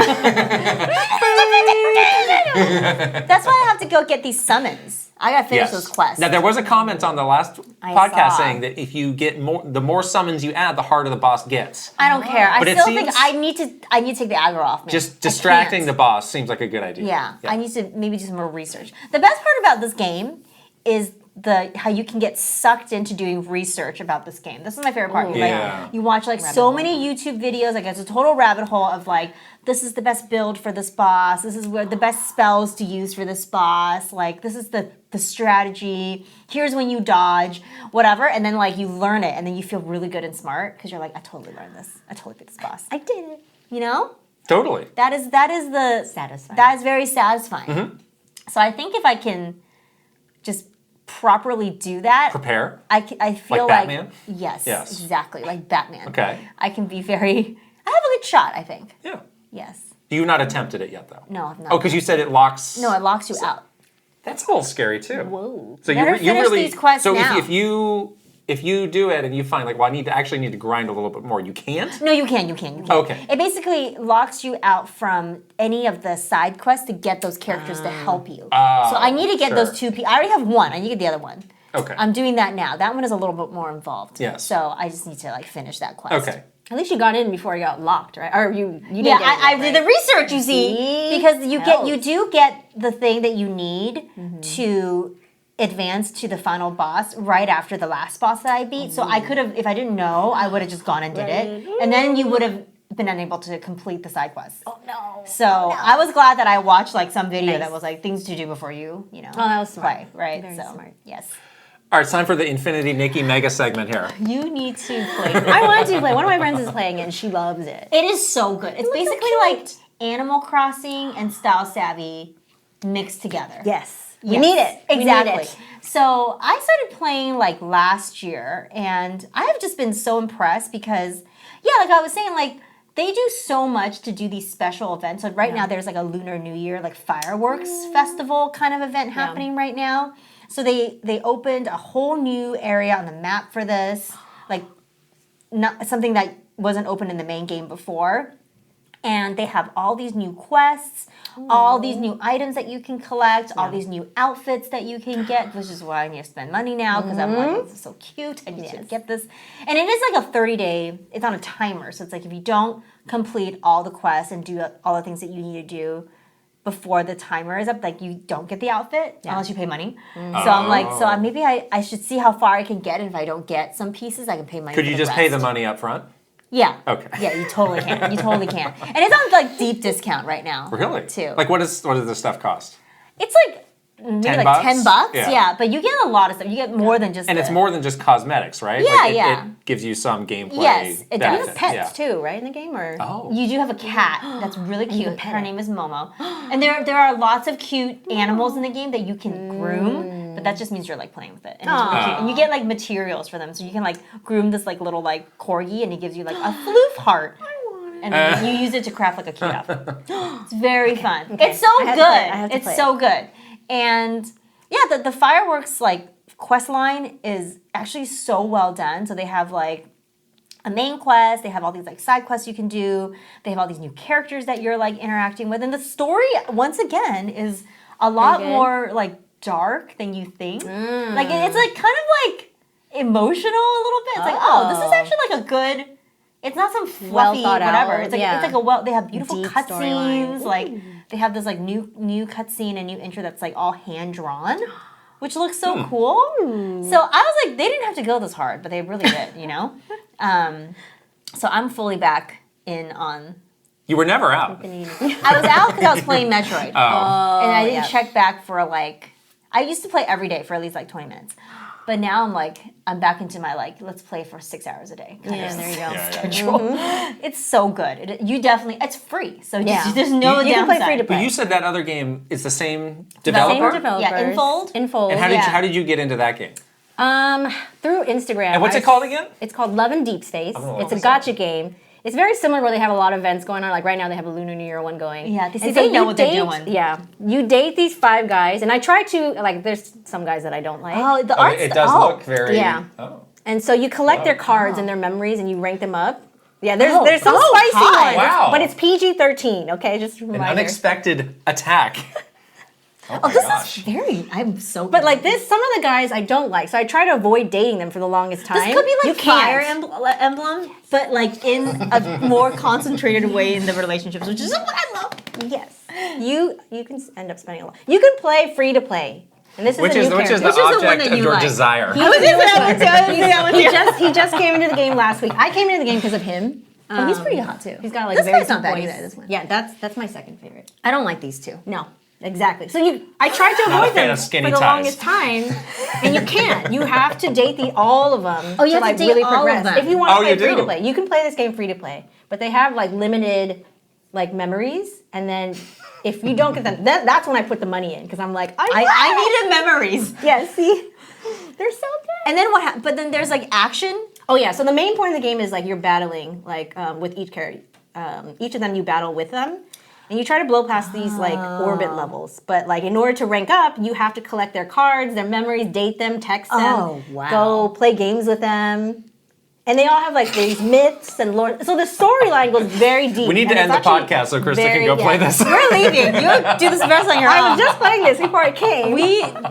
Speaker 1: That's why I have to go get these summons. I gotta finish those quests.
Speaker 2: Now there was a comment on the last
Speaker 1: I
Speaker 2: podcast
Speaker 1: saw.
Speaker 2: saying that if you get the more summons you add, the harder the boss gets.
Speaker 1: I don't care.
Speaker 2: But
Speaker 1: I
Speaker 2: it
Speaker 1: still think
Speaker 2: seems-
Speaker 1: I need to take the aggro off me.
Speaker 2: Just
Speaker 1: I
Speaker 2: distracting the
Speaker 1: can't.
Speaker 2: boss seems like a good idea.
Speaker 1: Yeah, I need to maybe do some more research. The best part about this game is how you can get sucked into doing research about this game. This is my favorite part.
Speaker 2: Yeah.
Speaker 1: Like you watch like so many YouTube videos, like it's a total rabbit hole of like this is the best build for this boss, this is where the best spells to use for this boss, like this is the strategy, here's when you dodge, whatever, and then like you learn it and then you feel really good and smart because you're like, I totally learned this. I totally beat this boss. I did it. You know?
Speaker 2: Totally.
Speaker 1: That is the
Speaker 3: Satisfying.
Speaker 1: That is very satisfying.
Speaker 2: Mm-hmm.
Speaker 1: So I think if I can just properly do that,
Speaker 2: Prepare.
Speaker 1: I feel
Speaker 2: Like
Speaker 1: like
Speaker 2: Batman?
Speaker 1: yes,
Speaker 2: Yes.
Speaker 1: exactly like Batman.
Speaker 2: Okay.
Speaker 1: I can be very. I have a good shot. I think.
Speaker 2: Yeah.
Speaker 1: Yes.
Speaker 2: You've not attempted it yet, though.
Speaker 1: No, I've not.
Speaker 2: Oh, because you said it locks.
Speaker 1: No, it locks you out.
Speaker 2: That's a little scary too.
Speaker 3: Whoa.
Speaker 2: So
Speaker 1: Better
Speaker 2: you
Speaker 1: finish
Speaker 2: really
Speaker 1: these quests
Speaker 2: so
Speaker 1: now.
Speaker 2: if you do it and you find like, well, I need to grind a little bit more, you can't.
Speaker 1: No, you can.
Speaker 2: Okay.
Speaker 1: It basically locks you out from any of the side quests to get those characters to help you. So I need to get those two. I already have one. I need to get the other one.
Speaker 2: Okay.
Speaker 1: I'm doing that now. That one is a little bit more involved.
Speaker 2: Yes.
Speaker 1: So I just need to like finish that quest.
Speaker 2: Okay.
Speaker 3: At least you got in before you got locked, right? Or you didn't
Speaker 1: Yeah,
Speaker 3: get it
Speaker 1: I
Speaker 3: yet,
Speaker 1: did
Speaker 3: right?
Speaker 1: the research. You see, because you
Speaker 3: Helps.
Speaker 1: do get the thing that you need to advance to the final boss right after the last boss that I beat. So I could have, if I didn't know, I would have just gone and did it, and then you would have been unable to complete the side quest.
Speaker 3: Oh no.
Speaker 1: So I was glad that I watched like some video
Speaker 3: Nice.
Speaker 1: that was like things to do before you know.
Speaker 3: Oh, that was smart.
Speaker 1: Play, right?
Speaker 3: Very
Speaker 1: so
Speaker 3: smart.
Speaker 1: yes,
Speaker 2: All right, it's time for the Infinity Nikki Mega segment here.
Speaker 1: you need to play.
Speaker 3: I wanted to play. One of my friends is playing it and she loves it.
Speaker 1: It is so good. It's
Speaker 3: looks so
Speaker 1: basically like Animal Crossing and Style Savvy mixed together.
Speaker 3: Yes. We
Speaker 1: Yes,
Speaker 3: need it. We need
Speaker 1: Exactly.
Speaker 3: it.
Speaker 1: So I started playing like last year, and I have just been so impressed because, yeah, like I was saying, like they do so much to do these special events. Like right now, there's like a Lunar New Year, like fireworks festival kind of event happening right now. So they opened a whole new area on the map for this, like not something that wasn't open in the main game before. And they have all these new quests, all these new items that you can collect, all these new outfits that you can get, which is why I need to spend money now because I'm like, this is so cute. I need to get this. And it is like a 30-day, it's on a timer. So it's like if you don't complete all the quests and do all the things that you need to do before the timer is up, like you don't get the outfit unless you pay money. So I'm like, maybe I should see how far I can get. And if I don't get some pieces, I can pay money
Speaker 2: Could
Speaker 1: for
Speaker 2: you
Speaker 1: the
Speaker 2: just pay
Speaker 1: rest.
Speaker 2: the money up front?
Speaker 1: Yeah.
Speaker 2: Okay.
Speaker 1: Yeah, you totally can. You totally can. And it's on like deep discount right now.
Speaker 2: Really?
Speaker 1: Too.
Speaker 2: Like what does this stuff cost?
Speaker 1: It's like maybe
Speaker 2: 10
Speaker 1: like
Speaker 2: bucks?
Speaker 1: $10.
Speaker 2: Yeah.
Speaker 1: Yeah. But you get a lot of stuff. You get more than just
Speaker 2: And it's more than just cosmetics, right?
Speaker 1: Yeah,
Speaker 2: like
Speaker 1: yeah.
Speaker 2: It gives you some gameplay.
Speaker 1: Yes, it does.
Speaker 3: You
Speaker 2: benefit.
Speaker 3: have pets
Speaker 2: Yeah.
Speaker 3: too, right, in the game? Or
Speaker 2: Oh.
Speaker 1: You do have a cat that's really
Speaker 3: you can
Speaker 1: cute.
Speaker 3: pet
Speaker 1: Her
Speaker 3: it.
Speaker 1: name is Momo. And there are lots of cute animals in the game that you can groom. but that just means you're like playing with it. And, it's really cute. And you get like materials for them, so you can like groom this like little like corgi, and he gives you like a floof heart. And then you use it to craft like a cute outfit. It's very fun.
Speaker 3: Okay.
Speaker 1: It's so good. It's so good. And yeah, the fireworks like quest line is actually so well done. So they have like a main quest, they have all these like side quests you can do, they have all these new characters that you're like interacting with, and the story once again is a lot more like dark than you think. Like it's like kind of like emotional a little bit. It's like, oh, this is actually like a good. It's not some fluffy whatever. It's like they have beautiful cutscenes. Like they have this like new cutscene and new intro that's like all hand drawn, which looks so cool. So I was like, they didn't have to go this hard, but they really did, you know. So I'm fully back in on.
Speaker 2: You were never out.
Speaker 1: I was out because I was playing Metroid, and I didn't check back for like. I used to play every day for at least like 20 minutes. But now I'm back into my like, let's play for 6 hours a day.
Speaker 3: Yeah, there you go.
Speaker 1: Schedule. It's so good. It's free. So there's no
Speaker 3: you can play free to
Speaker 2: But
Speaker 3: play.
Speaker 2: you said that other game is the same developer?
Speaker 3: Same developers.
Speaker 1: Yeah, Infold.
Speaker 3: Infold.
Speaker 2: And how did you get into that game?
Speaker 3: Through Instagram.
Speaker 2: And what's it called again?
Speaker 3: It's called Love in Deep Space.
Speaker 2: Oh,
Speaker 3: It's a gacha game. It's very similar where they have a lot of events going on. Like right now they have a Lunar New Year one going.
Speaker 1: Yeah, they know what they're doing.
Speaker 3: Yeah. You date these 5 guys, and I try to, like, there's some guys that I don't like.
Speaker 1: Oh, the art.
Speaker 2: It does look very...
Speaker 3: Yeah.
Speaker 2: Oh.
Speaker 3: And so you collect their cards and their memories, and you rank them up. Yeah, there's some spicy
Speaker 1: hi.
Speaker 3: ones.
Speaker 2: Wow.
Speaker 3: But it's PG-13, okay? Just a
Speaker 2: An
Speaker 3: reminder.
Speaker 2: unexpected attack. Oh my gosh.
Speaker 1: I'm so.
Speaker 3: But like this, some of the guys I don't like, so I try to avoid dating them for the longest time.
Speaker 1: This could be like
Speaker 3: you
Speaker 1: Fire
Speaker 3: can't.
Speaker 1: Emblem, but like in a more concentrated way in the relationships, which is what I love.
Speaker 3: Yes, you can end up spending a lot. You can play free to play, and this is
Speaker 2: Which
Speaker 3: a
Speaker 2: is
Speaker 3: new
Speaker 2: the
Speaker 3: character.
Speaker 2: object
Speaker 1: that
Speaker 2: of
Speaker 1: you
Speaker 2: your
Speaker 1: like.
Speaker 2: desire.
Speaker 1: I was just that one too.
Speaker 3: He just came into the game last week. I came into the game because of him.
Speaker 1: Oh, he's pretty hot too.
Speaker 3: He's got like
Speaker 1: this
Speaker 3: very
Speaker 1: guy's not bad
Speaker 3: voice.
Speaker 1: either. This one.
Speaker 3: Yeah, that's my second favorite.
Speaker 1: I don't like these two.
Speaker 3: No, exactly. So I tried to
Speaker 2: Not a
Speaker 3: avoid
Speaker 2: fan
Speaker 3: them
Speaker 2: of skinny
Speaker 3: for the
Speaker 2: ties.
Speaker 3: longest time, and you can't. You have to date all of them.
Speaker 1: Oh, you have to
Speaker 3: like
Speaker 1: date
Speaker 3: really
Speaker 1: all of
Speaker 3: progress.
Speaker 1: them.
Speaker 3: If you want to play
Speaker 2: you
Speaker 3: free
Speaker 2: do?
Speaker 3: to play, you can play this game free to play. But they have like limited like memories, and then if you don't get them, that's when I put the money in because I'm like,
Speaker 1: I needed memories.
Speaker 3: yeah, see, they're so good.
Speaker 1: And then what happens? But then there's like action.
Speaker 3: Oh yeah, so the main point of the game is like you're battling like with each character. Each of them you battle with them, and you try to blow past these like orbit levels. But like in order to rank up, you have to collect their cards, their memories, date them, text them,
Speaker 1: Oh, wow.
Speaker 3: go play games with them. And they all have like these myths and lore. So the storyline goes very deep.
Speaker 2: We need to
Speaker 3: and
Speaker 2: end
Speaker 3: it's
Speaker 2: the
Speaker 3: actually
Speaker 2: podcast so Krysta
Speaker 3: very-
Speaker 2: can go play
Speaker 3: yeah.
Speaker 2: this.
Speaker 1: We're leaving. You do this rest on your own.
Speaker 3: I was just playing this before I came.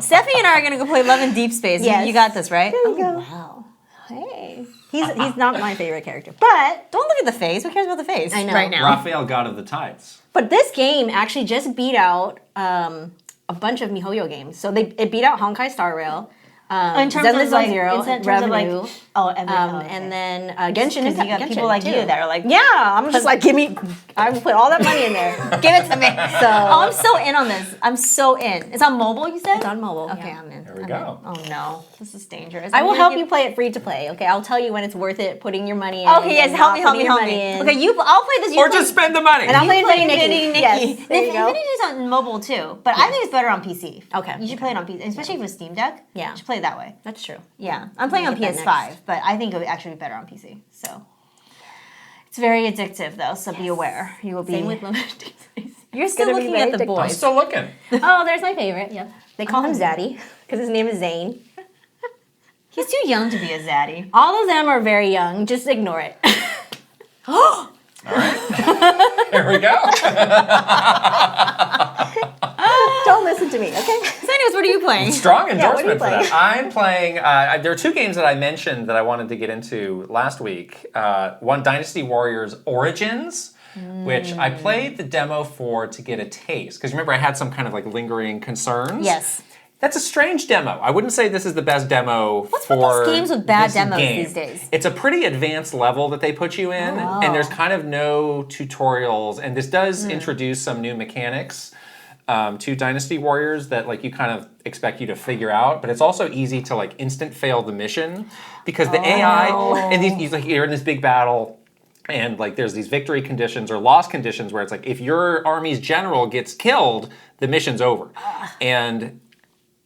Speaker 1: Stephenie and I are gonna go play Love in Deep Space.
Speaker 3: Yes.
Speaker 1: You got this, right?
Speaker 3: There you go.
Speaker 1: Wow.
Speaker 3: Hey. He's not my favorite character. But
Speaker 1: Don't look at the face. Who cares about the face?
Speaker 3: I know.
Speaker 1: Right now.
Speaker 2: Raphael, God of the Tides.
Speaker 3: But this game actually just beat out a bunch of MiHoYo games. So it beat out Honkai Star Rail,
Speaker 1: In terms
Speaker 3: Zenless
Speaker 1: of like,
Speaker 3: Zero,
Speaker 1: in terms
Speaker 3: Revenue,
Speaker 1: of like, okay.
Speaker 3: and then Genshin.
Speaker 1: Because you got people like you that are like,
Speaker 3: yeah, I'm just like, I will put all that money in there.
Speaker 1: give it to me.
Speaker 3: So
Speaker 1: I'm so in on this. I'm so in. It's on mobile, you said?
Speaker 3: it's on mobile.
Speaker 1: Okay,
Speaker 3: yeah.
Speaker 1: I'm in.
Speaker 2: There we
Speaker 1: I'm
Speaker 2: go.
Speaker 1: in. Oh no, this is dangerous.
Speaker 3: I will help you play it free to play. Okay, I'll tell you when it's worth it putting your money in.
Speaker 1: Okay, yes,
Speaker 3: and
Speaker 1: help
Speaker 3: not
Speaker 1: me, help me,
Speaker 3: putting your
Speaker 1: help
Speaker 3: money
Speaker 1: me.
Speaker 3: in.
Speaker 1: Okay, I'll play this. You
Speaker 2: Or
Speaker 1: play,
Speaker 2: just spend the money.
Speaker 3: And I'll play
Speaker 1: you play
Speaker 3: Infinity
Speaker 1: Nikki.
Speaker 3: Yes, there you go.
Speaker 1: Infinity is on mobile too, but I think it's better on PC.
Speaker 3: Okay.
Speaker 1: You should play it on PC, especially with Steam Deck.
Speaker 3: Yeah.
Speaker 1: You should play it that way.
Speaker 3: That's true.
Speaker 1: Yeah, I'm playing on
Speaker 3: get that
Speaker 1: PS5,
Speaker 3: next.
Speaker 1: but I think it would actually be better on PC. So it's very addictive, though. So be aware. You will be.
Speaker 3: Same with Limited Space.
Speaker 1: You're still
Speaker 3: gonna be
Speaker 1: looking at
Speaker 3: very
Speaker 1: the
Speaker 3: addictive.
Speaker 2: I'm
Speaker 1: boys.
Speaker 2: still looking.
Speaker 3: Oh, there's my favorite. Yep. They call him Zaddy because his name is Zane.
Speaker 1: He's too young to be a zaddy.
Speaker 3: All of them are very young. Just ignore it.
Speaker 2: Here we go.
Speaker 3: Don't listen to me, okay?
Speaker 1: So, anyways, what are you playing?
Speaker 2: Strong
Speaker 3: what are you
Speaker 2: endorsement for
Speaker 3: playing?
Speaker 2: that. I'm playing. There are 2 games that I mentioned that I wanted to get into last week. One, Dynasty Warriors Origins, which I played the demo for to get a taste. Because remember, I had some kind of like lingering concerns.
Speaker 1: Yes.
Speaker 2: That's a strange demo. I wouldn't say this is the best demo
Speaker 1: What's
Speaker 2: for
Speaker 1: with these games with bad
Speaker 2: this
Speaker 1: demos
Speaker 2: game.
Speaker 1: these days?
Speaker 2: It's a pretty advanced level that they put you in, and there's kind of no tutorials. And this does introduce some new mechanics to Dynasty Warriors that like you kind of expect you to figure out. But it's also easy to like instant fail the mission because the AI and these like you're in this big battle. And like there's these victory conditions or loss conditions where it's like if your army's general gets killed, the mission's over. And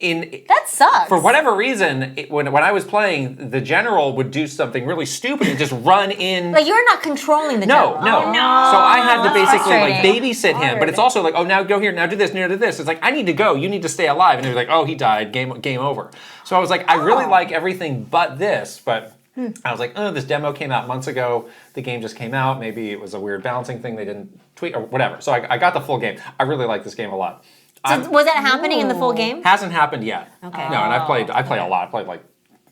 Speaker 1: That sucks.
Speaker 2: For whatever reason, when I was playing, the general would do something really stupid and just run in.
Speaker 1: Like you're not controlling the general.
Speaker 2: No. So I had to basically like
Speaker 1: frustrating.
Speaker 2: babysit him, but it's also like, oh, now go here, now do this, now do this. It's like, I need to go, you need to stay alive. And he was like, oh, he died, game over. So I was like, I really like everything but this, but I was like, oh, this demo came out months ago. The game just came out. Maybe it was a weird balancing thing they didn't tweak or whatever. So I got the full game. I really like this game a lot.
Speaker 1: So was that happening in the full game?
Speaker 2: Hasn't happened yet.
Speaker 1: Okay.
Speaker 2: No, and I play a lot. I played like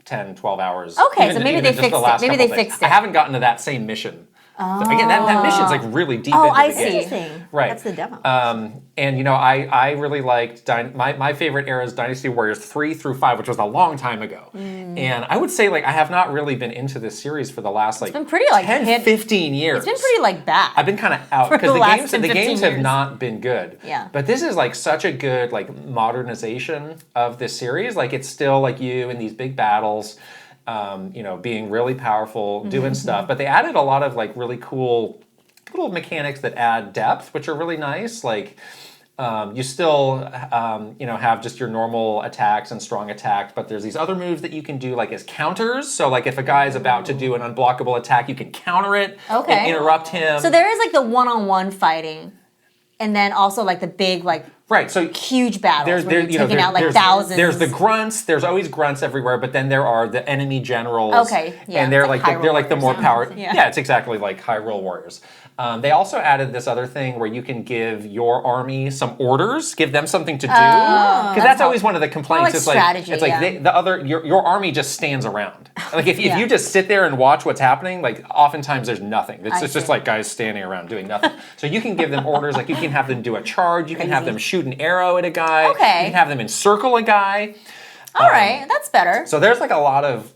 Speaker 2: 10, 12 hours.
Speaker 1: Okay, so maybe they fixed it. Maybe they fixed it.
Speaker 2: I haven't gotten to that same mission. Again, that mission's like really deep into
Speaker 1: I
Speaker 2: the game.
Speaker 1: see.
Speaker 2: Right.
Speaker 3: That's the demo.
Speaker 2: And you know, I really liked my favorite era is Dynasty Warriors 3 through 5, which was a long time ago. And I would say like I have not really been into this series for the last like
Speaker 1: been pretty, like,
Speaker 2: 10, 15 years.
Speaker 1: It's been pretty like bad.
Speaker 2: I've been kind of out
Speaker 1: For
Speaker 2: because
Speaker 1: the last
Speaker 2: the
Speaker 1: 10, 15
Speaker 2: games have
Speaker 1: years.
Speaker 2: not been good.
Speaker 1: Yeah.
Speaker 2: But this is like such a good like modernization of this series. Like it's still like you in these big battles, you know, being really powerful, doing stuff. But they added a lot of like really cool little mechanics that add depth, which are really nice. Like you still, you know, have just your normal attacks and strong attacks, but there's these other moves that you can do like as counters. So like if a guy is about to do an unblockable attack, you can counter it and interrupt him.
Speaker 1: So there is like the one-on-one fighting, and then also like the big like
Speaker 2: so
Speaker 1: huge battles where you're
Speaker 2: you know,
Speaker 1: taking out like
Speaker 2: there's,
Speaker 1: thousands.
Speaker 2: There's the grunts. There's always grunts everywhere, but then there are the enemy generals.
Speaker 1: Okay, yeah.
Speaker 2: And they're
Speaker 1: It's
Speaker 2: like they're like the more
Speaker 1: Hyrule
Speaker 2: power.
Speaker 1: Warriors,
Speaker 2: Yeah, it's exactly like Hyrule Warriors. They also added this other thing where you can give your army some orders, give them something to do, because that's always one of the complaints.
Speaker 1: like
Speaker 2: It's
Speaker 1: strategy,
Speaker 2: like it's like the other your army just stands around. Like if you just sit there and watch what's happening, like oftentimes there's nothing. It's just like guys standing around doing nothing. So you can give them orders, like you can have them do a charge, you can have them shoot an arrow at a guy,
Speaker 1: Okay.
Speaker 2: you can have them encircle a guy.
Speaker 1: All right, that's better.
Speaker 2: So there's like a lot of.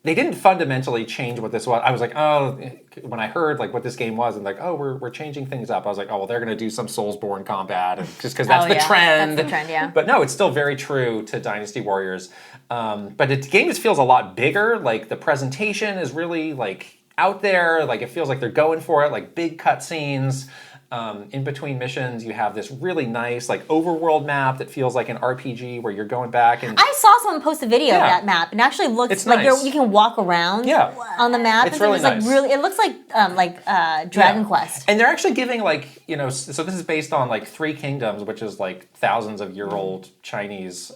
Speaker 2: They didn't fundamentally change what this was. I was like, oh, when I heard like what this game was, and like, oh, we're changing things up. I was like, oh, well, they're going to do some Soulsborne combat, and just because that's the trend.
Speaker 1: That's the trend, yeah.
Speaker 2: But no, it's still very true to Dynasty Warriors. But the game just feels a lot bigger. Like the presentation is really like out there. Like it feels like they're going for it. Like big cutscenes. In between missions, you have this really nice like overworld map that feels like an RPG where you're going back and
Speaker 1: I saw someone post a video of
Speaker 2: Yeah.
Speaker 1: that map, and actually looks
Speaker 2: It's
Speaker 1: like
Speaker 2: nice.
Speaker 1: you can walk around on the map.
Speaker 2: It's
Speaker 1: and so
Speaker 2: really nice.
Speaker 1: like really, it looks like Dragon
Speaker 2: Yeah.
Speaker 1: Quest.
Speaker 2: And they're actually giving like, you know, so this is based on like Three Kingdoms, which is like thousands of year old Chinese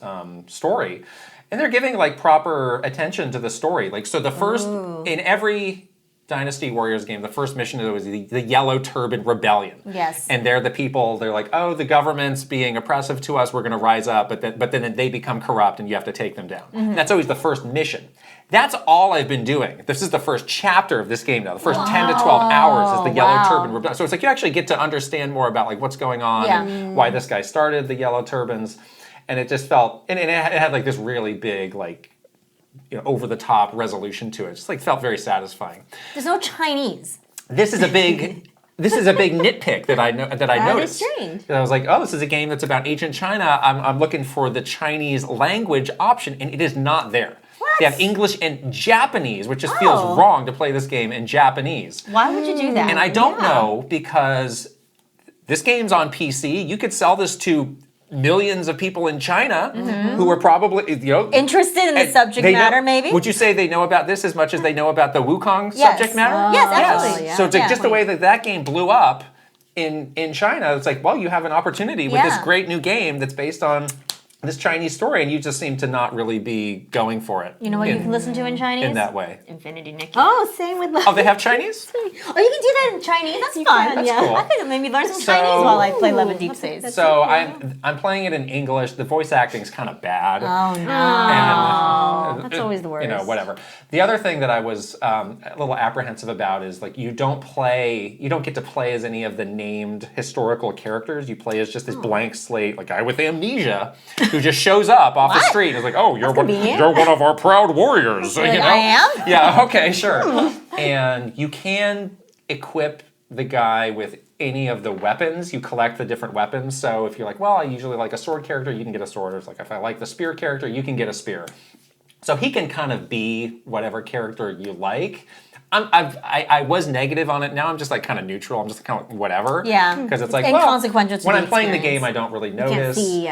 Speaker 2: story. And they're giving like proper attention to the story. Like, so the first, in every Dynasty Warriors game, the first mission was the Yellow Turban Rebellion.
Speaker 1: Yes.
Speaker 2: And they're the people, they're like, oh, the government's being oppressive to us, we're going to rise up, but then they become corrupt and you have to take them down. And that's always the first mission. That's all I've been doing. This is the first chapter of this game now. The first 10 to 12 hours is the Yellow Turban Rebellion. So it's like you actually get to understand more about like what's going on and why this guy started the Yellow Turbans. And it just felt, and it had like this really big like, you know, over the top resolution to it. It just like felt very satisfying.
Speaker 1: There's no Chinese.
Speaker 2: This is a big nitpick that I noticed.
Speaker 3: That is strange.
Speaker 2: I was like, oh, this is a game that's about ancient China. I'm looking for the Chinese language option, and it is not there.
Speaker 1: What?
Speaker 2: They have English and Japanese, which just feels wrong to play this game in Japanese.
Speaker 1: Why would you do that?
Speaker 2: And I don't know, because this game's on PC. You could sell this to millions of people in China who are probably, you know,
Speaker 1: interested in the subject matter, maybe?
Speaker 2: Would you say they know about this as much as they know about the Wukong subject matter?
Speaker 1: Yes, absolutely.
Speaker 3: Yeah.
Speaker 2: So it's like just the way that game blew up in China, it's like, well, you have an opportunity with this great new game that's based on this Chinese story, and you just seem to not really be going for it.
Speaker 1: You know what you can listen to in Chinese?
Speaker 2: In that way.
Speaker 1: Infinity Nikki.
Speaker 3: Oh, same with
Speaker 2: Oh, they have Chinese?
Speaker 1: Oh, you can do that in Chinese? That's fun.
Speaker 2: That's cool.
Speaker 1: I think maybe learn some
Speaker 2: So-
Speaker 1: Chinese while I play Lemon Deep Space.
Speaker 2: So I'm playing it in English. The voice acting's kind of bad.
Speaker 1: Oh, no.
Speaker 2: And,
Speaker 3: That's always the worst.
Speaker 2: You know, whatever. The other thing that I was a little apprehensive about is like you don't get to play as any of the named historical characters. You play as just this blank slate, like guy with amnesia, who just shows up off the street. It's like, oh, you're one of our proud warriors.
Speaker 1: Like,
Speaker 2: you know?
Speaker 1: I am?
Speaker 2: Yeah. Okay. Sure. And you can equip the guy with any of the weapons. You collect the different weapons. So if you're like, well, I usually like a sword character, you can get a sword. Or it's like, if I like the spear character, you can get a spear. So he can kind of be whatever character you like. I was negative on it. Now I'm just like kind of neutral. I'm just kind of whatever.
Speaker 1: Yeah.
Speaker 2: Because it's like,
Speaker 1: inconsequential to
Speaker 2: when
Speaker 1: the
Speaker 2: I'm playing the
Speaker 1: experience.
Speaker 2: game, I don't really
Speaker 3: Can't
Speaker 2: notice.
Speaker 3: see,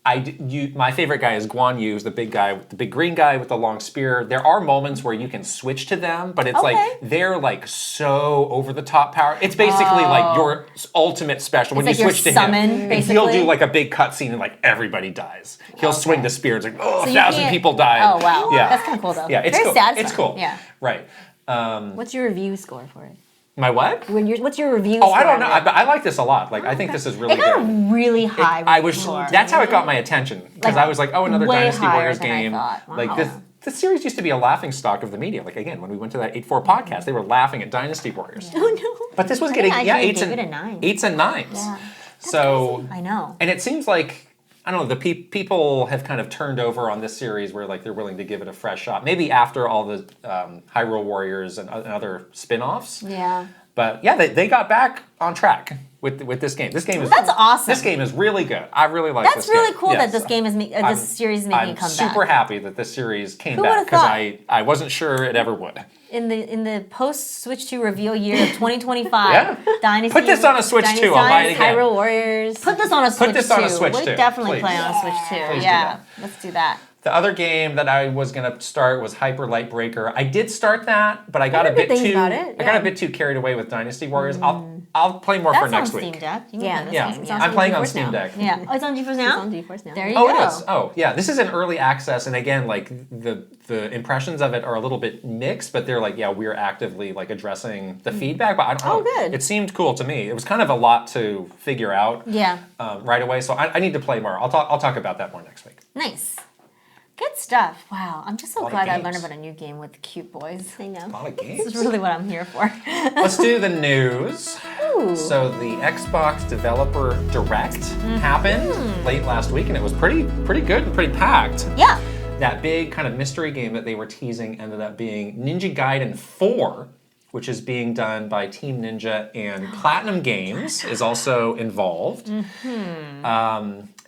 Speaker 2: My favorite guy is Guan Yu, the big guy, the big green guy with the long spear. There are moments where you can switch to them, but it's like they're like so over the top power. It's basically like your ultimate special when you switch to him. And he'll do like a big cutscene and like everybody dies. He'll swing the spear. It's like 1,000 people died.
Speaker 3: Oh wow,
Speaker 2: yeah,
Speaker 3: that's kind of cool though.
Speaker 2: Yeah, it's
Speaker 3: very
Speaker 2: cool.
Speaker 3: satisfying.
Speaker 2: It's cool.
Speaker 3: Yeah.
Speaker 2: Right.
Speaker 3: What's your review score for it?
Speaker 2: My what?
Speaker 3: What's your review?
Speaker 2: Oh, I don't know. I like this a lot. Like, I think this is really
Speaker 3: It got
Speaker 2: good.
Speaker 3: a really high.
Speaker 2: That's how it got my attention because I was like, oh, another
Speaker 3: way
Speaker 2: Dynasty
Speaker 3: higher
Speaker 2: Warriors
Speaker 3: than I
Speaker 2: game.
Speaker 3: thought. Wow.
Speaker 2: Like this series used to be a laughing stock of the media. Like again, when we went to that 8-4 podcast, they were laughing at Dynasty Warriors.
Speaker 3: Oh no!
Speaker 2: But this was getting eights
Speaker 3: gave it a 9.
Speaker 2: 8s and 9s.
Speaker 3: Yeah.
Speaker 2: So
Speaker 3: I know.
Speaker 2: and it seems like. I don't know, the people have kind of turned over on this series where like they're willing to give it a fresh shot. Maybe after all the Hyrule Warriors and other spin-offs.
Speaker 3: Yeah.
Speaker 2: But yeah, they got back on track with this game. This game is
Speaker 3: That's awesome.
Speaker 2: This game is really good. I really like this game.
Speaker 3: That's really cool
Speaker 2: Yes.
Speaker 3: that this game is this series is making a comeback.
Speaker 2: I'm super happy that this series came
Speaker 3: Who
Speaker 2: back
Speaker 3: would've
Speaker 2: because
Speaker 3: thought?
Speaker 2: I wasn't sure it ever would.
Speaker 3: In the post Switch 2 reveal year of 2025,
Speaker 2: Yeah.
Speaker 3: Dynasty.
Speaker 2: Put this on a Switch
Speaker 3: Dynasty
Speaker 2: 2, I'll buy it again.
Speaker 3: Hyrule Warriors. Put this on a Switch 2.
Speaker 2: this on a Switch
Speaker 3: We'll
Speaker 2: 2,
Speaker 3: definitely
Speaker 2: please.
Speaker 3: play on a Switch 2.
Speaker 2: Please do
Speaker 3: Yeah,
Speaker 2: that.
Speaker 3: let's do that.
Speaker 2: The other game that I was gonna start was Hyper Light Breaker. I did start that, but I got a
Speaker 3: heard good
Speaker 2: bit
Speaker 3: things
Speaker 2: too
Speaker 3: about it,
Speaker 2: I got a bit too carried away with Dynasty Warriors. I'll play more
Speaker 3: That's
Speaker 2: for next
Speaker 3: on
Speaker 2: week.
Speaker 3: Steam Deck. You can
Speaker 4: Yeah,
Speaker 3: play this
Speaker 2: Yeah,
Speaker 3: game,
Speaker 4: It's
Speaker 2: I'm
Speaker 4: on
Speaker 2: playing on
Speaker 4: GeForce
Speaker 2: Steam
Speaker 4: now.
Speaker 2: Deck.
Speaker 3: Yeah. Oh, it's on GeForce now?
Speaker 4: It's on GeForce now.
Speaker 3: There you
Speaker 2: Oh,
Speaker 3: go.
Speaker 2: it is. Oh, yeah. This is an early access, and again, like the impressions of it are a little bit mixed, but they're like, yeah, we're actively like addressing the feedback. But I don't know.
Speaker 3: good.
Speaker 2: It seemed cool to me. It was kind of a lot to figure out.
Speaker 3: Yeah.
Speaker 2: Right away. So I need to play more. I'll talk about that more next week.
Speaker 3: Nice. Good stuff. Wow. I'm just so
Speaker 2: lot of
Speaker 3: glad I
Speaker 2: games.
Speaker 3: learned about a new game with cute boys.
Speaker 4: I know.
Speaker 2: A lot of
Speaker 3: This
Speaker 2: games.
Speaker 3: is really what I'm here for.
Speaker 2: Let's do the news.
Speaker 3: Ooh.
Speaker 2: So the Xbox Developer Direct happened late last week, and it was pretty good and pretty packed.
Speaker 3: Yeah.
Speaker 2: That big kind of mystery game that they were teasing ended up being Ninja Gaiden 4, which is being done by Team Ninja, and Platinum Games is also involved.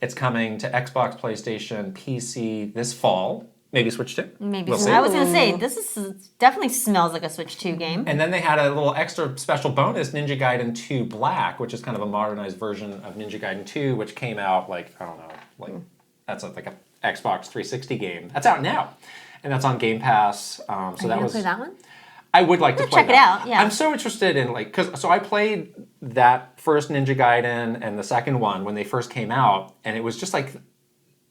Speaker 2: It's coming to Xbox, PlayStation, PC this fall. Maybe Switch 2.
Speaker 3: Maybe
Speaker 2: We'll
Speaker 3: so.
Speaker 2: see.
Speaker 3: I was gonna say this is definitely smells like a Switch 2 game.
Speaker 2: And then they had a little extra special bonus, Ninja Gaiden 2 Black, which is kind of a modernized version of Ninja Gaiden 2, which came out like, I don't know, like that's like a Xbox 360 game. That's out now. And that's on Game Pass. So
Speaker 3: Are you
Speaker 2: that
Speaker 3: gonna
Speaker 2: was
Speaker 3: play that one?
Speaker 2: I would like to play
Speaker 3: check it
Speaker 2: that.
Speaker 3: out, yeah.
Speaker 2: I'm so interested in so I played that first Ninja Gaiden and the second one when they first came out, and it was just like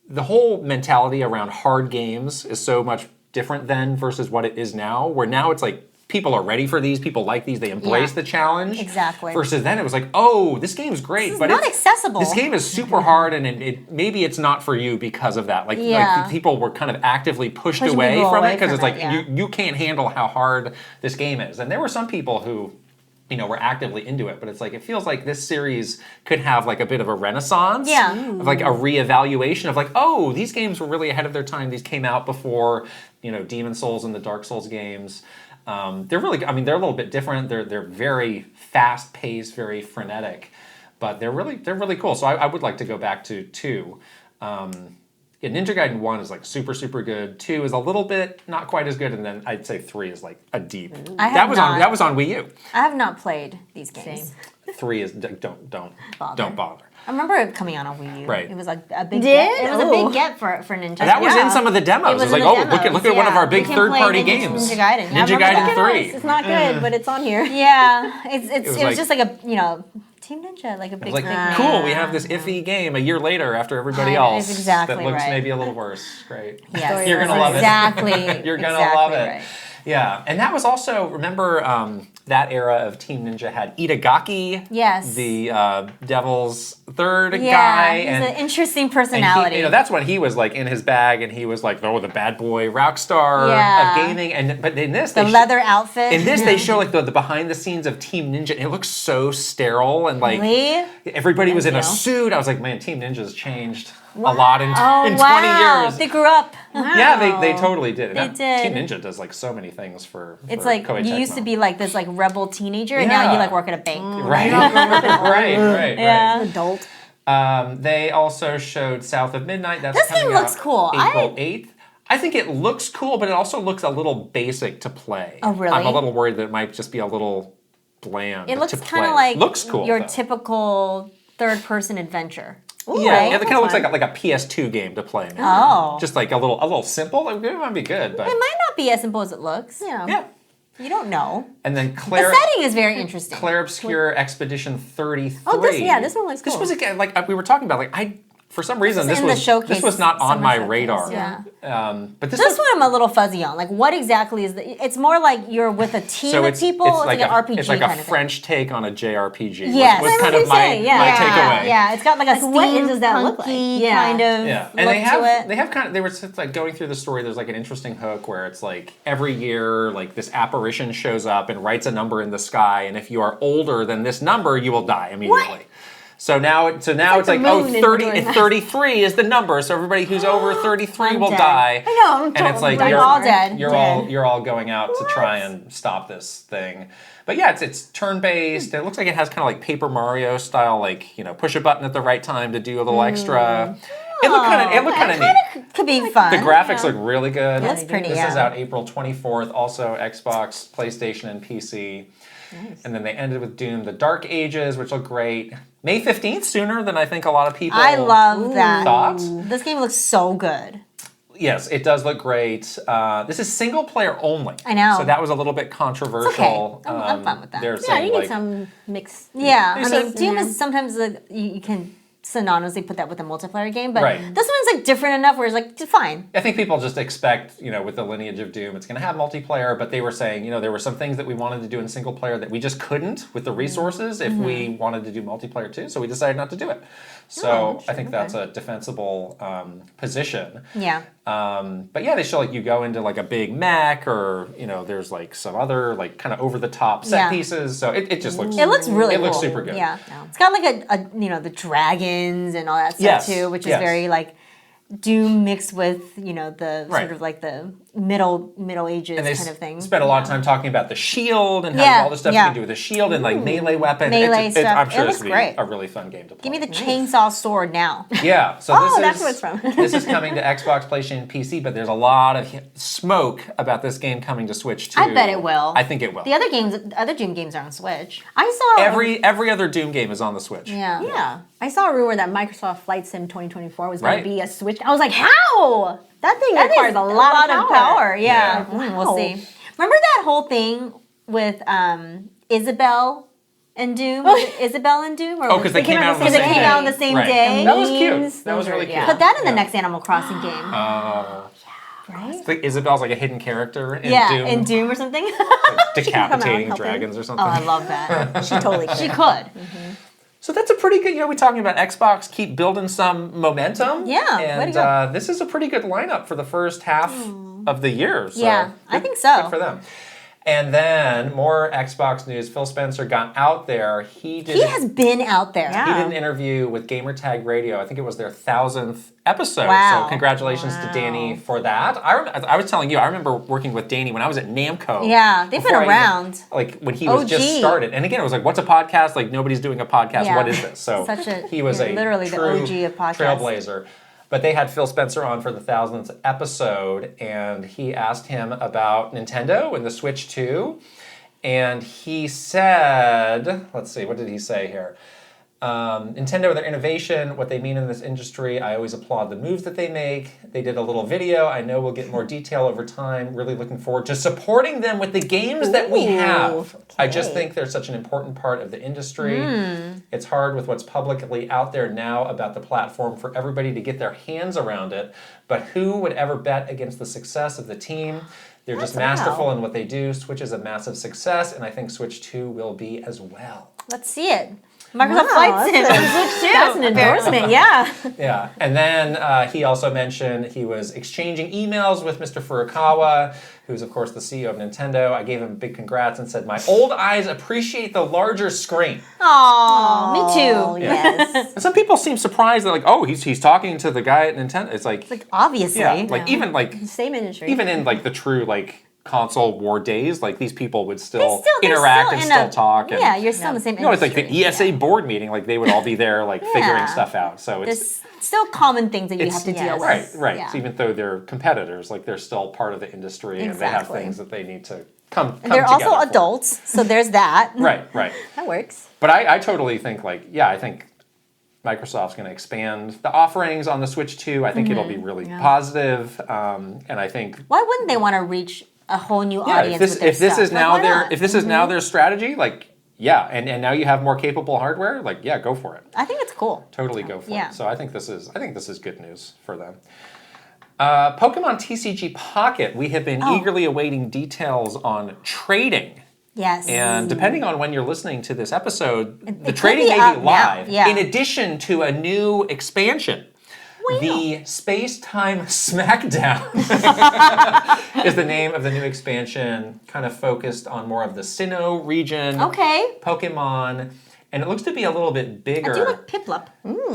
Speaker 2: the whole mentality around hard games is so much different then versus what it is now, where now it's like people are ready for these, people like these, they embrace the challenge.
Speaker 3: Exactly.
Speaker 2: Versus then it was like, oh, this game's great,
Speaker 3: This
Speaker 2: but
Speaker 3: is not
Speaker 2: it's
Speaker 3: accessible.
Speaker 2: This game is super hard, and it maybe it's not for you because of that. Like,
Speaker 3: Yeah.
Speaker 2: like people were kind of actively pushed
Speaker 3: Pushing
Speaker 2: away
Speaker 3: people
Speaker 2: from
Speaker 3: away
Speaker 2: it because
Speaker 3: from
Speaker 2: it's like
Speaker 3: it, yeah.
Speaker 2: you can't handle how hard this game is. And there were some people who were actively into it, but it's like it feels like this series could have like a bit of a renaissance,
Speaker 3: Yeah.
Speaker 2: of like a reevaluation of like, oh, these games were really ahead of their time. These came out before, Demon Souls and the Dark Souls games. They're really, they're a little bit different. They're very fast paced, very frenetic, but they're really cool. So I would like to go back to 2. Yeah, Ninja Gaiden 1 is like super, super good. 2 is a little bit not quite as good, and then I'd say 3 is like a deep.
Speaker 3: I have
Speaker 2: That was on Wii U.
Speaker 4: I have not played these games.
Speaker 2: 3 is don't bother.
Speaker 3: I remember it coming out on Wii U.
Speaker 2: Right.
Speaker 3: It was like a big
Speaker 4: Did?
Speaker 3: get. It was a
Speaker 4: Ooh.
Speaker 3: big get for Ninja.
Speaker 2: That was
Speaker 3: Yeah.
Speaker 2: in some of the demos.
Speaker 3: It
Speaker 2: It
Speaker 3: was
Speaker 2: was
Speaker 3: in
Speaker 2: like,
Speaker 3: the
Speaker 2: oh, look
Speaker 3: demos,
Speaker 2: at one of
Speaker 3: yeah.
Speaker 2: our big
Speaker 3: You can play
Speaker 2: third-party
Speaker 3: Ninja
Speaker 2: games.
Speaker 3: Gaiden. Yeah, I
Speaker 2: Ninja
Speaker 3: remember
Speaker 2: Gaiden
Speaker 3: that.
Speaker 2: 3.
Speaker 4: It's not good, but it's on here.
Speaker 3: Yeah, it
Speaker 2: was
Speaker 3: was
Speaker 2: like-
Speaker 3: just like a Team Ninja, like a big
Speaker 2: It's like,
Speaker 3: thing.
Speaker 2: cool, we have this iffy game a year later after everybody
Speaker 3: I know,
Speaker 2: else
Speaker 3: it's exactly
Speaker 2: that looks
Speaker 3: right.
Speaker 2: maybe a little worse. Great.
Speaker 3: Yes,
Speaker 2: You're gonna love it.
Speaker 3: exactly.
Speaker 2: You're gonna
Speaker 3: exactly
Speaker 2: love it.
Speaker 3: Right.
Speaker 2: Yeah, and that was also, remember that era of Team Ninja had Itagaki,
Speaker 3: Yes.
Speaker 2: the Devil's third
Speaker 3: Yeah,
Speaker 2: guy.
Speaker 3: he's
Speaker 2: and
Speaker 3: an interesting
Speaker 2: and
Speaker 3: personality.
Speaker 2: he, that's when he was like in his bag, and he was like, oh, the bad boy rock star
Speaker 3: Yeah.
Speaker 2: of gaming. But in this,
Speaker 3: the leather outfit.
Speaker 2: in this, they show like the behind the scenes of Team Ninja, and it looks so sterile and like
Speaker 3: Really?
Speaker 2: everybody was in a
Speaker 3: Thank you.
Speaker 2: suit. I was like, man, Team Ninja's changed a lot in
Speaker 3: Oh
Speaker 2: 20
Speaker 3: wow!
Speaker 2: years.
Speaker 3: They grew up.
Speaker 2: Yeah, they totally did. And
Speaker 3: They
Speaker 2: that-
Speaker 3: did.
Speaker 2: Team Ninja does like so many things for.
Speaker 3: It's
Speaker 2: for
Speaker 3: like
Speaker 2: Koei
Speaker 3: you used
Speaker 2: Tecmo.
Speaker 3: to be like this like rebel teenager, and now
Speaker 2: Yeah.
Speaker 3: you like work at a bank.
Speaker 2: right, right.
Speaker 3: Yeah.
Speaker 4: Adult.
Speaker 2: They also showed South of Midnight. That's
Speaker 3: This game
Speaker 2: coming
Speaker 3: looks
Speaker 2: out
Speaker 3: cool.
Speaker 2: April 8th. I think it looks cool, but it also looks a little basic to play.
Speaker 3: Oh, really?
Speaker 2: I'm a little worried that it might just be a little bland.
Speaker 3: It looks
Speaker 2: to play.
Speaker 3: kind of like
Speaker 2: looks cool.
Speaker 3: your
Speaker 2: though.
Speaker 3: typical third-person adventure.
Speaker 2: Yeah, it kind of looks like a PS2 game to play. Maybe.
Speaker 1: Oh.
Speaker 2: Just like a little simple. Like, it might be good, but
Speaker 1: It might not be as simple as it looks.
Speaker 2: yeah.
Speaker 1: You don't know.
Speaker 2: And then
Speaker 1: The
Speaker 2: Claire
Speaker 1: setting is very interesting.
Speaker 2: Claire Obscure Expedition 33.
Speaker 4: Oh, this one looks cool.
Speaker 2: This was again like we were talking about. Like for some reason
Speaker 1: This is in the showcase,
Speaker 2: this was not on
Speaker 1: summer
Speaker 2: my
Speaker 1: showcase,
Speaker 2: radar.
Speaker 1: yeah.
Speaker 2: But this
Speaker 1: This one I'm a little fuzzy on. Like, what exactly is the? It's more like you're with a team of people. It's like an RPG
Speaker 2: It's like
Speaker 1: kind
Speaker 2: a
Speaker 1: of
Speaker 2: French take on a JRPG.
Speaker 1: Yes.
Speaker 2: was
Speaker 1: That's
Speaker 2: kind
Speaker 1: what
Speaker 2: of
Speaker 1: I'm
Speaker 2: my
Speaker 1: saying, yeah.
Speaker 2: my takeaway.
Speaker 1: Yeah, it's got like a
Speaker 4: what does that look like?
Speaker 1: steampunky
Speaker 4: Yeah.
Speaker 1: kind of
Speaker 2: Yeah,
Speaker 1: look
Speaker 2: and
Speaker 1: to it.
Speaker 2: they were just, like going through the story. There's like an interesting hook where it's like every year like this apparition shows up and writes a number in the sky, and if you are older than this number, you will die immediately. So now it's like
Speaker 4: the moon in
Speaker 2: 30
Speaker 4: the
Speaker 2: and 33 is the number. So everybody who's over 33 will
Speaker 1: dead.
Speaker 2: die.
Speaker 4: I know, I'm
Speaker 2: and it's like
Speaker 1: We're all dead.
Speaker 2: you're all going out to try and stop this thing. But yeah, it's turn-based. It looks like it has kind of like Paper Mario style, like push a button at the right time to do a little extra. It looked kind of neat.
Speaker 1: Could be fun.
Speaker 2: The graphics look really good.
Speaker 1: It looks pretty,
Speaker 2: This
Speaker 1: yeah.
Speaker 2: is out April 24th, also Xbox, PlayStation, and PC. Nice. And then they ended with Doom: The Dark Ages, which look great. May 15th, sooner than I think a lot of people
Speaker 1: I love that.
Speaker 2: thought.
Speaker 1: This game looks so good.
Speaker 2: Yes, it does look great. This is single player only.
Speaker 1: I know.
Speaker 2: So that was a little bit controversial.
Speaker 1: It's okay. I'm fine with that.
Speaker 2: They're
Speaker 3: Yeah,
Speaker 2: saying,
Speaker 3: you need
Speaker 2: like,
Speaker 3: some mix.
Speaker 1: Yeah,
Speaker 2: They
Speaker 1: I
Speaker 2: said-
Speaker 1: mean, Doom is sometimes you can synonymously put that with a multiplayer game, but
Speaker 2: Right.
Speaker 1: this one's like different enough where it's like fine.
Speaker 2: I think people just expect, with the lineage of Doom, it's going to have multiplayer, but they were saying, there were some things that we wanted to do in single player that we just couldn't with the resources if we wanted to do multiplayer too, so we decided not to do it. So I think that's a defensible position.
Speaker 1: Yeah.
Speaker 2: But yeah, they show like you go into like a big mech or, there's like some other like kind of over the top set
Speaker 1: Yeah.
Speaker 2: pieces. So it just looks
Speaker 1: It looks really
Speaker 2: it looks
Speaker 1: cool.
Speaker 2: super good.
Speaker 1: Yeah. It's got like the dragons and all that stuff
Speaker 2: Yes,
Speaker 1: too, which is
Speaker 2: yes.
Speaker 1: very like Doom mixed with, the
Speaker 2: Right.
Speaker 1: sort of like the Middle Ages
Speaker 2: And they
Speaker 1: kind of thing.
Speaker 2: spent a lot of time talking about the shield and
Speaker 1: Yeah,
Speaker 2: how all the stuff
Speaker 1: yeah.
Speaker 2: you can do with the shield and like melee weapon.
Speaker 1: Melee
Speaker 2: It's-
Speaker 1: stuff.
Speaker 2: I'm sure
Speaker 1: It
Speaker 2: this
Speaker 1: looks
Speaker 2: will be
Speaker 1: great.
Speaker 2: a really fun game to play.
Speaker 1: Give me the chainsaw sword now.
Speaker 2: Yeah, so
Speaker 4: Oh,
Speaker 2: this
Speaker 4: that's
Speaker 2: is
Speaker 4: where it's from.
Speaker 2: this is coming to Xbox, PlayStation, and PC, but there's a lot of smoke about this game coming to Switch too.
Speaker 1: I bet it will.
Speaker 2: I think it will.
Speaker 1: The other Doom games are on Switch.
Speaker 4: I saw
Speaker 2: Every other Doom game is on the Switch.
Speaker 1: Yeah.
Speaker 4: Yeah, I saw a rumor that Microsoft Flight Sim 2024 was going
Speaker 2: Right.
Speaker 4: to be a Switch. I was like, how? That thing
Speaker 1: That
Speaker 4: requires
Speaker 1: is
Speaker 4: a lot of power.
Speaker 1: Yeah.
Speaker 2: Yeah.
Speaker 1: We'll see. Remember that whole thing with Isabel and Doom? Was it Isabel and Doom? Or
Speaker 2: Oh, because they came out on the
Speaker 1: Because
Speaker 2: same
Speaker 1: it came
Speaker 2: day.
Speaker 1: out on the same
Speaker 2: Right.
Speaker 1: day.
Speaker 2: That was cute.
Speaker 4: Memes,
Speaker 2: That was
Speaker 4: those
Speaker 2: really
Speaker 4: are-
Speaker 2: cute.
Speaker 4: yeah.
Speaker 1: Put that in the
Speaker 2: Yeah.
Speaker 1: next Animal Crossing game.
Speaker 4: Right?
Speaker 2: It's like Isabel's like a hidden character in
Speaker 1: Yeah,
Speaker 2: Doom.
Speaker 1: in Doom or something.
Speaker 2: Like decapitating
Speaker 4: help him.
Speaker 2: dragons or something.
Speaker 1: Oh, I love that.
Speaker 4: She totally
Speaker 1: She
Speaker 4: could.
Speaker 1: could.
Speaker 2: So that's a pretty good, we're talking about Xbox keep building some momentum.
Speaker 1: Yeah, way to
Speaker 2: And
Speaker 1: go.
Speaker 2: this is a pretty good lineup for the first half of the year. So
Speaker 1: Yeah, I
Speaker 2: good-
Speaker 1: think so.
Speaker 2: Good for them. And then more Xbox news. Phil Spencer got out there. He
Speaker 1: He has been out there.
Speaker 2: He did an interview with Gamertag Radio. I think it was their 1000th episode.
Speaker 1: Wow.
Speaker 2: So congratulations to Danny for that. I was telling you, I remember working with Danny when I was at Namco.
Speaker 1: Yeah, they've been
Speaker 2: before I even-
Speaker 1: around.
Speaker 2: like when he was just
Speaker 1: OG.
Speaker 2: started. And again, it was like, what's a podcast? Like nobody's doing a podcast.
Speaker 1: Yeah.
Speaker 2: What is this? So
Speaker 1: Such a-
Speaker 2: he was
Speaker 1: yeah,
Speaker 2: a
Speaker 1: literally the
Speaker 2: true
Speaker 1: OG of podcasts.
Speaker 2: trailblazer. But they had Phil Spencer on for the 1000th episode, and he asked him about Nintendo and the Switch 2. And he said, let's see, what did he say here? Nintendo, their innovation, what they mean in this industry, I always applaud the moves that they make. They did a little video. I know we'll get more detail over time. Really looking forward to supporting them with the games that we have. I just think they're such an important part of the industry. It's hard with what's publicly out there now about the platform for everybody to get their hands around it. But who would ever bet against the success of the team? They're just masterful in what they do. Switch is a massive success, and I think Switch 2 will be as well.
Speaker 1: Let's see it. Microsoft
Speaker 4: Wow,
Speaker 1: Flight Sim
Speaker 4: that's
Speaker 1: on Switch too.
Speaker 4: That's an endorsement, yeah.
Speaker 2: Yeah, and then he also mentioned he was exchanging emails with Mr. Furukawa, who's of course the CEO of Nintendo. I gave him big congrats and said, my old eyes appreciate the larger screen.
Speaker 1: Aw, me too.
Speaker 4: Oh, yes.
Speaker 2: And some people seem surprised that like, oh, he's talking to the guy at Nintendo. It's like,
Speaker 1: Obviously.
Speaker 2: yeah, like even like
Speaker 4: Same industry.
Speaker 2: even in like the true like console war days, like these people would still
Speaker 1: They're
Speaker 2: interact and
Speaker 1: in
Speaker 2: still talk. And,
Speaker 1: Yeah, you're still in the same
Speaker 2: you know, it's
Speaker 1: industry.
Speaker 2: like the ESA board meeting, like they would all be there like figuring stuff out. So it's
Speaker 1: There's still common things that you
Speaker 2: It's-
Speaker 1: have to deal
Speaker 2: right,
Speaker 1: with.
Speaker 2: right.
Speaker 1: Yeah.
Speaker 2: So even though they're competitors, like they're still part of the industry and they have
Speaker 1: Exactly.
Speaker 2: things that they need to come
Speaker 1: They're
Speaker 2: together
Speaker 1: also
Speaker 2: for.
Speaker 1: adults, so there's that.
Speaker 2: Right, right.
Speaker 4: That works.
Speaker 2: But I totally think like, yeah, I think Microsoft's going to expand the offerings on the Switch 2. I think it'll be really positive, and I think
Speaker 1: Why wouldn't they want to reach a whole new audience
Speaker 2: if this
Speaker 1: with their
Speaker 2: if this
Speaker 1: stuff?
Speaker 2: is now
Speaker 1: why
Speaker 2: their
Speaker 1: not?
Speaker 2: if this is now their strategy, like and now you have more capable hardware, like go for it.
Speaker 1: I think it's cool.
Speaker 2: Totally go for
Speaker 1: Yeah.
Speaker 2: it. So I think this is good news for them. Pokemon TCG Pocket, we have been eagerly awaiting details on trading.
Speaker 1: Yes.
Speaker 2: And depending on when you're listening to this episode, the
Speaker 1: could
Speaker 2: trading
Speaker 1: be
Speaker 2: may
Speaker 1: up
Speaker 2: be
Speaker 1: now,
Speaker 2: live.
Speaker 1: yeah.
Speaker 2: In addition to a new expansion. The Space Time Smackdown is the name of the new expansion, kind of focused on more of the Sinnoh region.
Speaker 1: Okay.
Speaker 2: Pokemon. And it looks to be a little bit bigger.
Speaker 1: I do like Piplup.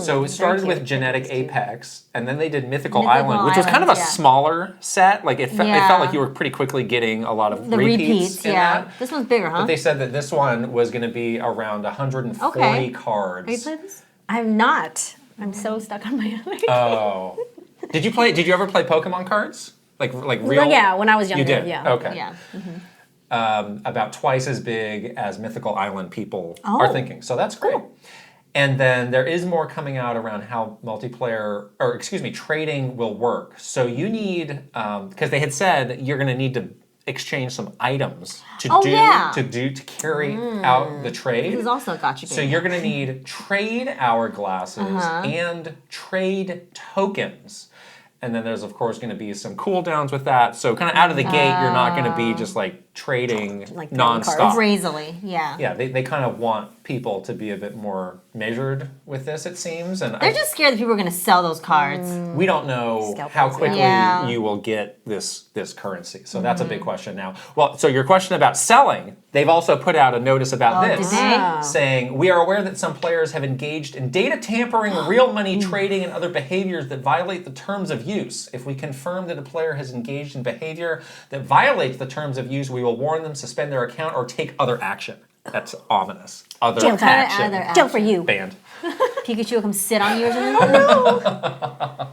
Speaker 2: So it started with Genetic Apex, and then they did Mythical Island, which was kind of
Speaker 1: Island,
Speaker 2: a
Speaker 1: yeah.
Speaker 2: smaller set. Like it felt
Speaker 1: Yeah.
Speaker 2: like you were pretty quickly getting a lot of
Speaker 1: The repeats,
Speaker 2: in
Speaker 1: yeah.
Speaker 2: that.
Speaker 1: This one's bigger, huh?
Speaker 2: But they said that this one was going to be around 140
Speaker 1: Okay.
Speaker 2: cards.
Speaker 1: Have you played this?
Speaker 3: I'm not. I'm so stuck on my other.
Speaker 2: Oh, did you ever play Pokemon cards? Like real?
Speaker 3: Well, yeah, when I was younger.
Speaker 2: You did.
Speaker 3: Yeah.
Speaker 2: Okay.
Speaker 1: Yeah.
Speaker 2: About twice as big as Mythical Island people
Speaker 1: Oh.
Speaker 2: are thinking. So that's great. And then there is more coming out around how trading will work. So you need, because they had said you're going to need to exchange some items to carry out the trade.
Speaker 1: This is also a gotcha game.
Speaker 2: So you're going to need trade hourglasses and trade tokens. And then there's, of course, going to be some cooldowns with that. So kind of out of the gate, you're not going to be just like trading
Speaker 3: Like
Speaker 2: nonstop.
Speaker 1: Crazily, yeah.
Speaker 2: Yeah, they kind of want people to be a bit more measured with this, it seems. And
Speaker 1: They're just scared that people are going to sell those cards.
Speaker 2: we don't know
Speaker 3: Scalpers,
Speaker 2: how quickly
Speaker 1: yeah.
Speaker 2: you will get this currency. So that's a big question now. Well, so your question about selling, they've also put out a notice about this,
Speaker 1: did they?
Speaker 2: saying, we are aware that some players have engaged in data tampering, real money trading, and other behaviors that violate the terms of use. If we confirm that a player has engaged in behavior that violates the terms of use, we will warn them, suspend their account, or take other action. That's ominous. Other
Speaker 3: Jail time.
Speaker 2: action.
Speaker 1: Other action.
Speaker 3: Jail for you.
Speaker 2: Banned.
Speaker 1: Pikachu will come sit on you or something?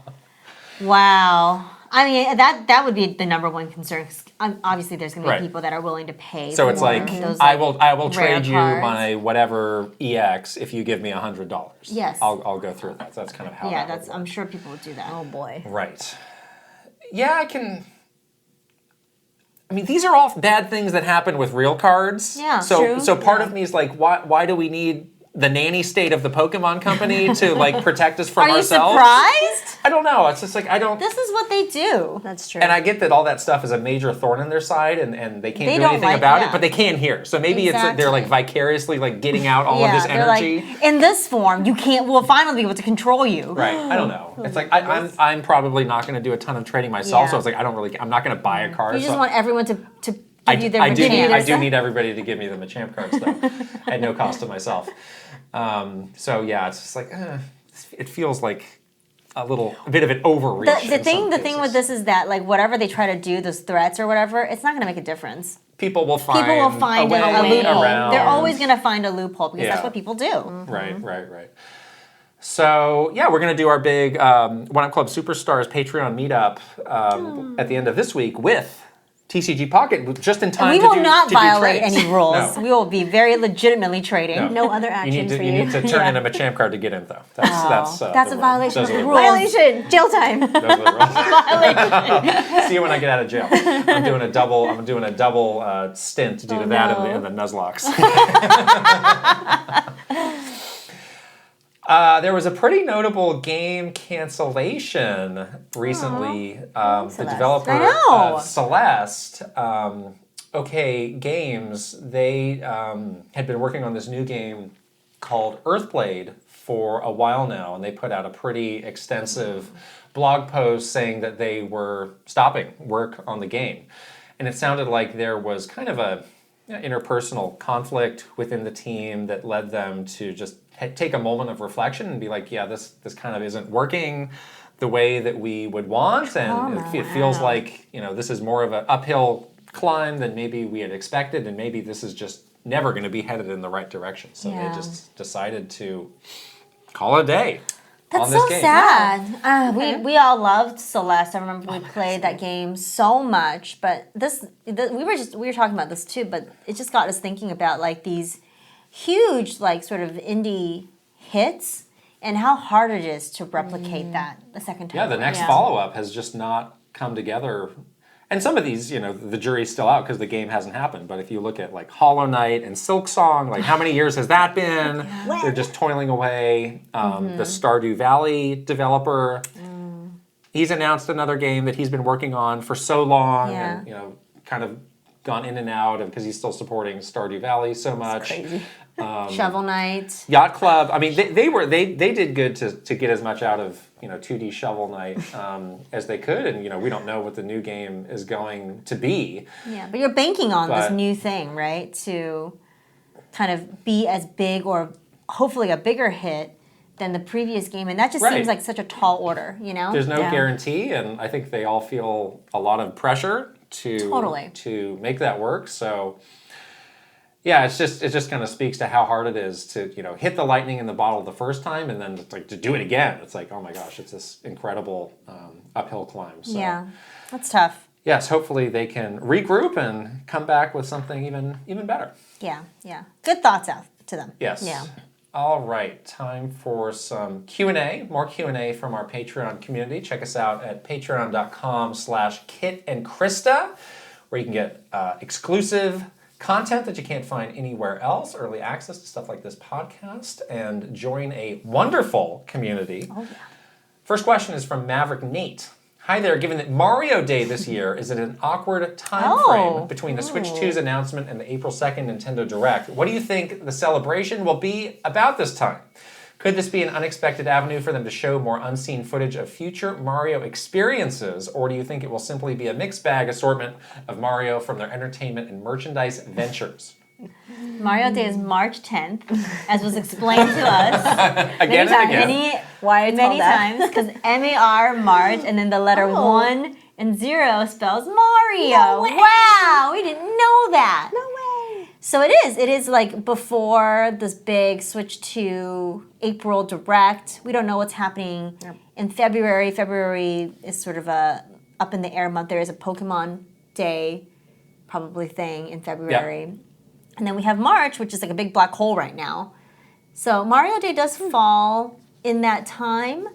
Speaker 1: Wow. I mean, that would be the number one concern. 'Cause, obviously, there's going to be
Speaker 2: Right.
Speaker 1: people that are willing to pay
Speaker 2: So
Speaker 1: for
Speaker 2: it's like,
Speaker 1: those,
Speaker 2: I will
Speaker 1: rare
Speaker 2: trade you
Speaker 1: cards.
Speaker 2: my whatever EX if you give me $100.
Speaker 1: Yes.
Speaker 2: I'll go through that. So that's kind of how
Speaker 1: Yeah,
Speaker 2: that would
Speaker 1: I'm
Speaker 2: work.
Speaker 1: sure people would do that.
Speaker 3: Oh boy.
Speaker 2: Right. Yeah, I mean, these are all bad things that happen with real cards.
Speaker 1: Yeah,
Speaker 2: So
Speaker 1: true.
Speaker 2: part of me is like, why do we need the nanny state of the Pokemon Company to like protect us from
Speaker 1: Are you
Speaker 2: ourselves?
Speaker 1: surprised?
Speaker 2: I don't know. It's just like I don't.
Speaker 1: This is what they do.
Speaker 3: That's true.
Speaker 2: And I get that all that stuff is a major thorn in their side, and they can't
Speaker 1: They
Speaker 2: do
Speaker 1: don't
Speaker 2: anything
Speaker 1: like-
Speaker 2: about
Speaker 1: yeah.
Speaker 2: it, but they can here. So maybe it's like they're like vicariously like getting out all of this
Speaker 1: they're
Speaker 2: energy.
Speaker 1: like, in this form, we'll finally be able to control you.
Speaker 2: Right. I don't know. It's like I'm probably not going to do a ton of trading myself,
Speaker 1: Yeah.
Speaker 2: so it's like I'm not going to buy a card.
Speaker 1: You just
Speaker 2: so
Speaker 1: want everyone to give you their
Speaker 2: I do
Speaker 1: Machamp.
Speaker 2: need everybody to give me the Machamp cards though, at no cost to myself. So yeah, it's just like it feels like a bit of an overreach.
Speaker 1: The
Speaker 2: in
Speaker 1: thing
Speaker 2: some
Speaker 1: with
Speaker 2: cases.
Speaker 1: this is that like whatever they try to do, those threats or whatever, it's not going to make a difference.
Speaker 2: People will find
Speaker 1: People will find a
Speaker 2: way
Speaker 1: loophole.
Speaker 2: around.
Speaker 1: They're always going to find a loophole because
Speaker 2: Yeah.
Speaker 1: that's what people do.
Speaker 2: Right. So yeah, we're gonna do our big One Up Club Superstars Patreon meetup at the end of this week with TCG Pocket, just in time.
Speaker 1: We will not violate
Speaker 2: trades.
Speaker 1: any rules.
Speaker 2: No.
Speaker 1: We will be very legitimately trading.
Speaker 2: No.
Speaker 3: No other
Speaker 2: You
Speaker 3: actions
Speaker 2: need
Speaker 3: for
Speaker 2: you
Speaker 3: you.
Speaker 2: need to turn in a Machamp card to get in, though. That's
Speaker 1: That's
Speaker 2: the
Speaker 1: a
Speaker 2: rule.
Speaker 1: violation
Speaker 2: Those
Speaker 1: of
Speaker 2: are
Speaker 1: the
Speaker 2: rules.
Speaker 1: rules.
Speaker 3: Violation. Jail time.
Speaker 2: Those are the rules. See you when I get out of jail. I'm doing a double stint due to that and the Nuzlocke. There was a pretty notable game cancellation recently. The
Speaker 3: Celeste.
Speaker 2: developer
Speaker 1: I know.
Speaker 2: of Celeste, OK Games, they had been working on this new game called Earthblade for a while now, and they put out a pretty extensive blog post saying that they were stopping work on the game. And it sounded like there was kind of a interpersonal conflict within the team that led them to just take a moment of reflection and be like, yeah, this kind of isn't working the way that we would want, and it feels like this is more of an uphill climb than maybe we had expected, and maybe this is just never going to be headed in the right direction. So they just decided to call it a day.
Speaker 1: That's
Speaker 2: on this
Speaker 1: so
Speaker 2: game.
Speaker 1: sad. We all loved Celeste. I remember we played that game so much. But we were talking about this too. But it just got us thinking about like these huge like sort of indie hits and how hard it is to replicate that the second time.
Speaker 2: Yeah, the next follow-up has just not come together. And some of these, the jury's still out because the game hasn't happened. But if you look at like Hollow Knight and Silksong, like how many years has that been? They're just toiling away. The Stardew Valley developer, he's announced another game that he's been working on for so long, and kind of gone in and out because he's still supporting Stardew Valley so much.
Speaker 3: Crazy.
Speaker 1: Shovel Knight.
Speaker 2: Yacht Club. I mean, they did good to get as much out of 2D Shovel Knight as they could, and we don't know what the new game is going to be.
Speaker 1: Yeah, but you're banking on this new thing, right? To kind of be as big or hopefully a bigger hit than the previous game, and that just seems like such a tall order.
Speaker 2: There's no guarantee, and I think they all feel a lot of pressure to make that work. So. Yeah, it just kind of speaks to how hard it is to hit the lightning in the bottle the first time, and then to do it again. It's like, oh my gosh, it's this incredible uphill climb. So,
Speaker 1: yeah, that's tough.
Speaker 2: Yes, hopefully they can regroup and come back with something even better.
Speaker 1: Yeah. Good thoughts out to them.
Speaker 2: Yes. Yeah. All right, time for some Q&A, more Q&A from our Patreon community. Check us out at patreon.com/KitandKrysta, where you can get exclusive content that you can't find anywhere else, early access to stuff like this podcast, and join a wonderful community. Oh, yeah. First question is from Maverick Nate. Hi there, given that Mario Day this year is at an awkward time frame between the Switch 2's announcement and the April 2nd Nintendo Direct, what do you think the celebration will be about this time? Could this be an unexpected avenue for them to show more unseen footage of future Mario experiences, or do you think it will simply be a mixed bag assortment of Mario from their entertainment and merchandise ventures?
Speaker 1: Mario Day is March 10th, as was explained to us
Speaker 2: again and again.
Speaker 1: Many times, because MAR, March, and then the letter 1 and 0 spells Mario.
Speaker 3: No way.
Speaker 1: Wow, we didn't know that.
Speaker 3: No way.
Speaker 1: So it is like before this big Switch 2 April Direct. We don't know what's happening in February. February is sort of a up in the air month. There is a Pokemon Day probably thing in February.
Speaker 2: Yeah.
Speaker 1: And then we have March, which is like a big black hole right now. So Mario Day does fall in that time.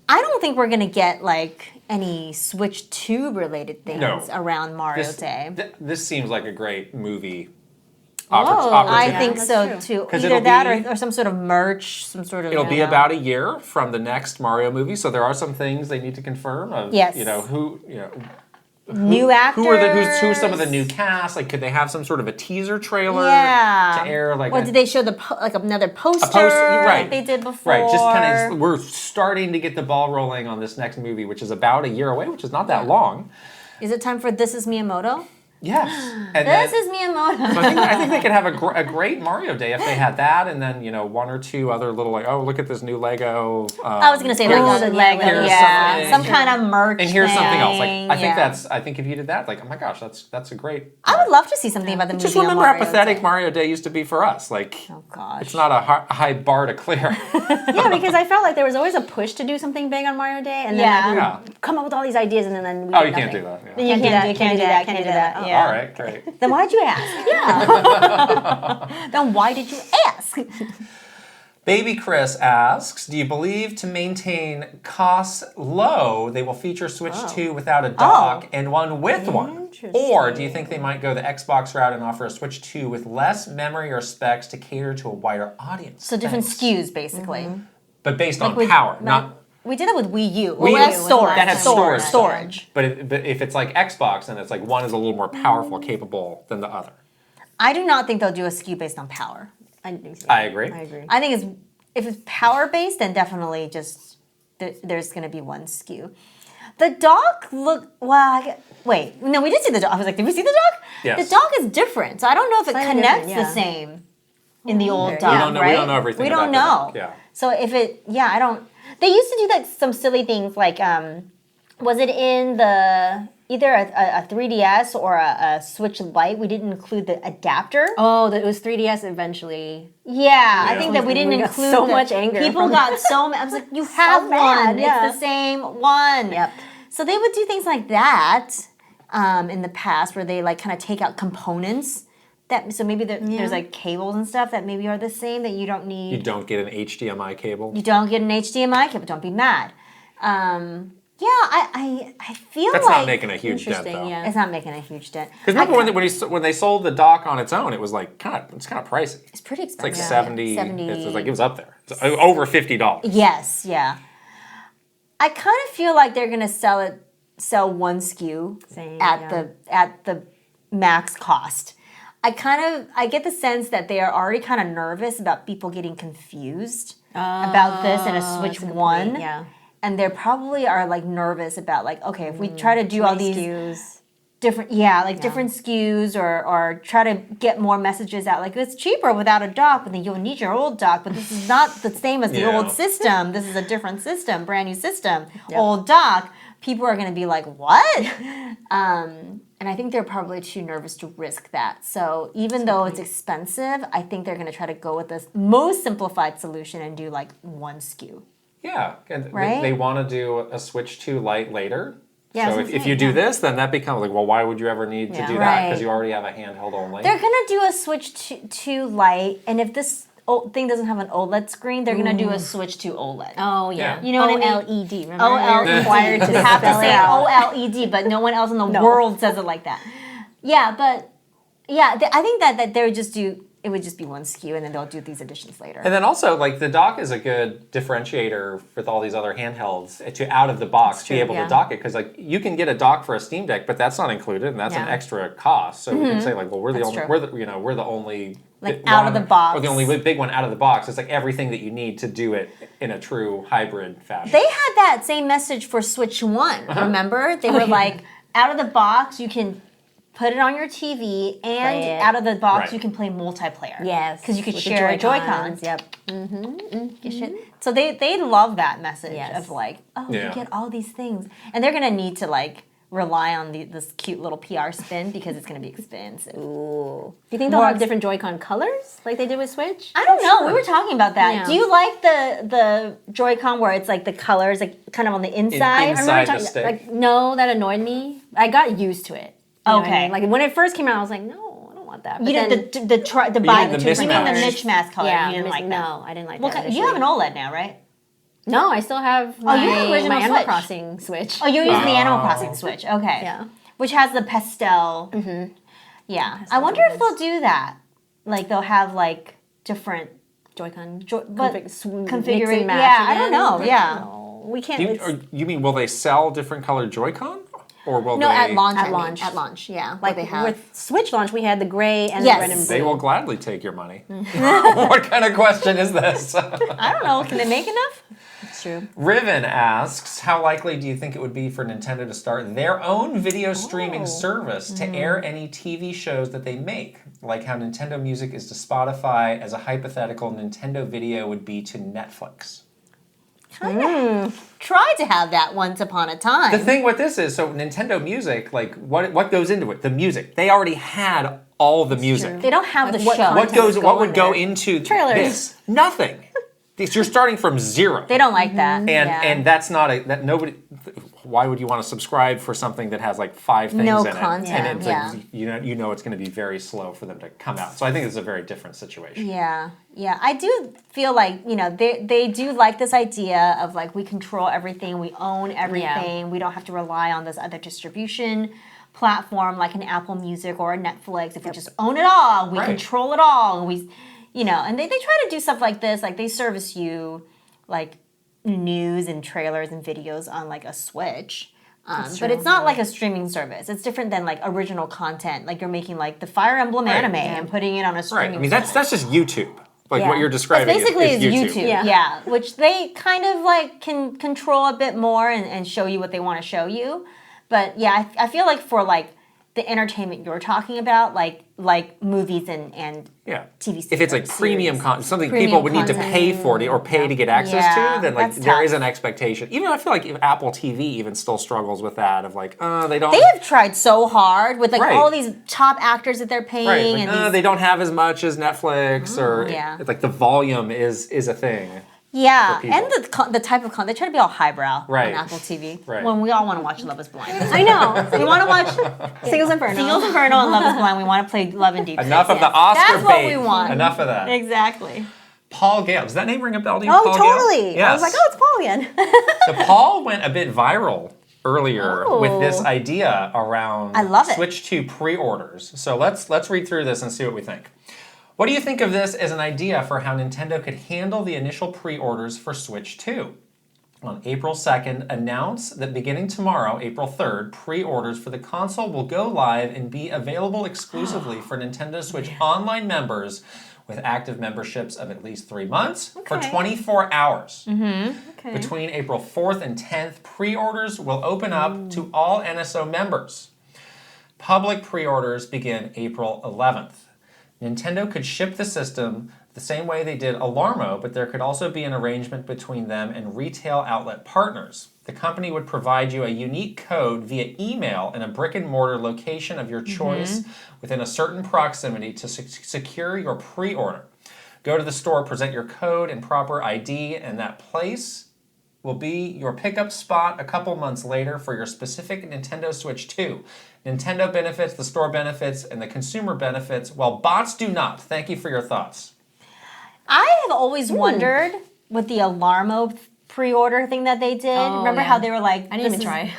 Speaker 1: I don't think we're going to get like any Switch 2 related things around Mario Day.
Speaker 2: This seems like a great movie
Speaker 1: opportunity. I think
Speaker 3: That's
Speaker 1: so
Speaker 3: true.
Speaker 1: too. Either that or some sort of merch, some sort of.
Speaker 2: It'll be about a year from the next Mario movie, so there are some things they need to confirm of
Speaker 1: new actors.
Speaker 2: Who's some of the new cast? Like, could they have some sort of a teaser trailer to air? Like,
Speaker 1: or did they show another poster?
Speaker 2: Right,
Speaker 1: like they did before.
Speaker 2: Right, just kind of. We're starting to get the ball rolling on this next movie, which is about a year away, which is not that long.
Speaker 1: Is it time for This Is Miyamoto?
Speaker 2: Yes. And
Speaker 1: this is Miyamoto.
Speaker 2: So I think they could have a great Mario Day if they had that, and then one or two other little look at this new Lego.
Speaker 1: I was gonna say Lego, some kind of merch.
Speaker 2: And here's something else. I think if you did that, like, oh my gosh, that's a great.
Speaker 1: I would love to see something about the movie.
Speaker 2: Just remember how pathetic Mario Day used to be for us. Like,
Speaker 1: oh gosh,
Speaker 2: it's not a high bar to clear.
Speaker 3: Yeah, because I felt like there was always a push to do something big on Mario Day, and then we would come up with all these ideas, and then we
Speaker 2: you can't do that. Yeah.
Speaker 1: Then you can't do that.
Speaker 2: Yeah. All right, great.
Speaker 1: Then why'd you ask? Yeah. Then why did you ask?
Speaker 2: Baby Chris asks, do you believe to maintain costs low, they will feature Switch 2 without a dock and one with one? Or do you think they might go the Xbox route and offer a Switch 2 with less memory or specs to cater to a wider audience?
Speaker 1: So different SKUs, basically.
Speaker 2: But based on power, not...
Speaker 1: We did that with Wii U.
Speaker 2: That
Speaker 1: has storage.
Speaker 2: But if it's like Xbox, then it's like one is a little more powerful, capable than the other.
Speaker 1: I do not think they'll do a SKU based on power.
Speaker 2: I agree.
Speaker 1: I think if it's power based, then definitely just there's going to be one SKU. The dock wait, no, we did see the dock. I was like, did we see the dock?
Speaker 2: Yes.
Speaker 1: The dock is different, so I don't know if it connects the same in the old dock.
Speaker 2: We don't know everything.
Speaker 1: We don't know.
Speaker 2: Yeah.
Speaker 1: So if I don't. They used to do like some silly things like, was it in either a 3DS or a Switch Lite? We didn't include the adapter.
Speaker 3: Oh, it was 3DS eventually.
Speaker 1: Yeah, I think that we didn't include
Speaker 3: so much anger.
Speaker 1: People got so mad. I was like, you have one. It's the same one.
Speaker 3: Yep.
Speaker 1: So they would do things like that in the past where they like kind of take out components So maybe there's like cables and stuff that maybe are the same that you don't need.
Speaker 2: You don't get an HDMI cable.
Speaker 1: You don't get an HDMI cable. Don't be mad. I feel
Speaker 2: That's
Speaker 1: like
Speaker 2: not making a huge dent
Speaker 3: Interesting,
Speaker 2: though.
Speaker 3: yeah.
Speaker 1: it's not making a huge dent.
Speaker 2: Because remember when they sold the dock on its own, it was like it's kind of pricey.
Speaker 1: It's pretty
Speaker 2: It's like
Speaker 1: expensive.
Speaker 2: 70.
Speaker 1: 70.
Speaker 2: It's like it was up there. It's over $50.
Speaker 1: Yes, yeah. I kind of feel like they're gonna sell one SKU
Speaker 3: Same,
Speaker 1: at the max cost. I get the sense that they are already kind of nervous about people getting confused about this in a Switch One.
Speaker 3: Yeah.
Speaker 1: And they probably are like nervous about like, okay, if we try to do all these
Speaker 3: SKUs.
Speaker 1: different different SKUs or try to get more messages out, like it's cheaper without a dock, but then you'll need your old dock, but this is not the same as the
Speaker 2: Yeah.
Speaker 1: old system. This is a different system, brand new system, old dock. People are going to be like, what? And I think they're probably too nervous to risk that. So even though it's expensive, I think they're going to try to go with this most simplified solution and do like one SKU.
Speaker 2: Yeah, and
Speaker 1: Right?
Speaker 2: they want to do a Switch 2 Lite later.
Speaker 1: Yeah,
Speaker 2: So if you do this, then that becomes like, well, why would you ever need to
Speaker 3: Yeah.
Speaker 2: do that?
Speaker 1: Right.
Speaker 2: Because you already have a handheld only.
Speaker 1: They're going to do a Switch 2 Lite, and if this thing doesn't have an OLED screen, they're going to do a Switch 2 OLED.
Speaker 3: Oh, yeah.
Speaker 2: Yeah.
Speaker 1: You know what I mean?
Speaker 3: OLED, remember?
Speaker 1: OLED.
Speaker 3: You're required to
Speaker 1: You have to
Speaker 3: spell
Speaker 1: say
Speaker 3: it out.
Speaker 1: OLED, but no one else in the world says it like that. Yeah, but I think that they would just do, it would just be one SKU, and then they'll do these additions later.
Speaker 2: And then also, like, the dock is a good differentiator with all these other handhelds to out of the box be able
Speaker 3: yeah.
Speaker 2: to dock it. Because, like, you can get a dock for a Steam Deck, but that's not included, and that's an
Speaker 3: Yeah.
Speaker 2: extra cost. So we can say, like, well, we're the
Speaker 1: That's
Speaker 2: only,
Speaker 1: true.
Speaker 2: we're the only
Speaker 1: Like, out of the box.
Speaker 2: or the only big one out of the box. It's like everything that you need to do it in a true hybrid fashion.
Speaker 1: They had that same message for Switch 1, remember? They were like, out of the box, you can put it on your TV, and
Speaker 3: Play it.
Speaker 1: out of the box,
Speaker 2: Right.
Speaker 1: you can play multiplayer.
Speaker 3: Yes.
Speaker 1: Because you could
Speaker 3: with the
Speaker 1: share
Speaker 3: Joy-Cons.
Speaker 1: Joy-Cons.
Speaker 3: Yep.
Speaker 1: So they love that message
Speaker 3: Yes.
Speaker 1: of like, oh,
Speaker 2: Yeah.
Speaker 1: you get all these things. And they're going to need to like rely on this cute little PR spin because it's going to be expensive.
Speaker 3: Ooh. Do you think they'll
Speaker 1: More
Speaker 3: have different Joy-Con colors like they did with Switch?
Speaker 1: I don't know. We were talking about that.
Speaker 3: Yeah.
Speaker 1: Do you like the Joy-Con where it's like the colors like kind of on the inside?
Speaker 2: inside.
Speaker 3: talking-
Speaker 2: the stick.
Speaker 3: Like, no, that annoyed me. I got used to it. You know what I
Speaker 1: Okay.
Speaker 3: mean? Like when it first came out, I was like, no, I don't want that. But
Speaker 1: You
Speaker 3: then,
Speaker 1: did the
Speaker 2: mean
Speaker 1: buying
Speaker 2: the
Speaker 1: the two. You mean the
Speaker 2: mismatch.
Speaker 1: mismatch color?
Speaker 3: yeah,
Speaker 1: you didn't like that.
Speaker 3: no, I didn't like
Speaker 1: Well,
Speaker 3: that.
Speaker 1: you have an
Speaker 3: initially.
Speaker 1: OLED now, right?
Speaker 3: No, I still have my,
Speaker 1: you have original
Speaker 3: my Animal
Speaker 1: Switch.
Speaker 3: Crossing Switch.
Speaker 1: Oh, you're using the Animal
Speaker 2: Oh.
Speaker 1: Crossing Switch. Okay.
Speaker 3: Yeah.
Speaker 1: Which has the pastel. Mm-hmm. Yeah. I wonder if they'll do that. Like they'll have like different
Speaker 3: Joy-Con
Speaker 1: but
Speaker 3: configure
Speaker 1: yeah, I don't know. Yeah.
Speaker 3: No, we can't.
Speaker 2: You,
Speaker 3: it's-
Speaker 2: or you mean will they sell different colored Joy-Con? Or will
Speaker 1: No,
Speaker 2: they...
Speaker 1: at launch.
Speaker 3: At
Speaker 1: I mean.
Speaker 3: launch.
Speaker 1: At launch. Yeah.
Speaker 3: like
Speaker 1: they have.
Speaker 3: with Switch launch, we had the gray and
Speaker 1: Yes.
Speaker 3: the red and blue.
Speaker 2: They will gladly take your money. What kind of question is this?
Speaker 1: I don't know. Can they make enough?
Speaker 3: It's true.
Speaker 2: Riven asks, how likely do you think it would be for Nintendo to start their own video streaming service to air any TV shows that they make? Like how Nintendo Music is to Spotify, as a hypothetical Nintendo Video would be to Netflix.
Speaker 1: Tried to have that once upon a time.
Speaker 2: The thing with this is, so Nintendo Music, like what goes into it? The music. They already had all the music.
Speaker 1: They don't have the
Speaker 3: What
Speaker 1: show.
Speaker 3: content-
Speaker 2: What
Speaker 3: go
Speaker 2: would
Speaker 3: in
Speaker 2: go
Speaker 3: there?
Speaker 2: into
Speaker 3: Trailers.
Speaker 2: this? Nothing. You're starting from zero.
Speaker 1: They don't like that.
Speaker 2: And
Speaker 1: yeah.
Speaker 2: and that's not that nobody. Why would you want to subscribe for something that has like 5 things
Speaker 1: No
Speaker 2: in
Speaker 1: content,
Speaker 2: it? And it's
Speaker 1: yeah.
Speaker 2: like you know it's going to be very slow for them to come out. So I think it's a very different situation.
Speaker 1: Yeah, yeah. I do feel like, they do like this idea of like we control everything, we own everything, we don't have to rely on this other distribution platform like an Apple Music or a Netflix. If we just own it all, we
Speaker 2: Right.
Speaker 1: control it all, and and they try to do stuff like this, like they service you like news and trailers and videos on like a Switch. But it's not like a streaming service. It's different than like original content. Like you're making like the Fire Emblem
Speaker 2: Right.
Speaker 1: anime and putting it on a
Speaker 2: Right.
Speaker 1: streaming
Speaker 2: I mean that's just YouTube. Like
Speaker 3: Yeah.
Speaker 2: what you're describing
Speaker 1: basically
Speaker 2: is
Speaker 1: YouTube.
Speaker 3: Yeah.
Speaker 1: Yeah, which they kind of like can control a bit more and show you what they want to show you. But yeah, I feel like for like the entertainment you're talking about, like movies and
Speaker 2: Yeah.
Speaker 1: TV
Speaker 2: If it's like
Speaker 1: series.
Speaker 2: premium content, something
Speaker 1: Premium
Speaker 2: people would need to
Speaker 1: content.
Speaker 2: pay for it or pay to get access
Speaker 1: Yeah,
Speaker 2: to, then like
Speaker 1: that's
Speaker 2: there
Speaker 1: tough.
Speaker 2: is an expectation. Even I feel like Apple TV even still struggles with that of like, they don't.
Speaker 1: They have tried so hard with like
Speaker 2: Right.
Speaker 1: all these top actors that they're paying
Speaker 2: Right, like,
Speaker 1: and these,
Speaker 2: they don't have as much as Netflix, or
Speaker 1: yeah.
Speaker 2: like the volume is a thing.
Speaker 1: Yeah,
Speaker 2: people.
Speaker 1: and the type of content, they try to be all highbrow
Speaker 2: Right.
Speaker 1: on Apple TV.
Speaker 2: Right.
Speaker 1: When we all want to watch Love is Blind.
Speaker 3: I know.
Speaker 1: We want to watch
Speaker 3: Singles Inferno.
Speaker 1: Singles Inferno and Love is Blind. We want to play Love and Deep.
Speaker 2: Enough of
Speaker 1: Space.
Speaker 2: the Oscar
Speaker 1: That's what
Speaker 2: bait.
Speaker 1: we want.
Speaker 2: Enough of that.
Speaker 1: Exactly.
Speaker 2: Paul Gale. Does that name ring a bell to you?
Speaker 3: Oh,
Speaker 2: Paul Gale?
Speaker 3: totally.
Speaker 2: Yes.
Speaker 3: I was like, oh, it's Paul again.
Speaker 2: So Paul went a bit viral earlier with this
Speaker 1: Oh.
Speaker 2: idea around
Speaker 1: I love it.
Speaker 2: Switch 2 pre-orders. So let's read through this and see what we think. What do you think of this as an idea for how Nintendo could handle the initial pre-orders for Switch 2? On April 2nd, announce that beginning tomorrow, April 3rd, pre-orders for the console will go live and be available exclusively for Nintendo Switch Online members with active memberships of at least 3 months for
Speaker 3: Okay.
Speaker 2: 24 hours.
Speaker 3: Okay.
Speaker 2: Between April 4th and 10th, pre-orders will open up to all NSO members. Public pre-orders begin April 11th. Nintendo could ship the system the same way they did Alarmo, but there could also be an arrangement between them and retail outlet partners. The company would provide you a unique code via email in a brick-and-mortar location of your choice within a certain proximity to secure your pre-order. Go to the store, present your code and proper ID, and that place will be your pickup spot a couple months later for your specific Nintendo Switch 2. Nintendo benefits, the store benefits, and the consumer benefits, while bots do not. Thank you for your thoughts.
Speaker 1: I have always wondered with the Alarmo pre-order thing that they did.
Speaker 3: Oh,
Speaker 1: Remember
Speaker 3: yeah.
Speaker 1: how they were like,
Speaker 3: I didn't even
Speaker 1: "This is-"
Speaker 3: try.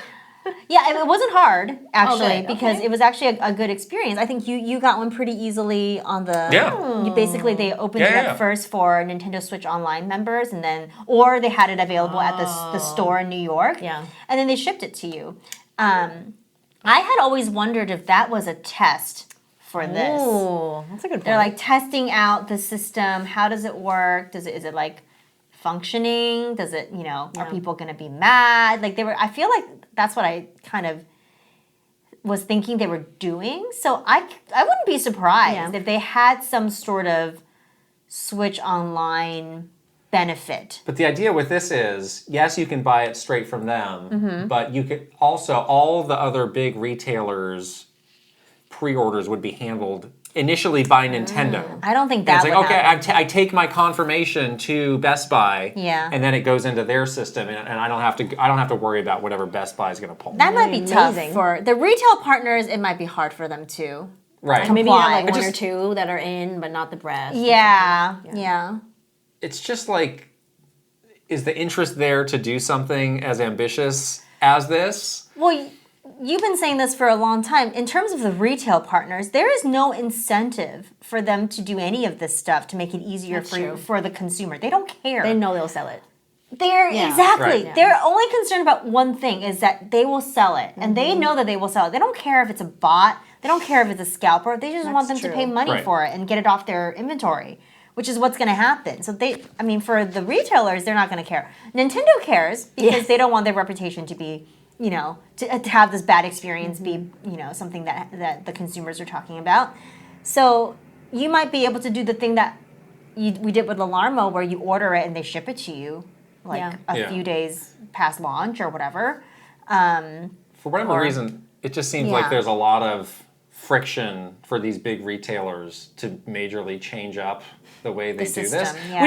Speaker 1: Yeah, it wasn't hard actually
Speaker 3: good.
Speaker 1: because
Speaker 3: Okay.
Speaker 1: it was actually a good experience. I think you got one pretty easily on the.
Speaker 2: Yeah.
Speaker 1: You basically they opened it
Speaker 2: Yeah.
Speaker 1: up first for Nintendo Switch Online members, and then or they had it available at the store in New York.
Speaker 3: Yeah.
Speaker 1: And then they shipped it to you. I had always wondered if that was a test for this.
Speaker 3: Oh, that's a good point.
Speaker 1: They're like testing out the system. How does it work? Is it like functioning? Does it, are people going to be mad? Like I feel like that's what I kind of was thinking they were doing. So I wouldn't be surprised if they had some sort of Switch Online benefit.
Speaker 2: But the idea with this is, yes, you can buy it straight from them, but you could also, all the other big retailers' pre-orders would be handled initially by Nintendo.
Speaker 1: I don't think
Speaker 2: And
Speaker 1: that
Speaker 2: it's
Speaker 1: would
Speaker 2: like, okay,
Speaker 1: happen.
Speaker 2: I take my confirmation to Best Buy,
Speaker 1: Yeah.
Speaker 2: and then it goes into their system, and I don't have to worry about whatever Best Buy is going to pull.
Speaker 1: That might be tough
Speaker 3: Amazing.
Speaker 1: for the retail partners. It might be hard for them too.
Speaker 2: Right.
Speaker 3: Maybe you have like
Speaker 1: comply.
Speaker 3: one or two that are in, but not the rest.
Speaker 1: Yeah.
Speaker 2: It's just like, is the interest there to do something as ambitious as this?
Speaker 1: Well, you've been saying this for a long time. In terms of the retail partners, there is no incentive for them to do any of this stuff to make it easier
Speaker 3: That's true.
Speaker 1: for the consumer. They don't care.
Speaker 3: They know they'll sell it.
Speaker 1: They're
Speaker 3: Yeah.
Speaker 1: exactly.
Speaker 2: Right.
Speaker 3: Yeah.
Speaker 1: They're only concerned about one thing: is that they will sell it, and they know that they will sell it. They don't care if it's a bot. They don't care if it's a scalper. They just want them
Speaker 3: That's
Speaker 1: to
Speaker 3: true.
Speaker 1: pay money
Speaker 2: Right.
Speaker 1: for it and get it off their inventory, which is what's going to happen. So for the retailers, they're not going to care. Nintendo cares because they don't want their reputation to be, to have this bad experience be, something that the consumers are talking about. So you might be able to do the thing that we did with Alarmo, where you order it and they ship it to you, like
Speaker 3: Yeah.
Speaker 1: a
Speaker 2: Yeah.
Speaker 1: few days past launch or whatever.
Speaker 2: For whatever reason, it just seems like
Speaker 1: Yeah.
Speaker 2: there's a lot of friction for these big retailers to majorly change up the way they do this.
Speaker 1: system, yeah.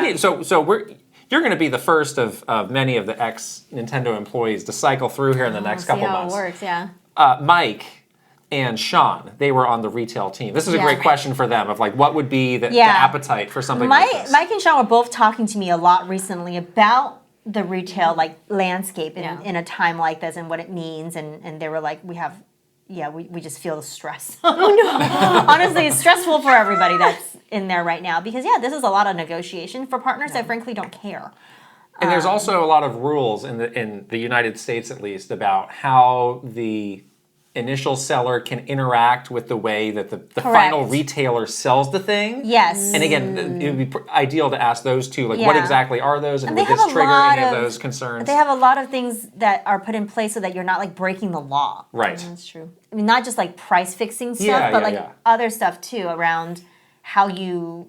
Speaker 2: You're going to be the first of many of the ex-Nintendo employees to cycle through here in the next
Speaker 3: See
Speaker 2: couple
Speaker 3: how
Speaker 2: months.
Speaker 3: it works, yeah.
Speaker 2: Mike and Sean, they were on the retail team. This is a
Speaker 1: Yeah.
Speaker 2: great question for them of like, what would be the
Speaker 1: Yeah.
Speaker 2: appetite for something like this?
Speaker 1: Mike and Sean were both talking to me a lot recently about the retail landscape in a time like this and what it means, and they were like, we just feel the stress. Oh no! Honestly, it's stressful for everybody that's in there right now because this is a lot of negotiation for partners that frankly don't care.
Speaker 2: And there's also a lot of rules in the United States, at least, about how the initial seller can interact with the way that the final retailer sells the thing.
Speaker 1: Yes.
Speaker 2: And again, it would be ideal to ask those two, like, what
Speaker 1: Yeah.
Speaker 2: exactly are those, and
Speaker 1: they
Speaker 2: would this
Speaker 1: have a
Speaker 2: trigger
Speaker 1: lot
Speaker 2: any of
Speaker 1: of-
Speaker 2: those concerns?
Speaker 1: They have a lot of things that are put in place so that you're not breaking the law.
Speaker 2: Right.
Speaker 3: That's true.
Speaker 1: I mean, not just price fixing stuff,
Speaker 2: Yeah,
Speaker 1: but
Speaker 2: yeah.
Speaker 1: other stuff too around how you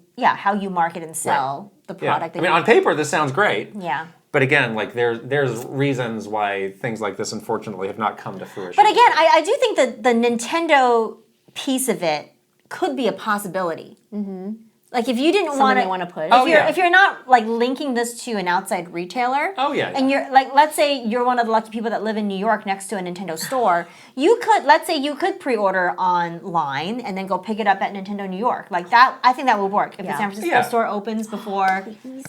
Speaker 1: market and sell the
Speaker 2: Yeah.
Speaker 1: product.
Speaker 2: I mean, on paper, this sounds great.
Speaker 1: Yeah.
Speaker 2: But again, there's reasons why things like this, unfortunately, have not come to fruition.
Speaker 1: But again, I do think that the Nintendo piece of it could be a possibility. Like if you didn't
Speaker 3: something
Speaker 1: want
Speaker 3: they want to push.
Speaker 1: if you're not like linking this to an outside retailer, and you're like, let's say you're one of the lucky people that live in New York next to a Nintendo store, let's say you could pre-order online and then go pick it up at Nintendo New York. Like that, I think that would work. If the San Francisco store opens before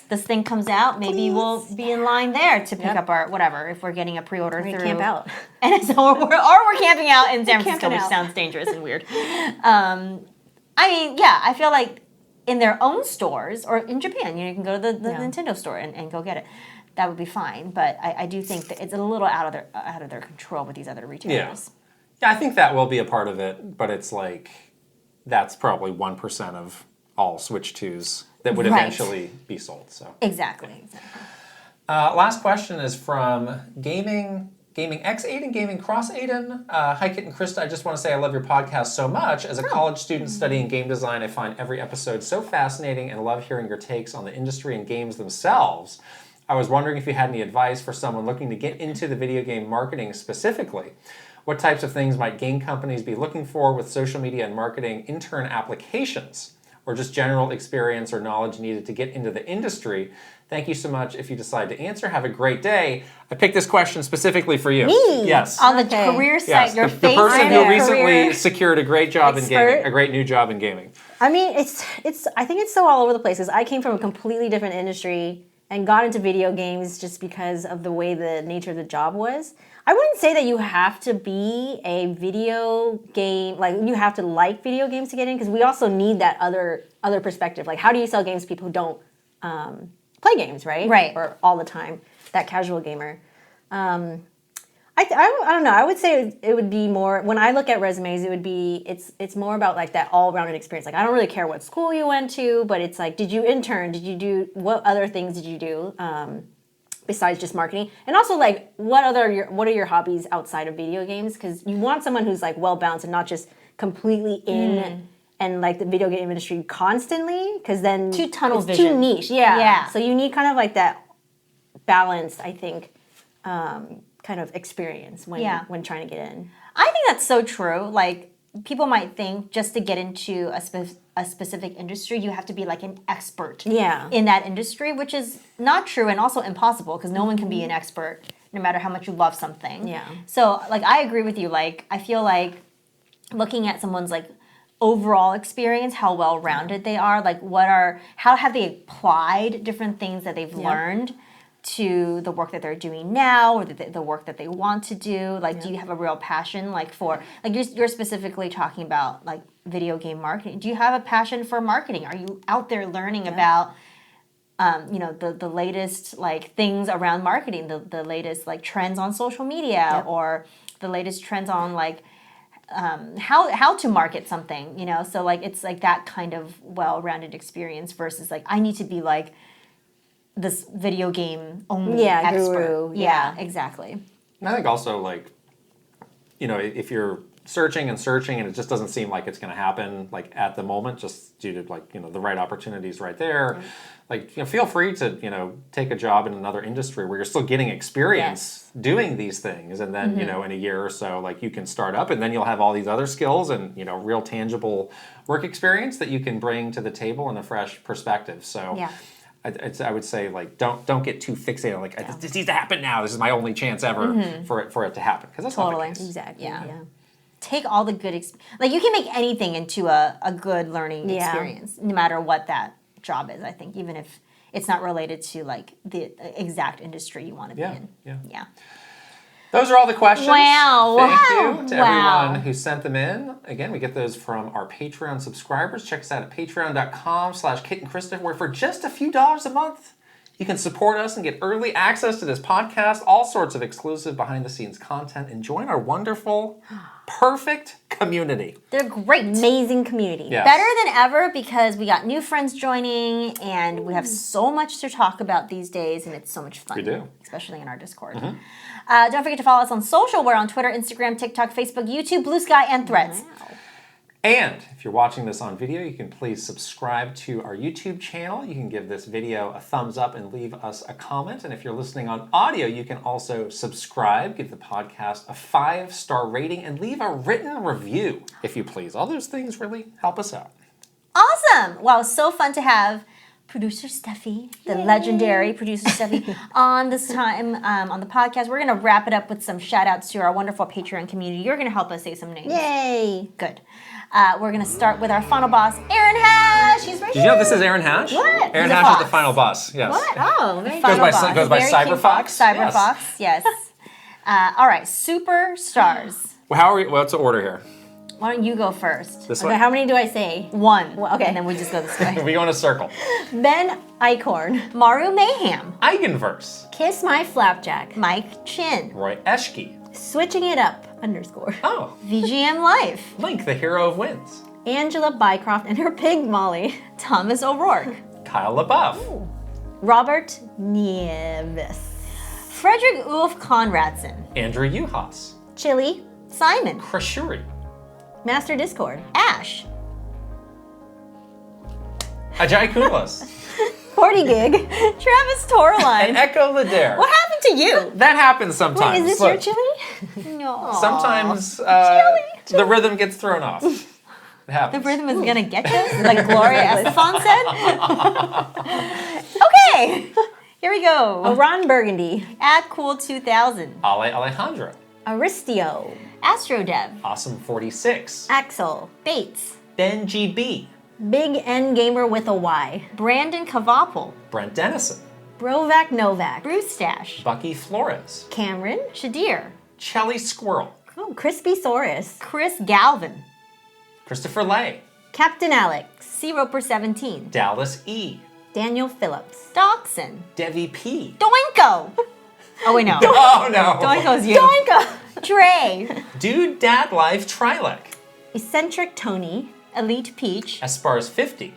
Speaker 1: this thing comes out, maybe we'll be in line there to pick up our whatever if we're getting a pre-order through.
Speaker 3: Camp out.
Speaker 1: And so we're camping out in San Francisco, which sounds dangerous and weird. I mean, yeah, I feel like in their own stores or in Japan, you can go to the Nintendo store and go get it. That would be fine. But I do think that it's a little out of their control with these other retailers.
Speaker 2: Yeah, I think that will be a part of it, but it's like that's probably 1% of all Switch 2s that would eventually be sold. So
Speaker 1: exactly.
Speaker 2: Last question is from Gaming X Aiden, Gaming Cross Aiden. Hi, Kit and Krysta. I just want to say I love your podcast so much. As a college student studying game design, I find every episode so fascinating and love hearing your takes on the industry and games themselves. I was wondering if you had any advice for someone looking to get into the video game marketing specifically. What types of things might game companies be looking for with social media and marketing intern applications? Or just general experience or knowledge needed to get into the industry? Thank you so much. If you decide to answer, have a great day. I picked this question specifically for you.
Speaker 1: Me?
Speaker 2: Yes.
Speaker 1: On the career site, your
Speaker 2: the
Speaker 1: face.
Speaker 2: person who recently secured a great job in gaming, a great new job in gaming.
Speaker 3: I mean, I think it's so all over the place. 'Cause I came from a completely different industry and got into video games just because of the way the nature of the job was. I wouldn't say that you have to be a video game, like you have to like video games to get in, because we also need that other perspective. Like, how do you sell games to people who don't play games, right?
Speaker 1: Right.
Speaker 3: Or all the time, that casual gamer. I don't know. I would say it would be more, when I look at resumes, it would be, it's more about like that all-rounded experience. Like, I don't really care what school you went to, but it's like, did you intern? Did you do, what other things did you do besides just marketing? And also like, what are your hobbies outside of video games? Because you want someone who's like well-balanced and not just completely in and like the video game industry constantly, because then
Speaker 1: too tunnel
Speaker 3: it's
Speaker 1: vision.
Speaker 3: too niche. Yeah. So you need kind of like that balanced, I think, kind of experience when trying to get in.
Speaker 1: I think that's so true. Like, people might think just to get into a specific industry, you have to be like an expert in that industry, which is not true and also impossible, because no one can be an expert no matter how much you love something.
Speaker 3: Yeah.
Speaker 1: So, like, I agree with you. Like, I feel like looking at someone's like overall experience, how well-rounded they are, like how have they applied different things that they've learned to the work that they're doing now, or the work that they want to do. Like, do you have a real passion, like for, like you're specifically talking about like video game marketing. Do you have a passion for marketing? Are you out there learning about, the latest like things around marketing, the latest like trends on social media, or the latest trends on like how to market something, So like, it's like that kind of well-rounded experience versus like, I need to be like this video game only expert.
Speaker 3: Guru.
Speaker 1: Yeah, exactly.
Speaker 2: And I think also, like, if you're searching and it just doesn't seem like it's going to happen, like, at the moment, just due to, like, the right opportunities right there, like, feel free to, take a job in another industry where you're still getting experience doing these things. And then, in a year or so, like, you can start up, and then you'll have all these other skills and, real tangible work experience that you can bring to the table in a fresh perspective. So I would say, like, don't get too fixated on, like, this needs to happen now. This is my only chance ever for it to happen. Because that's not the case.
Speaker 3: Exactly. Yeah.
Speaker 1: Take all the good like, you can make anything into a good learning experience, no matter what that job is, I think, even if it's not related to like the exact industry you want to be in. Yeah.
Speaker 2: Those are all the questions.
Speaker 1: Wow.
Speaker 2: Thank you to everyone who sent them in. Again, we get those from our Patreon subscribers. Check us out at patreon.com/Kit and Krysta, where for just a few dollars a month, you can support us and get early access to this podcast, all sorts of exclusive behind-the-scenes content, and join our wonderful, perfect community.
Speaker 1: They're great.
Speaker 3: Amazing community.
Speaker 2: Yes.
Speaker 1: Better than ever, because we got new friends joining, and we have so much to talk about these days, and it's so much fun.
Speaker 2: We do.
Speaker 1: Especially in our Discord. Don't forget to follow us on social. We're on Twitter, Instagram, TikTok, Facebook, YouTube, Blue Sky, and Threads.
Speaker 3: Wow.
Speaker 2: And if you're watching this on video, you can please subscribe to our YouTube channel. You can give this video a thumbs up and leave us a comment. And if you're listening on audio, you can also subscribe, give the podcast a 5-star rating, and leave a written review, if you please. All those things really help us out.
Speaker 1: Awesome. Welcome. Wow, so fun to have producer Steffi, the legendary producer Steffi, on this time on the podcast. We're going to wrap it up with some shout outs to our wonderful Patreon community. You're going to help us say some names.
Speaker 3: Yay!
Speaker 1: Good. We're going to start with our final boss, Aaron Hash. She's right
Speaker 2: Did you know this is Aaron Hash?
Speaker 1: What?
Speaker 2: Aaron
Speaker 1: He's a
Speaker 2: Hash is the
Speaker 1: fox.
Speaker 2: final boss. Yes.
Speaker 1: What? Oh, very
Speaker 2: Goes by,
Speaker 1: final
Speaker 2: goes by
Speaker 1: boss. Very cute
Speaker 2: Cyberfox.
Speaker 1: fox. Cyberfox, yes. All right, superstars.
Speaker 2: Well, how are we? What's the order here?
Speaker 1: Why don't you go first?
Speaker 2: This
Speaker 3: Okay,
Speaker 2: way.
Speaker 3: how many do I say?
Speaker 1: One.
Speaker 3: okay.
Speaker 1: And then we just go this way.
Speaker 2: We go in a circle.
Speaker 3: Ben Eichhorn.
Speaker 1: Maru Mayhem.
Speaker 2: Eigenverse.
Speaker 3: Kiss My Flapjack.
Speaker 1: Mike Chin.
Speaker 2: Roy Eschke.
Speaker 3: Switching It Up _
Speaker 2: Oh.
Speaker 1: VGM Life.
Speaker 2: Link, the hero of wins.
Speaker 3: Angela Bycroft and her pig Molly.
Speaker 1: Thomas O'Rourke.
Speaker 2: Kyle LaBeouf.
Speaker 3: Robert Nieves.
Speaker 1: Frederick Ulf Conradson.
Speaker 2: Andrew Uhas.
Speaker 3: Chili.
Speaker 1: Simon.
Speaker 2: Krashuri.
Speaker 3: Master Discord.
Speaker 1: Ash.
Speaker 2: Ajay Kulas.
Speaker 3: 40 gig.
Speaker 1: Travis
Speaker 2: and
Speaker 1: Torline.
Speaker 2: Echo Ladair.
Speaker 1: What happened to you?
Speaker 2: That happens sometimes.
Speaker 3: Wait, is this
Speaker 2: Look,
Speaker 3: your chili?
Speaker 1: No.
Speaker 2: Sometimes the rhythm gets thrown off. It
Speaker 1: The
Speaker 2: happens.
Speaker 1: rhythm is gonna get you, like Gloria Estefan said. Okay, here we go.
Speaker 3: Ron Burgundy.
Speaker 1: At Cool 2000.
Speaker 2: Ale Alejandro.
Speaker 3: Aristio.
Speaker 1: Astrodev.
Speaker 2: Awesome 46.
Speaker 3: Axel.
Speaker 1: Bates.
Speaker 2: Ben GB.
Speaker 3: Big N Gamer with a Y.
Speaker 1: Brandon Kavapel.
Speaker 2: Brent Dennison.
Speaker 3: Brovac Novak.
Speaker 1: Bruce Stash.
Speaker 2: Bucky Flores.
Speaker 3: Cameron.
Speaker 1: Shadir.
Speaker 2: Chelly Squirrel.
Speaker 3: Oh, Crispy Saurus.
Speaker 1: Chris Galvin.
Speaker 2: Christopher Lay.
Speaker 3: Captain Alex.
Speaker 1: C. Roper 17.
Speaker 2: Dallas E.
Speaker 3: Daniel Phillips.
Speaker 1: Dawson.
Speaker 2: Devi P.
Speaker 1: Doinko. Oh wait, no.
Speaker 2: Oh no.
Speaker 1: Doinko's you.
Speaker 3: Doinka.
Speaker 1: Dre.
Speaker 2: Dude Dad Life Trilec.
Speaker 3: Eccentric Tony.
Speaker 1: Elite Peach.
Speaker 2: Aspars 50.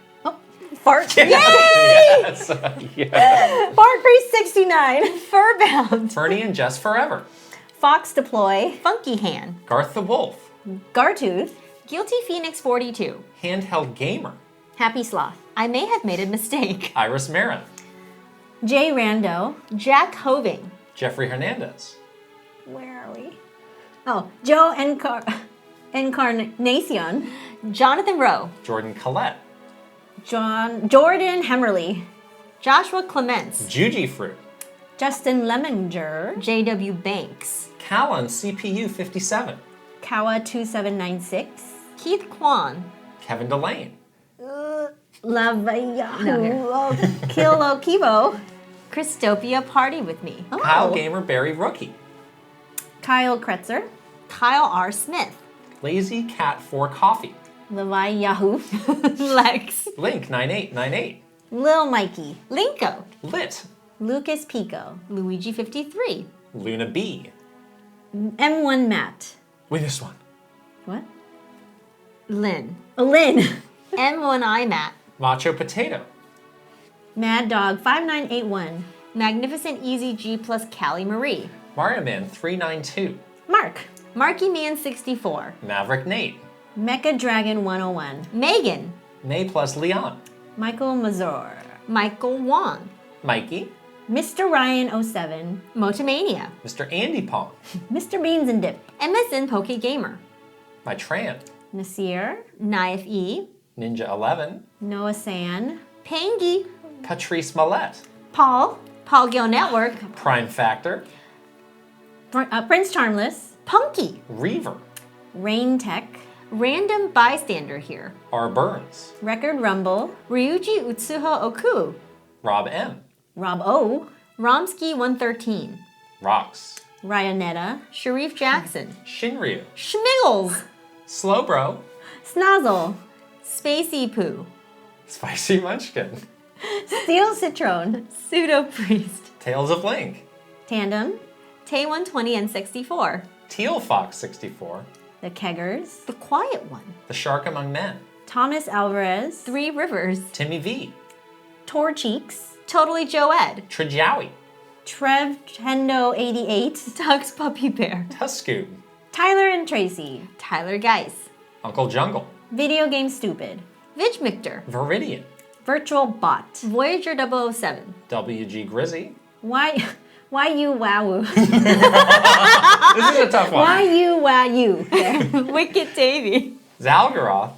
Speaker 3: Fart.
Speaker 2: Yes. Yeah.
Speaker 3: Fart Priest 69.
Speaker 1: Furbound.
Speaker 2: Fernie and Jess Forever.
Speaker 3: Fox Deploy.
Speaker 1: Funky Hand.
Speaker 2: Garth the Wolf.
Speaker 3: Gartooth.
Speaker 1: Guilty Phoenix 42.
Speaker 2: Handheld Gamer.
Speaker 3: Happy Sloth.
Speaker 1: I may have made a mistake.
Speaker 2: Iris Marin.
Speaker 3: Jay Rando.
Speaker 1: Jack Hoving.
Speaker 2: Jeffrey Hernandez.
Speaker 3: Where are we? Oh, Joe Encarnacion.
Speaker 1: Jonathan Rowe.
Speaker 2: Jordan Collette.
Speaker 3: Jordan Hemmerly.
Speaker 1: Joshua Clements.
Speaker 2: Juji Fruit.
Speaker 3: Justin Lemminger.
Speaker 1: J.W. Banks.
Speaker 2: Callan CPU 57.
Speaker 3: Kawa 2796.
Speaker 1: Keith Kwan.
Speaker 2: Kevin Delane.
Speaker 3: Lavayahu. Kilo Kibo.
Speaker 1: Christopia Party With Me.
Speaker 2: Kyle Gamer Barry Rookie.
Speaker 3: Kyle Kretzer.
Speaker 1: Kyle R. Smith.
Speaker 2: Lazy Cat 4 Coffee.
Speaker 3: Leviyahu.
Speaker 1: Lex.
Speaker 2: Link 9898.
Speaker 3: Lil Mikey.
Speaker 1: Linko.
Speaker 2: Lit.
Speaker 3: Lucas Pico.
Speaker 1: Luigi 53.
Speaker 2: Luna B.
Speaker 3: M1 Matt.
Speaker 2: Wait, this one.
Speaker 3: What?
Speaker 1: Lynn.
Speaker 3: Lynn.
Speaker 1: M1I Matt.
Speaker 2: Macho Potato.
Speaker 3: Mad Dog 5981.
Speaker 1: Magnificent Easy G plus Callie Marie.
Speaker 2: Mario Man 392.
Speaker 3: Mark.
Speaker 1: Marky Man 64.
Speaker 2: Maverick Nate.
Speaker 3: Mecha Dragon 101.
Speaker 1: Megan.
Speaker 2: May plus Leon.
Speaker 3: Michael Mazur.
Speaker 1: Michael Wong.
Speaker 2: Mikey.
Speaker 3: Mr. Ryan 07.
Speaker 1: Motomania.
Speaker 2: Mr. Andy Pong.
Speaker 3: Mr. Beans and Dip.
Speaker 1: MSN Poke Gamer.
Speaker 2: My Tran.
Speaker 3: Nasir.
Speaker 1: Naif E.
Speaker 2: Ninja 11.
Speaker 3: Noah San.
Speaker 1: Pangy.
Speaker 2: Patrice Millette.
Speaker 3: Paul.
Speaker 1: Paul Gill Network.
Speaker 2: Prime Factor.
Speaker 3: Prince Charmless.
Speaker 1: Punky.
Speaker 2: Reaver.
Speaker 3: Rain Tech.
Speaker 1: Random bystander here.
Speaker 2: R. Burns.
Speaker 3: Record Rumble.
Speaker 1: Ryuji Utsuho Oku.
Speaker 2: Rob M.
Speaker 3: Rob O.
Speaker 1: Romsky 113.
Speaker 2: Rocks.
Speaker 3: Ryanetta.
Speaker 1: Sharif Jackson.
Speaker 2: Shinryu.
Speaker 1: Schmiggles.
Speaker 2: Slowbro.
Speaker 3: Snozzle.
Speaker 1: Spacey Poo.
Speaker 2: Spicy Munchkin.
Speaker 3: Steel Citron.
Speaker 1: Pseudo Priest.
Speaker 2: Tales of Link.
Speaker 3: Tandem.
Speaker 1: Tay 120 and 64.
Speaker 2: Teal Fox 64.
Speaker 3: The Keggers.
Speaker 1: The Quiet One.
Speaker 2: The Shark Among Men.
Speaker 3: Thomas Alvarez.
Speaker 1: Three Rivers.
Speaker 2: Timmy V.
Speaker 3: Tor Cheeks.
Speaker 1: Totally Joe Ed.
Speaker 2: Trijowie.
Speaker 3: Trev Tendo 88.
Speaker 1: Doug's Puppy Bear.
Speaker 2: Tuscoob.
Speaker 3: Tyler and Tracy.
Speaker 1: Tyler Geis.
Speaker 2: Uncle Jungle.
Speaker 3: Video Game Stupid.
Speaker 1: Vidge Mictor.
Speaker 2: Viridian.
Speaker 3: Virtual Bot.
Speaker 1: Voyager 007.
Speaker 2: WG Grizzy.
Speaker 3: Why you wow?
Speaker 2: This is a tough one.
Speaker 3: Why you wow you? There.
Speaker 1: Wicked Davy.
Speaker 2: Zalgaroth.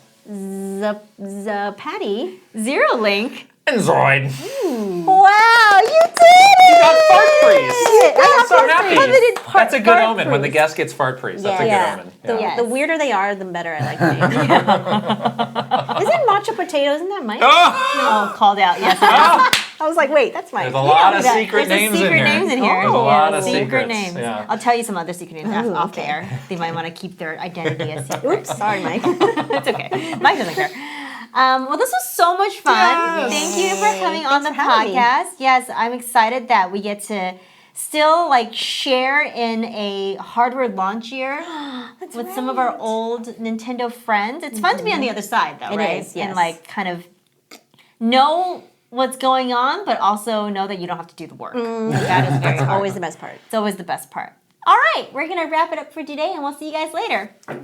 Speaker 3: Patty.
Speaker 1: Zero Link.
Speaker 2: Android.
Speaker 1: Wow, you did it!
Speaker 2: You got fart freeze. I'm so happy.
Speaker 3: Limited
Speaker 2: That's a good
Speaker 3: fart
Speaker 2: omen when the
Speaker 3: freeze.
Speaker 2: guest gets fart freeze. That's a good omen. Yeah.
Speaker 1: Yes.
Speaker 3: The weirder they are, the better I like them. Isn't matcha potato? Isn't that Mike?
Speaker 2: Oh!
Speaker 1: Oh, called out. Yes.
Speaker 3: I was like, wait, that's Mike.
Speaker 2: There's a lot of
Speaker 1: There's
Speaker 2: secret names in
Speaker 1: secret
Speaker 2: here.
Speaker 1: names in here.
Speaker 2: There's a lot of
Speaker 1: secret
Speaker 2: secrets.
Speaker 1: names.
Speaker 2: Yeah.
Speaker 1: I'll tell you some other secret names
Speaker 3: Ooh,
Speaker 1: off
Speaker 3: okay.
Speaker 1: the air. They might want to keep their identity a secret.
Speaker 3: Oops, sorry, Mike.
Speaker 1: It's okay. Mike doesn't care. Well, this was so much fun.
Speaker 2: Yes.
Speaker 1: Thank you for coming on the
Speaker 3: Thanks for having me.
Speaker 1: podcast. Yes, I'm excited that we get to still like share in a hardware launch year with some of our old Nintendo friends. It's fun to be on the other side, though,
Speaker 3: It
Speaker 1: right?
Speaker 3: is, yes.
Speaker 1: And like kind of know what's going on, but also know that you don't have to do the work. That is very hard.
Speaker 3: Always the best part.
Speaker 1: It's always the best part. All right, we're gonna wrap it up for today, and we'll see you guys later. Bye.